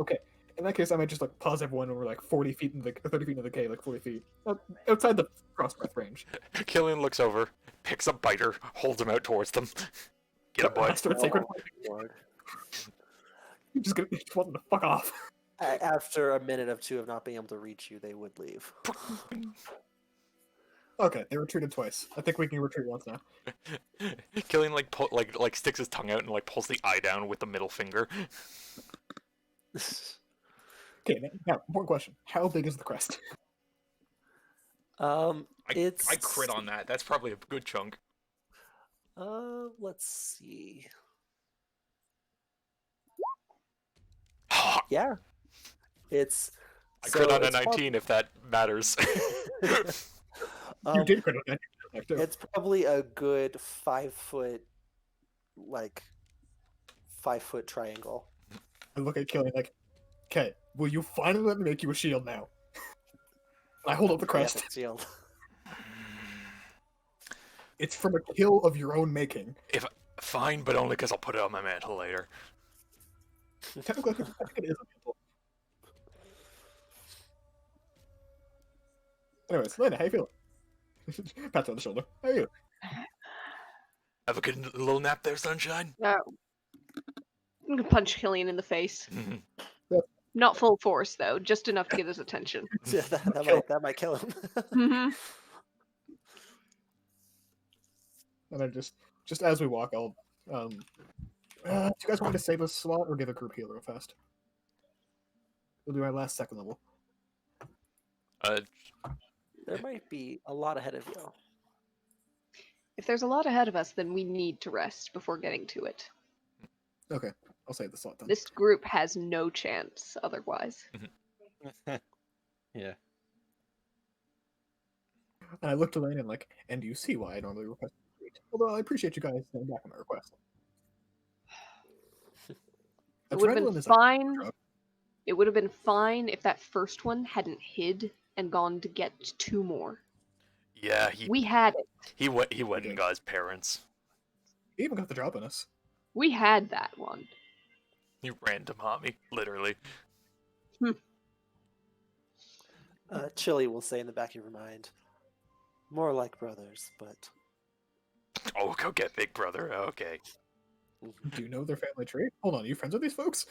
Okay. In that case, I might just like pause everyone when we're like 40 feet in the 30 feet into the cave, like 40 feet outside the cross breath range. Killian looks over, picks up Biter, holds him out towards them. Get a boy. Start sacred. Lord. You just want them to fuck off. After a minute of two of not being able to reach you, they would leave. Okay, they retreated twice. I think we can retreat once now. Killian like sticks his tongue out and like pulls the eye down with the middle finger. Okay, now one question: how big is the crest? It's I crit on that. That's probably a good chunk. Let's see. Yeah, it's. I crit on a it's 19 if that matters. You did crit on that. Too. It's probably a good 5 foot, like 5 foot triangle. I look at Killian like, okay, will you finally let me make you a shield now? And I hold up the crest. Yeah, shield. It's from a kill of your own making. Fine, but only because I'll put it on my mantle later. Technically, I think it is a mantle. Anyways, Lena, how you feeling? Pat on the shoulder. How are you? Have a good little nap there, sunshine. I'm gonna punch Killian in the face. Mhm. Not full force though, just enough to get his attention. Yeah, that might kill him. hmm And I just as we walk, I'll do you guys want me to save a slot or give a group heal real fast? We'll do my last second level. There might be a lot ahead of you. If there's a lot ahead of us, then we need to rest before getting to it. Okay, I'll save the slot then. This group has no chance otherwise. Yeah. And I looked to Lane and like, and you see why I normally request a retreat. Although I appreciate you guys staying back on my request. It would have Adrenaline been is a fine. drug. It would have been fine if that first one hadn't hid and gone to get 2 more. Yeah, We had it. he went and got his parents. He even got the drop on us. We had that one. You random homie, literally. Chili will say in the back of your mind, more like brothers, but Oh, go get Big Brother. Okay. Do you know their family tree? Hold on, are you friends with these folks?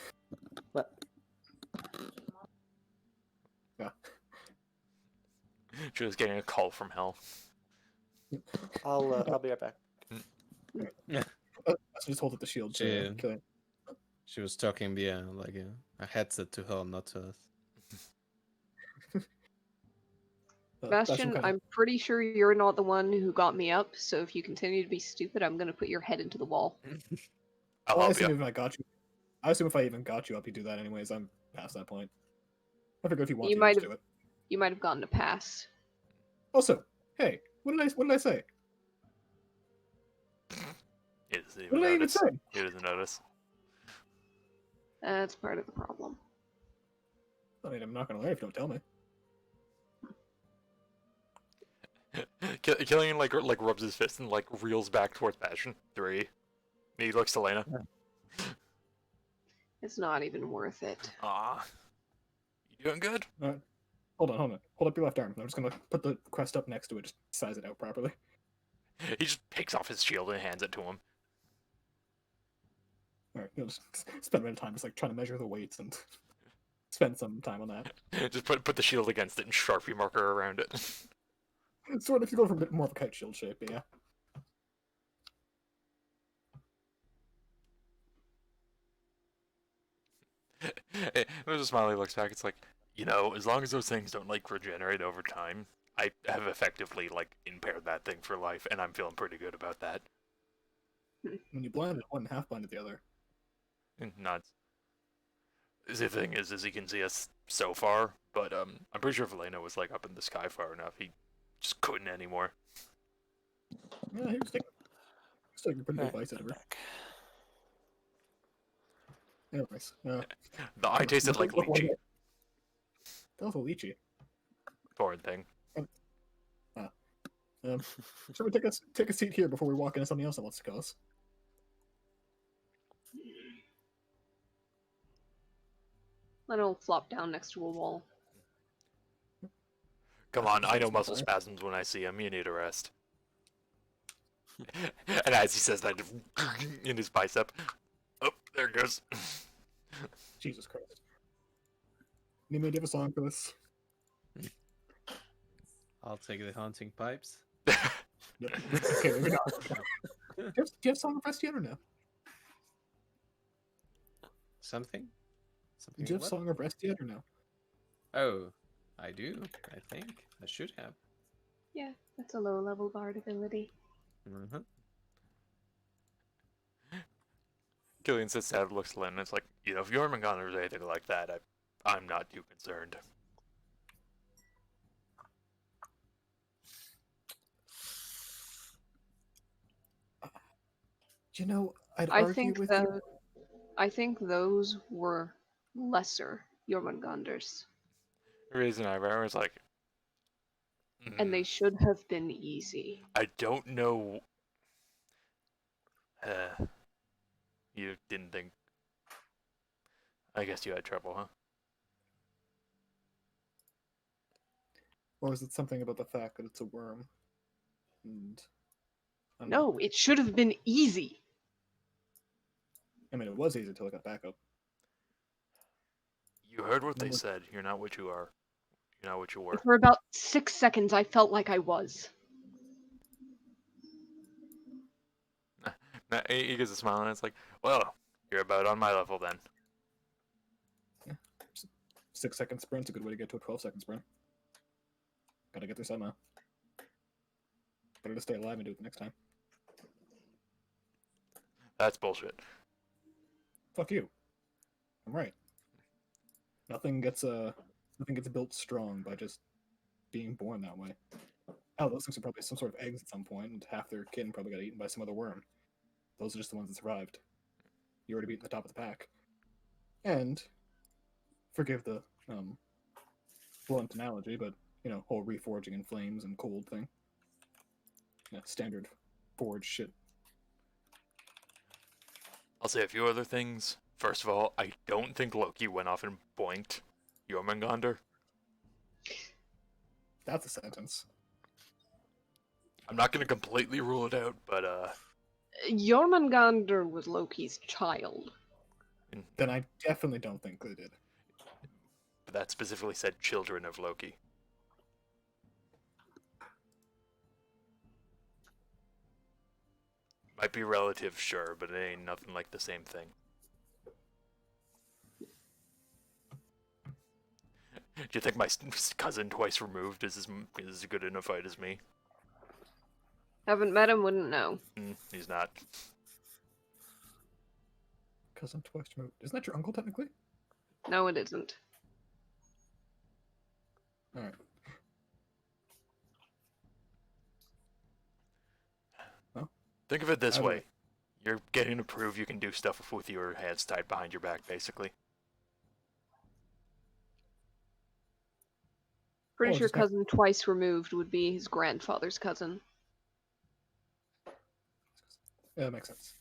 what? Yeah. She was getting a call from hell. I'll be right back. Just hold up the shield She- to kill it. She was talking via like a headset to her, not to us. Bastion, kinda- I'm pretty sure you're not the one who got me up, so if you continue to be stupid, I'm gonna put your head into the wall. I'll Well, I help assume you. if I got you, I assume if I even got you up, you do that anyways. I'm past that point. I figure if you want You to, might just have- do it. You might have gotten a pass. Also, hey, what did I say? He doesn't What even did I even notice. say? He doesn't notice. That's part of the problem. I mean, I'm not gonna lie if you don't tell me. Killian like rubs his fist and like reels back towards Bastion. 3. And he looks to Lena. It's not even worth it. Ah, you doing good? Hold on. Hold up your left arm. I'm just gonna put the crest up next to it, just size it out properly. He just takes off his shield and hands it to him. Alright, you'll just spend a bit of time just like trying to measure the weights and spend some time on that. Just put the shield against it and Sharpie marker around it. Sort of, if you go for a bit more of a kite shield shape, but yeah. There's a smile. He looks back. It's like, as long as those things don't like regenerate over time, I have effectively like impaired that thing for life, and I'm feeling pretty good about that. When you blinded one, half blinded the other. Nuts. The thing is he can see us so far, but I'm pretty sure if Elena was like up in the sky far enough, he just couldn't anymore. Yeah, he was taking a pretty good bites out of her. Back. Anyways, The eye tasted like lychee. That was a lychee. Foreign thing. Should we take a seat here before we walk into something else that wants to kill us? Then I'll flop down next to a wall. Come on, I know muscle spasms when I see him. You need a rest. And as he says that, in his bicep, oh, there it goes. Jesus Christ. Need me to give a song for this? I'll take the haunting pipes. Okay, maybe not. Do you have Song of Rest yet or no? Something? Something Do you have what? Song of Rest yet or no? Oh, I do. I think I should have. Yeah, that's a low-level bard ability. Mm-hmm. Killian sits down and looks at Lynn, and it's like, if Jormungandr is anything like that, I'm not too concerned. I'd I argue think with that you. I think those were lesser Jormungandrs, The reason I was like, and they should have been easy. I don't know. You didn't think. I guess you had trouble, huh? Or is it something about the fact that it's a worm? And No, it should have been easy. I mean, it was easy until I got back up. You heard what they Number- said. You're not what you are. You're not what you were. For about 6 seconds, I felt like I was. He gives a smile, and it's like, well, you're about on my level then. 6-second sprint's a good way to get to a 12-second sprint. Gotta get there somehow. Better to stay alive and do it the next time. That's bullshit. Fuck you. I'm right. Nothing gets built strong by just being born that way. Oh, those things are probably some sort of eggs at some point, and half their kin probably got eaten by some other worm. Those are just the ones that survived. You already beat the top of the pack. And forgive the blunt analogy, but whole reforging in flames and cold thing. Yeah, standard forge shit. I'll say a few other things. First of all, I don't think Loki went off and boinked Jormungandr. That's a sentence. I'm not gonna completely rule it out, but Jormungandr was Loki's child. Then I definitely don't think they did. but that specifically said children of Loki. Might be relative, sure, but it ain't nothing like the same thing. Do you think my cousin twice removed is as good in a fight as me? Haven't met him, wouldn't know. He's not. Cousin twice removed. Isn't that your uncle technically? No, it isn't. All right. Think of it this I way. would- You're getting to prove you can do stuff with your hands tied behind your back, basically. Pretty Oh, sure just got- cousin twice removed would be his grandfather's cousin. Yeah, that makes sense.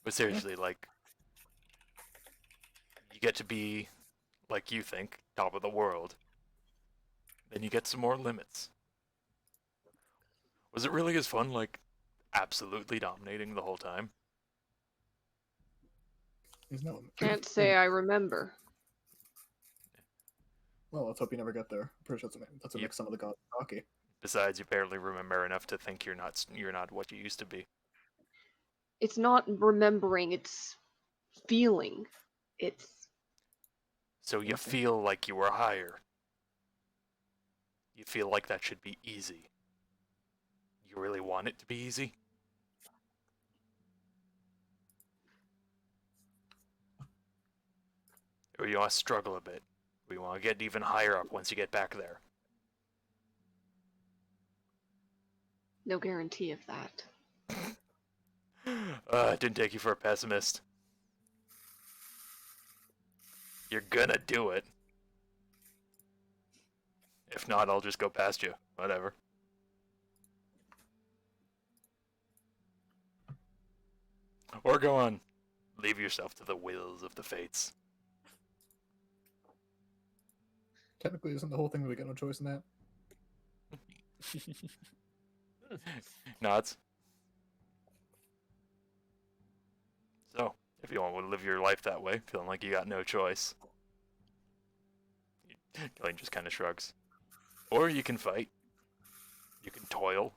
But seriously, like, you get to be, like you think, top of the world. Then you get some more limits. Was it really as fun, like, absolutely dominating the whole time? There's no. Can't say I remember. Well, let's hope you never get there. I'm pretty sure that's what Yep. makes some of the gods cocky. Besides, you barely remember enough to think you're not what you used to be. It's not remembering, it's feeling. It's So you Okay. feel like you were higher. You feel like that should be easy. You really want it to be easy? Or you want to struggle a bit? Or you want to get even higher up once you get back there? no guarantee of that. It didn't take you for a pessimist. You're gonna do it. If not, I'll just go past you. Whatever. Or go on. Leave yourself to the wills of the fates. Technically, isn't the whole thing that we got no choice in that? Nods. So, if you want to live your life that way, feeling like you got no choice, Gillian just kind of shrugs. Or you can fight. You can toil.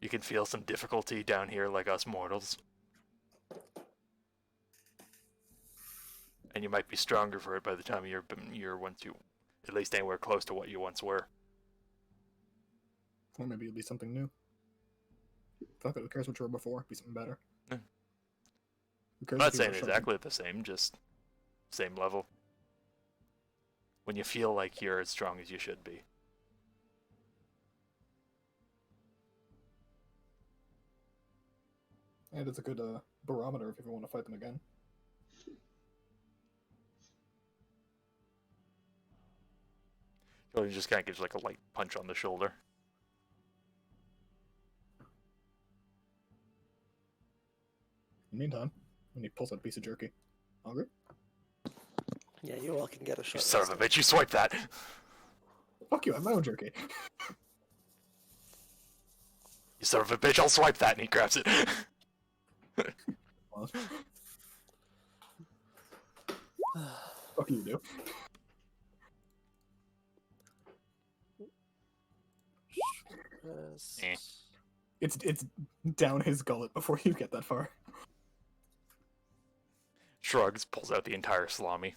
You can feel some difficulty down here like us mortals. And you might be stronger for it by the time you're once you at least anywhere close to what you once were. Or maybe it'll be something new. Fuck it, who cares what you were before? Be something better. Yeah. Who cares I'm not if you were saying sharp? exactly the same, just same level. When you feel like you're as strong as you should be. And it's a good barometer if you want to fight them again. Gillian just kind of gives like a light punch on the shoulder. In the meantime, when he pulls out a piece of jerky. Hungry? Yeah, you all can get a You shot. son of a bitch, you swipe that! Fuck you, I have my own jerky. You son of a bitch, I'll swipe that, and he grabs it. Well, fuck you, do. Eh. It's down his gullet before you get that far. Shrugs, pulls out the entire salami,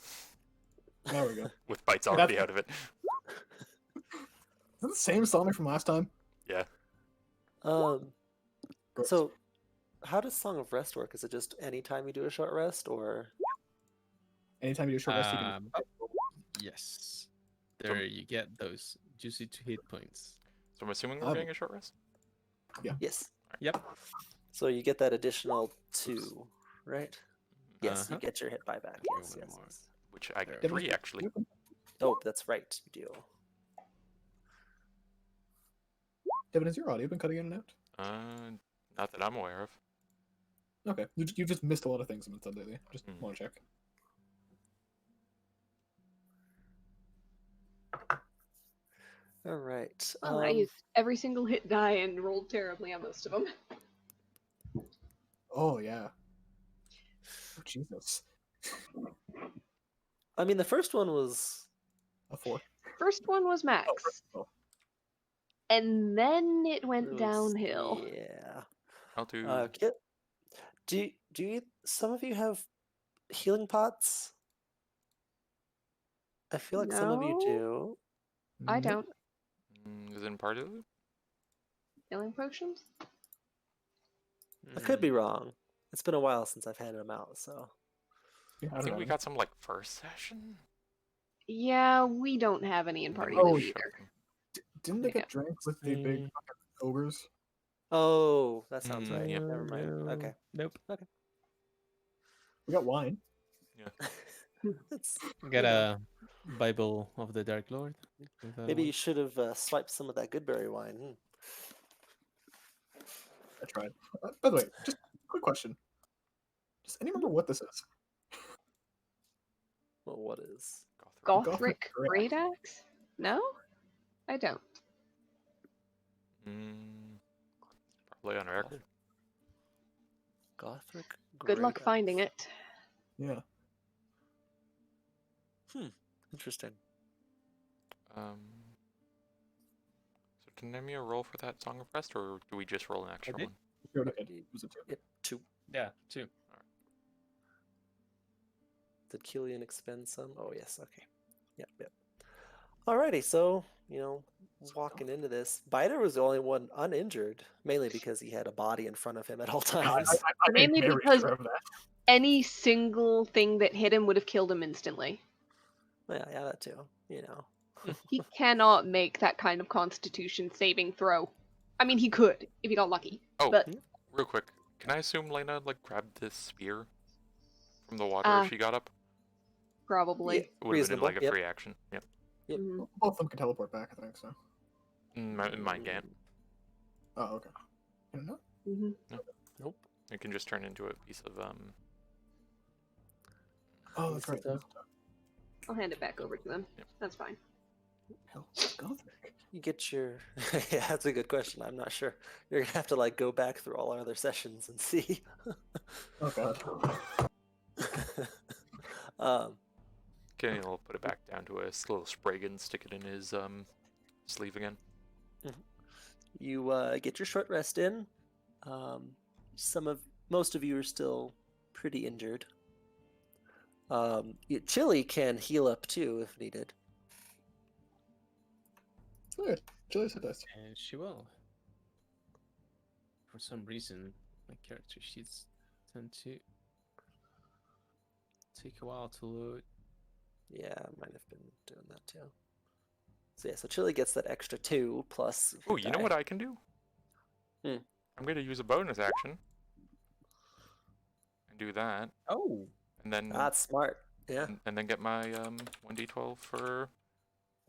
There we go. Is with bites already out of it. that the same salami from last time? Yeah. Gross. So, how does Song of Rest work? Is it just anytime you do a short rest, or Anytime you do a short rest, you can. Yes. There you get those juicy 2 hit points. So I'm assuming we're Um, getting a short rest? yes? Yep. So you get that additional 2, right? Yes, Uh-huh. you get your hit buyback. Give Yes, me yes, more. yes. Which I There. get 3, actually. Oh, that's right, you do. Devin, has your audio been cutting in and out? Not that I'm aware of. Okay, you just missed a lot of things on Sunday lately. Just Hmm. want to check. All right. Well, I used every single hit die and rolled terribly on most of them. Oh yeah. Oh, Jesus. I mean, the first one was A 4. First one was max. Oh. And then it went Those- downhill. Yeah. I'll do. Kit, do you some of you have healing pots? I feel like some of you No. do. I Nope. don't. Is it in part of it? Healing potions? I could be Mm, wrong. It's been a while since I've handed them out, so Yeah, I think we got some like first session. Yeah, we don't have any in And then party we loot just either. shoved them. Didn't they Yeah. get drank with the big Mm. fucking ogres? Oh, that sounds Mm, right. yeah. Never mind. no, Okay. Nope. We got wine. It's, Got you know, a Bible of the Dark Lord. Give that maybe away. you should have swiped some of that goodberry wine. I tried. By the way, just quick question. Does anyone remember what this is? Well, what is? Gothric. Gothric Great Great Axe? No? I don't. Probably on record. Gothric. Good luck Great finding Axe. it. Yeah. Interesting. So can I name you a roll for that Song of Rest, or do we just roll an extra did. one? Sure, it was a two. Yep, 2. Yeah, 2. Did Killian expend some? Oh, yes. Okay. Yep. Alrighty, so, walking into this, Biter was the only one uninjured, mainly because he had a body in front of him at all times. I made Mainly very because- sure of that. Any single thing that hit him would have killed him instantly. Yeah, that too. He cannot make that kind of constitution saving throw. I mean, he could, if he got lucky. Oh, But real quick, can I assume Lena like grabbed this spear from the water as she got up? probably. Yeah, It would have been reasonable. like a Yep. free action. Yep. Yep. Mhm. Both of them can teleport back, I think so. Mine can't. Oh, okay. I don't know. Mhm. Nope. It can just turn into a piece of Oh, that's right. Mistletoe. I'll hand it back over to them. Yep. That's fine. Hell, Gothric. You get your. Yeah, that's a good question. I'm not sure. You're gonna have to go back through all our other sessions and see. Oh god. Kenny will put it back down to a little spray gun, stick it in his sleeve again. You get your short rest in. Most of you are still pretty injured. Chili can heal up too if needed. Good. Chili said this. And she will. For some reason, my character sheets tend to take a while to load. Yeah, I might have been doing that too. So yeah, so Chili gets that extra 2 plus. Oh, you know what I can do? Hmm. I'm gonna use a bonus action and do that, Oh, and then That's smart. Yeah. and then get my 1d12 for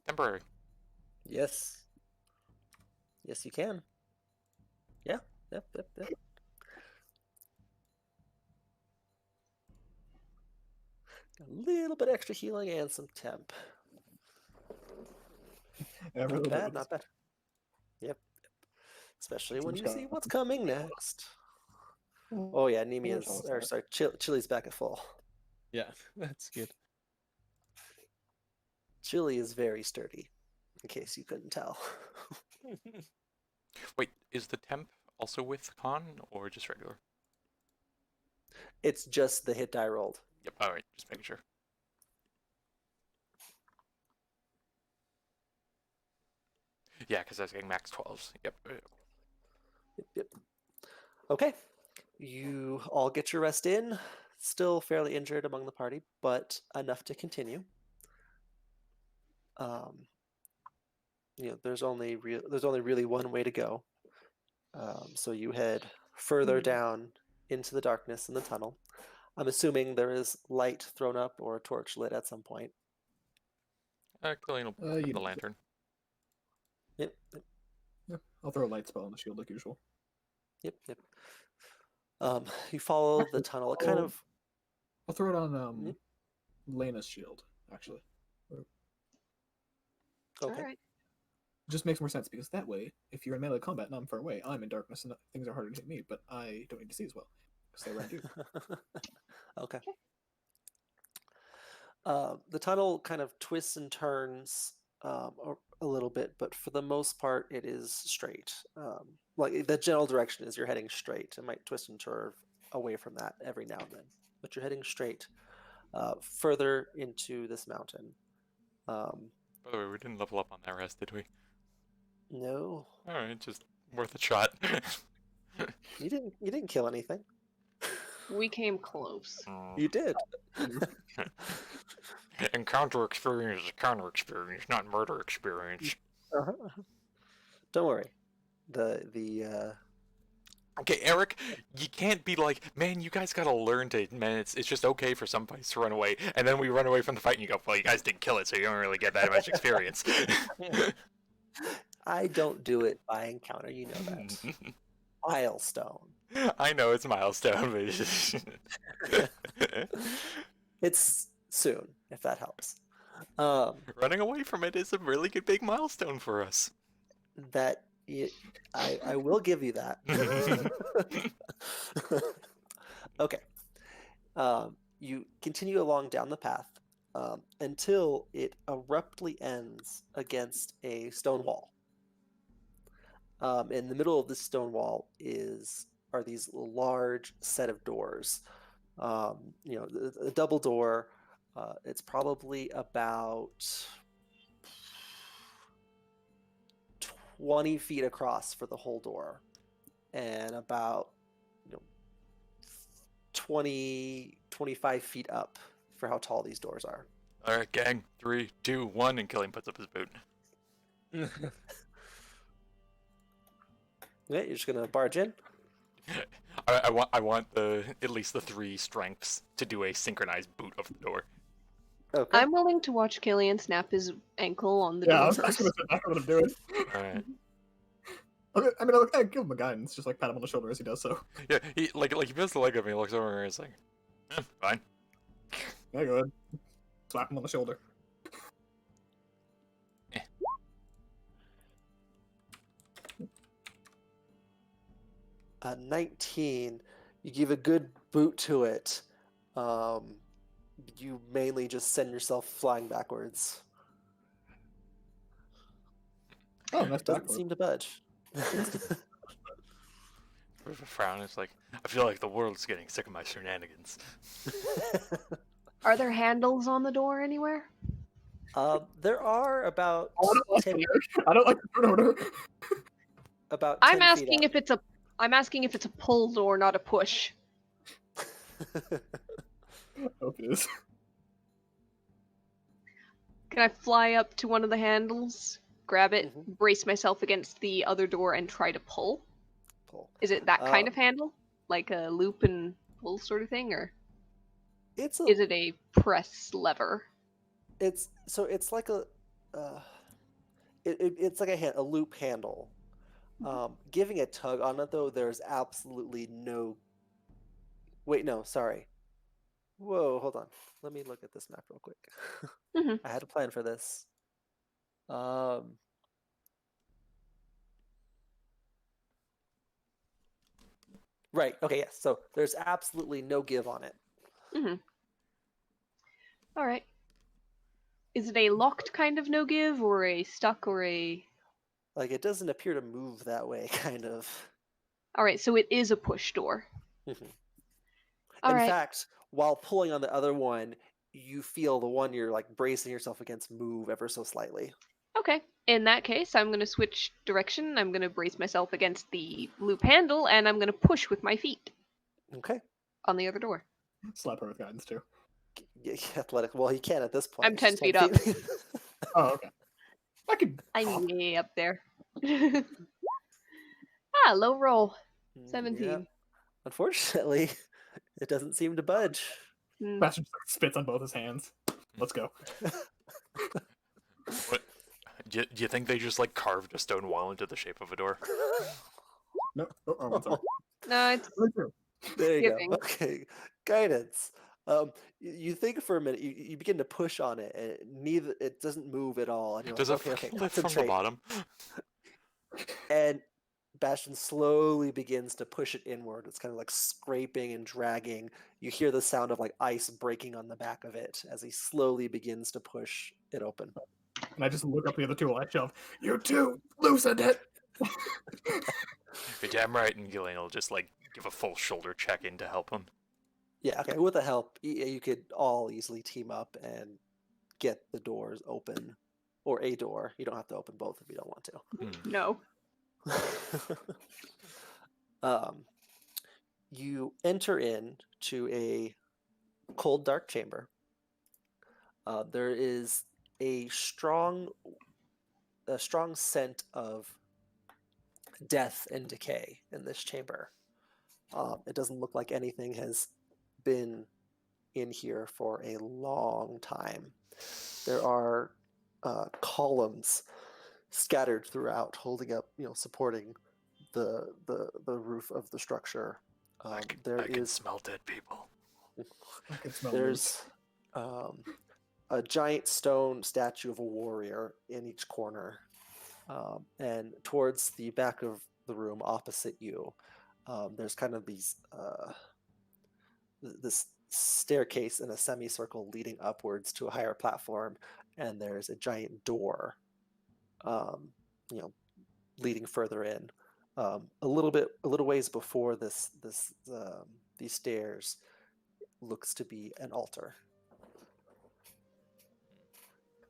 temporary. Yes. Yes, you can. Yeah. Yep. A little bit extra healing and some temp. Every Not bad. Yep. Especially when you see what's coming next. Oh yeah, Nemia's or sorry, Chili's back at full. yeah, that's good. Chili is very sturdy, in case you couldn't tell. Wait, is the temp also with con or just regular? It's just the hit die rolled. Yep. All right, just making sure. Yeah, because I was getting max 12s. Yep. Yep. Okay. You all get your rest in. Still fairly injured among the party, but enough to continue. There's only really one way to go. So you head further down into the darkness in the tunnel. I'm assuming there is light thrown up or a torch lit at some point. Killian will pick you up the know. lantern. Yep. Yeah, I'll throw a light spell on the shield like usual. Yep. You follow the tunnel. It kind of. I'll throw it on Lena's shield, actually. Okay. All right. It just makes more sense because that way, if you're in melee combat and I'm far away, I'm in darkness and things are harder to hit me, but I don't need to see as well because they're around you. Okay. The tunnel kind of twists and turns a little bit, but for the most part, it is straight. Like the general direction is you're heading straight. It might twist and turn away from that every now and then, but you're heading straight further into this mountain. By the way, we didn't level up on that rest, did we? No, Alright, just worth a shot. you didn't. You didn't kill anything. We came close. You did. Encounter experience is counter experience, not murder experience. Uh-huh. Don't worry. The Okay, Eric, you can't be like, man, you guys gotta learn to, man, it's just okay for some fights to run away, and then we run away from the fight and you go, well, you guys didn't kill it, so you don't really get that much experience. I don't do it by encounter. You know that. Milestone. I know it's milestone, but it's just... It's soon, if that helps. Running away from it is a really good big milestone for us. That I will give you that. Okay. You continue along down the path until it abruptly ends against a stone wall. In the middle of this stone wall are these large set of doors. A double door. It's probably about 20 feet across for the whole door, and about 25 feet up for how tall these doors are. Alright, gang, 3, 2, 1, and Killian puts up his boot. Okay, you're just gonna barge in. I want at least the 3 strengths to do a synchronized boot of the door. Okay. I'm willing to watch Killian snap his ankle on the Yeah, I door was gonna first. say that's what I'm doing. Alright. Okay, I mean, I give him a guidance, just like pat him on the shoulder as he does so. Yeah, he he feels the leg of me, looks over and he's like, fine. Yeah, go ahead. Slap him on the shoulder. 19. You give a good boot to it. You mainly just send yourself flying backwards. Oh, nice Doesn't backflip. seem to budge. With a frown, it's like, I feel like the world's getting sick of my shenanigans. Are there handles on the door anywhere? There are about Oh, I don't 10, like I don't like the turn order. about 10 I'm feet asking if it's a pull door, not a push. Hope it is. Can I fly up to one of the handles, grab it, Mhm. brace myself against the other door, and try to pull? Pull. Is it that kind Uh, of handle? Like a loop and pull sort of thing? Or It's is it a press lever? it's like a it's like a loop handle. Giving a tug on it though, there's absolutely no. Wait, no, sorry. Whoa, hold on. Let me look at this map real quick. Mhm. I had a plan for this. Right. Okay. Yes. So there's absolutely no give on it. Alright. Is it a locked kind of no give, or a stuck, or a... Like it doesn't appear to move that way, kind of. Alright, so it is a push door. Mhm. In Alright. fact, while pulling on the other one, you feel the one you're like bracing yourself against move ever so slightly. Okay. In that case, I'm going to switch direction. I'm going to brace myself against the loop handle, and I'm going to push with my feet Okay. on the other door. Slap her with guidance too. Athletic. Well, he can at this point. I'm It's 10 just feet 10 up. feet. Oh, okay. I could. I'm way up there. Low roll. 17. Yeah. Unfortunately, it doesn't seem to budge. Hmm. Bastion spits on both his hands. Let's go. What? Do you think they just like carved a stone wall into the shape of a door? No. Oh, I'm sorry. No, it's Really true. There you Giving. go. Okay, guidance. You think for a minute. You begin to push on it, and it doesn't move at all. And you're Does like, it okay, lift from the concentrate. bottom? And Bastion slowly begins to push it inward. It's kind of like scraping and dragging. You hear the sound of like ice breaking on the back of it as he slowly begins to push it open. And I just look up the other two while I shove. You two, loosened it! You're damn right, and Gillian will just like give a full shoulder check in to help him. Yeah, okay. With the help, you could all easily team up and get the doors open, or a door. You don't have to open both if you don't want to. Hmm. No. You enter in to a cold, dark chamber. There is a strong scent of death and decay in this chamber. It doesn't look like anything has been in here for a long time. There are columns scattered throughout, holding up, supporting the roof of the structure. I can smell dead people. I can smell There's a giant stone statue of a warrior in each corner, and towards the back of the room opposite you, there's kind of this staircase in a semicircle leading upwards to a higher platform, and there's a giant door, leading further in. A little ways before these stairs looks to be an altar.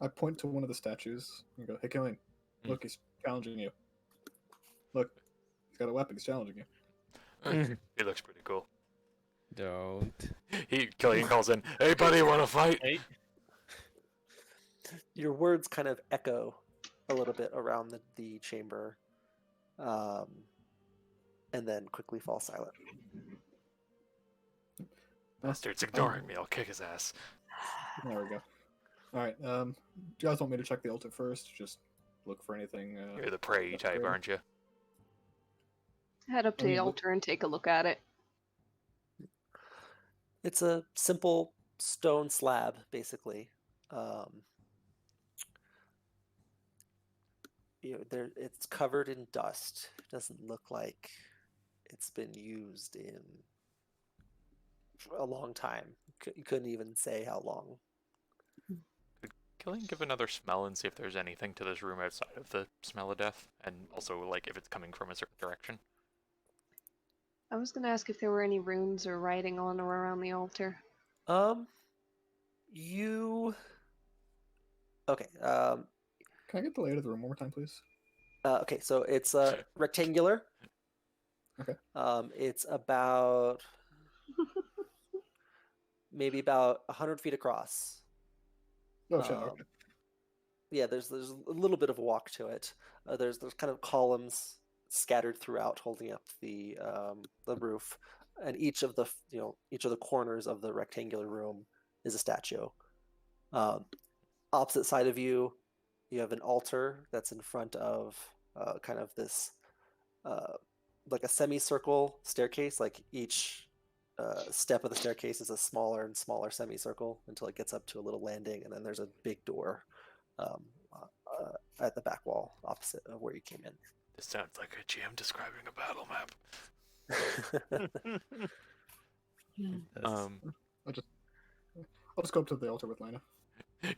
I point to one of the statues and go, "Hey, Killian, look, he's challenging you. Look, he's got a weapon. He's challenging you." He looks pretty cool. Don't. Killian calls in, "Hey, buddy, want to fight?" Hey. Your words kind of echo a little bit around the chamber, and then quickly fall silent. Bastard's ignoring me. I'll kick his ass. There we go. All right. Do you guys want me to check the altar first? Just look for anything. You're the prey type, great. aren't you? Head up to the altar and take a look at it. It's a simple stone slab, basically. It's covered in dust. It doesn't look like it's been used in a long time. You couldn't even say how long. Could Killian give another smell and see if there's anything to this room outside of the smell of death, and also like if it's coming from a certain direction? I was gonna ask if there were any runes or writing on or around the altar. You. Okay. Can I get the layout of the room one more time, please? Okay, so it's rectangular. Okay. It's about maybe about 100 feet across. Oh shit. Okay. Yeah, there's a little bit of a walk to it. There's kind of columns scattered throughout, holding up the roof, and each of the corners of the rectangular room is a statue. Opposite side of you, you have an altar that's in front of kind of this like a semicircle staircase. Like each step of the staircase is a smaller and smaller semicircle until it gets up to a little landing, and then there's a big door at the back wall opposite of where you came in. This sounds like a GM describing a battle map. I'll just go up to the altar with Lena.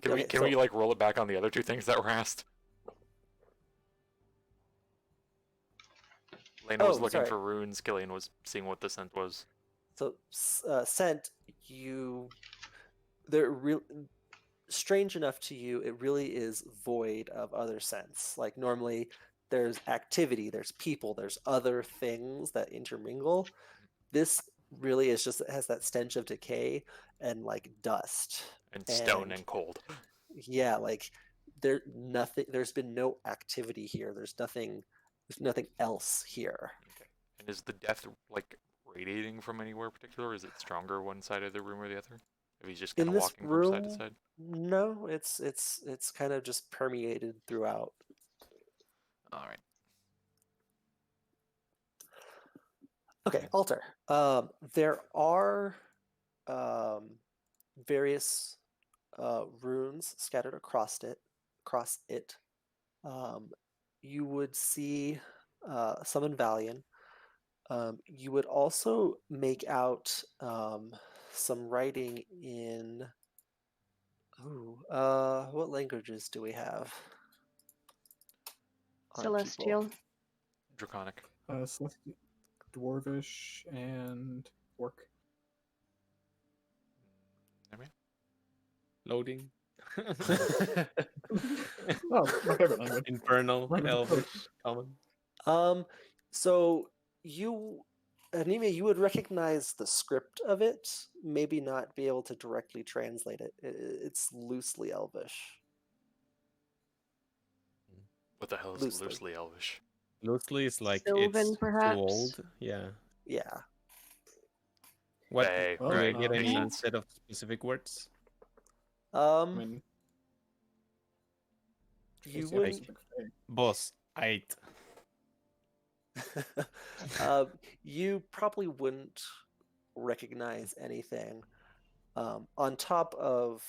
Can we like roll it back on the other two things that were asked? Lena was looking for runes. Killian was seeing what the scent was. So scent, they're real strange enough to you. It really is void of other scents. Like normally, there's activity, there's people, there's other things that intermingle. This really is just, it has that stench of decay and like dust and stone and cold. Yeah, like there's been no activity here. There's nothing else here. Okay. And is the death like radiating from anywhere particular? Is it stronger one side of the room or the other? If he's just kind of walking from side to side? No, it's kind of just permeated throughout. All right. Okay, altar. There are various runes scattered across it. You would see some in Valian. You would also make out some writing in Ooh, what languages do we have? on people? Celestial. Draconic. Celestial, Dwarvish, and Orc. Loading. Oh, my favorite language. Infernal, Language of Elvish, Common. So you, Anemia, you would recognize the script of it, maybe not be able to directly translate it. It's loosely Elvish. What the hell is Loosely. loosely elvish? Loosely is like Sylvan, it's perhaps? too old. Yeah. Yeah. What Fae, Well, do I right? get Makes any sense. set of specific words? I Um, mean, you it's- yeah, wouldn't. Pacific Fae. Boss, ate. You probably wouldn't recognize anything. On top of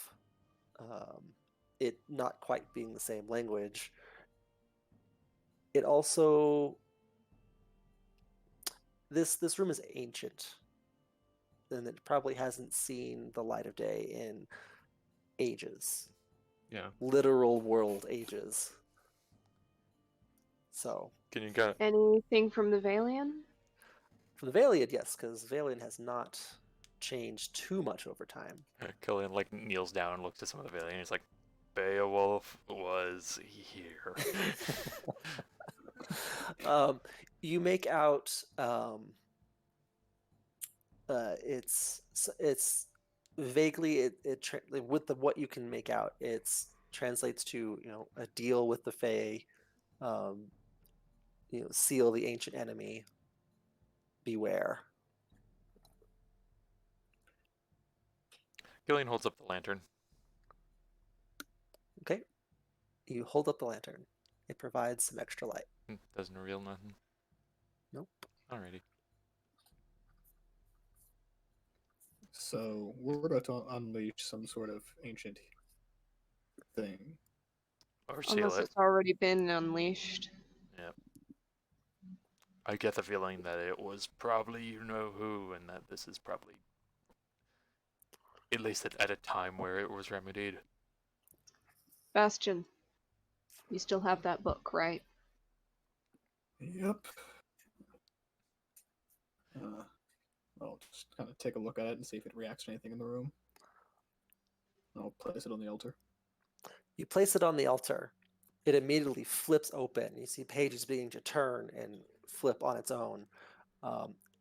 it not quite being the same language, it also this room is ancient, and it probably hasn't seen the light of day in ages, Yeah. literal world ages. So Can you get Anything from the Valian? from the Valiant, yes, because Valiant has not changed too much over time. Killian like kneels down and looks at some of the Valiant. He's like, Beowulf was here. You make out it's vaguely with the what you can make out, it's translates to a deal with the Fae, seal the ancient enemy, beware. Killian holds up the lantern. Okay, you hold up the lantern. It provides some extra light. Doesn't reveal nothing. Nope. Alrighty. So we're about to unleash some sort of ancient thing. Or seal Unless it. it's already been unleashed. Yep. I get the feeling that it was probably you know who, and that this is probably at least at a time where it was remedied. Bastion, you still have that book, right? Yep. I'll just kind of take a look at it and see if it reacts to anything in the room. I'll place it on the altar. You place it on the altar. It immediately flips open. You see pages beginning to turn and flip on its own.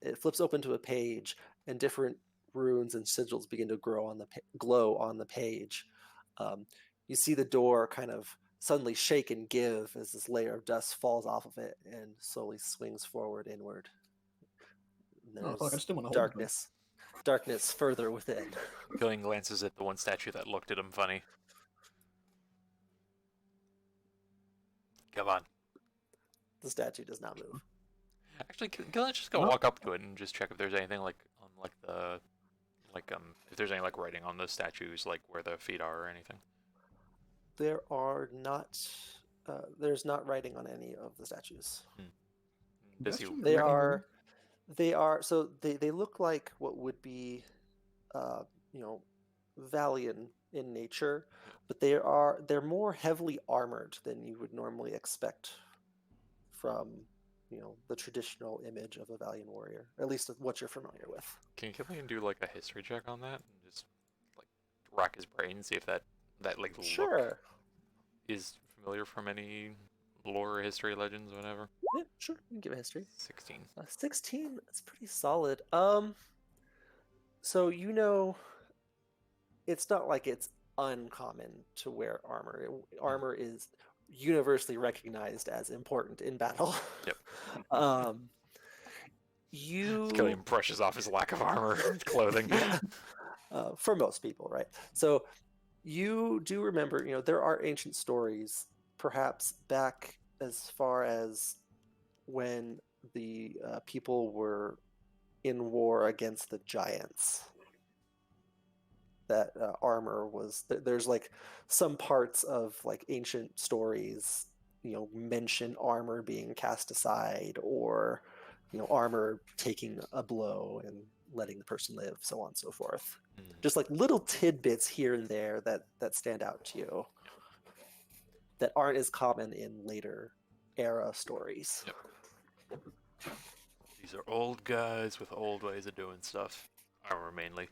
It flips open to a page, and different runes and sigils begin to glow on the page. You see the door kind of suddenly shake and give as this layer of dust falls off of it and slowly swings forward inward. And Oh, fuck, I there's just didn't want to hold it. darkness further within. Killian glances at the one statue that looked at him funny. Come on. The statue does not move. Actually, Killian's just go Well- walk up to it and just check if there's anything like on like the if there's any like writing on the statues, like where the feet are or anything. There are not. There's not writing on any of the statues. Does he? Bastion, They writing are. They are. So they look like what would be, Valian in nature, but they're more heavily armored than you would normally expect from the traditional image of a Valian warrior, at least what you're familiar with. Can Killian do like a history check on that and just like rack his brain and see if that like look Sure. is familiar from any lore, history, legends, whatever? Yeah, sure. You can give a history. 16. 16. That's pretty solid. So it's not like it's uncommon to wear armor. Armor is universally recognized as important in battle. Yep. You Killian brushes off his lack of armor clothing. Yeah. For most people, right? So you do remember, there are ancient stories, perhaps back as far as when the people were in war against the giants. That armor was there's like some parts of like ancient stories, mention armor being cast aside or armor taking a blow and letting the person live, so on and so forth. Mm. Just like little tidbits here and there that stand out to you that aren't as common in later era stories. Yep. These are old guys with old ways of doing stuff. Armor mainly.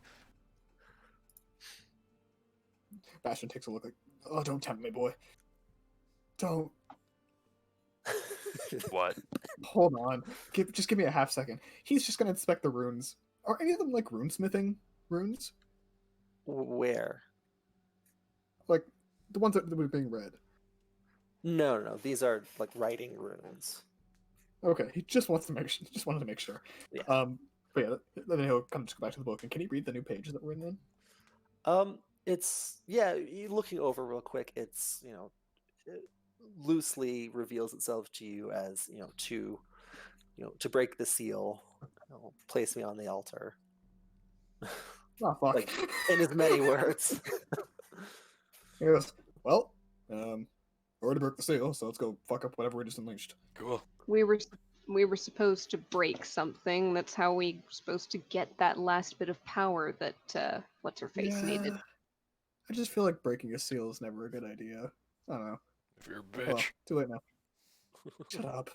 Bastion takes a look like, oh, don't tempt me, boy. Don't. What? Hold on. Just give me a half second. He's just gonna inspect the runes. Are any of them like runesmithing runes? Where? Like the ones that were being read. No. These are like writing runes. Okay, he just wants to just wanted to make sure. Yeah. But yeah, then he'll kind of just go back to the book. And can he read the new pages that were in then? It's you looking over real quick. It's it loosely reveals itself to you as to break the seal, place me on the altar. Oh fuck. Like in as many words. He goes, well, already broke the seal, so let's go fuck up whatever we just unleashed. Cool. We were supposed to break something. That's how we were supposed to get that last bit of power that what's her face needed. I just feel like breaking a seal is never a good idea. I don't know. If you're a Well, bitch. too late now. Shut up.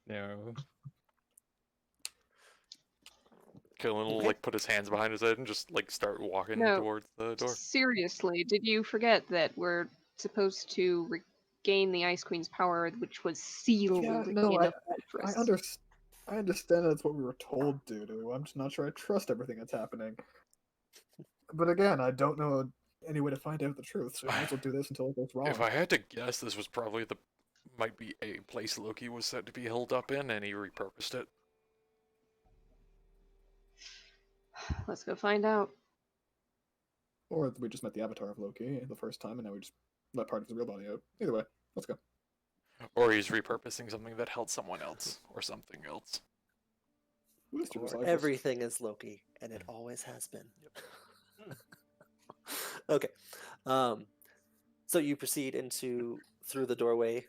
No. Killen will Okay. like put his hands behind his head and just like start walking No. towards the door. Seriously, did you forget that we're supposed to regain the Ice Queen's power, which was sealed Yeah, in no, a I fortress? I understand that's what we were told to do. I'm just not sure I trust everything that's happening. But again, I don't know any way to find out the truth, so I might as well do this until it goes wrong. If I had to guess, this was probably might be a place Loki was said to be held up in, and he repurposed it. Let's go find out. Or we just met the avatar of Loki the first time, and now we just let part of his real body out. Either way, let's go. Or he's repurposing something that held someone else, or something else. Who is to Or recycle? everything is Loki, and it always has been. Okay. So you proceed through the doorway.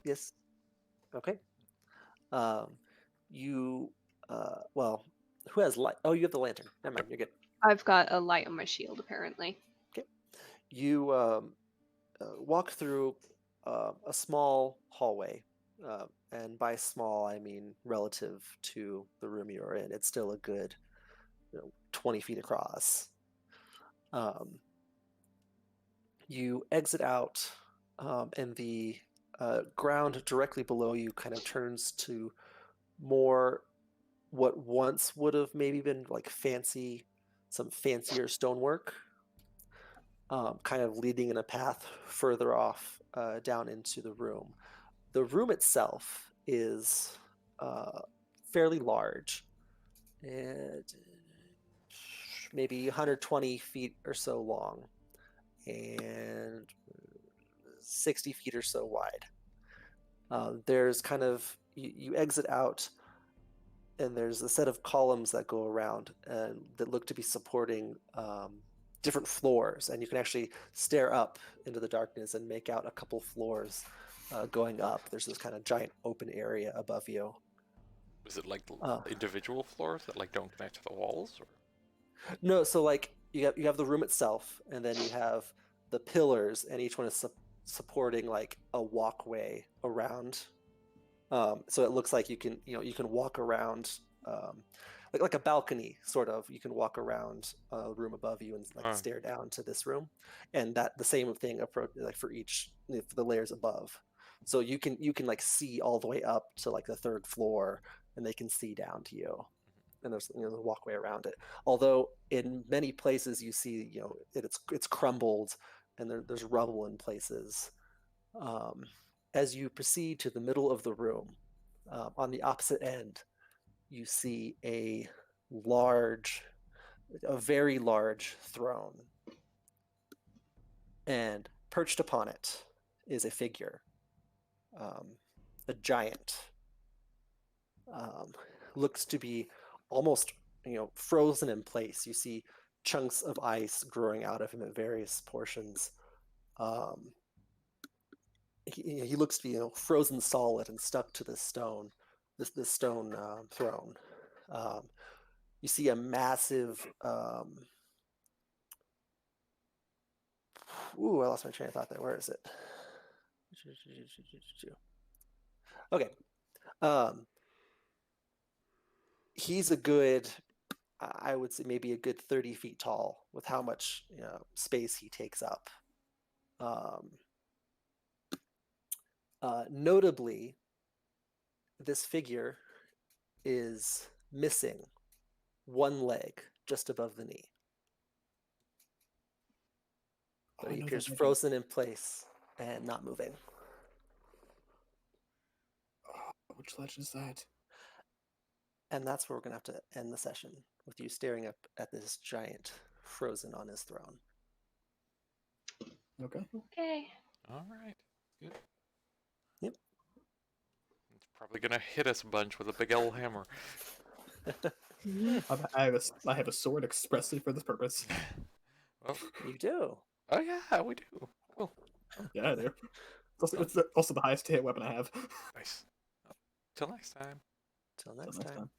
Yes. Okay. You well, who has light? Oh, you have the lantern. Never mind, you're good. I've got a light on my shield, apparently. You walk through a small hallway, and by small I mean relative to the room you're in. It's still a good 20 feet across. You exit out, and the ground directly below you kind of turns to more what once would have maybe been like some fancier stonework, kind of leading in a path further off down into the room. The room itself is fairly large, and maybe 120 feet or so long, and 60 feet or so wide. There's kind of you exit out, and there's a set of columns that go around and that look to be supporting different floors, and you can actually stare up into the darkness and make out a couple floors going up. There's this kind of giant open area above you. Is it like individual floors that like don't connect to the walls? Or? No, so like you have the room itself, and then you have the pillars, and each one is supporting like a walkway around. So it looks like you can walk around like a balcony sort of. You can walk around a room above you and like stare down to this room, and that the same thing like for each for the layers above. So you can like see all the way up to like the third floor, and they can see down to you. And there's the walkway around it. Although in many places you see it's crumbled, and there's rubble in places. As you proceed to the middle of the room, on the opposite end, you see a very large throne, and perched upon it is a figure, a giant. Looks to be almost frozen in place. You see chunks of ice growing out of him at various portions. He looks to be frozen solid and stuck to this stone throne. You see a massive. Ooh, I lost my train of thought there. Where is it? Okay. He's a good, I would say maybe a good 30 feet tall with how much space he takes up. Notably, this figure is missing one leg just above the knee. But I he know appears that leg. frozen in place and not moving. Which ledge is that? And that's where we're going to have to end the session, with you staring up at this giant frozen on his throne. Okay. Okay. All right. Good. Yep. It's probably gonna hit us a bunch with a big old hammer. I have a sword expressly for this purpose. Well, You do. oh yeah, we do. Cool. Yeah, I do. It's also the highest hit weapon I have. Nice. Till next time. Till Till next next time. time.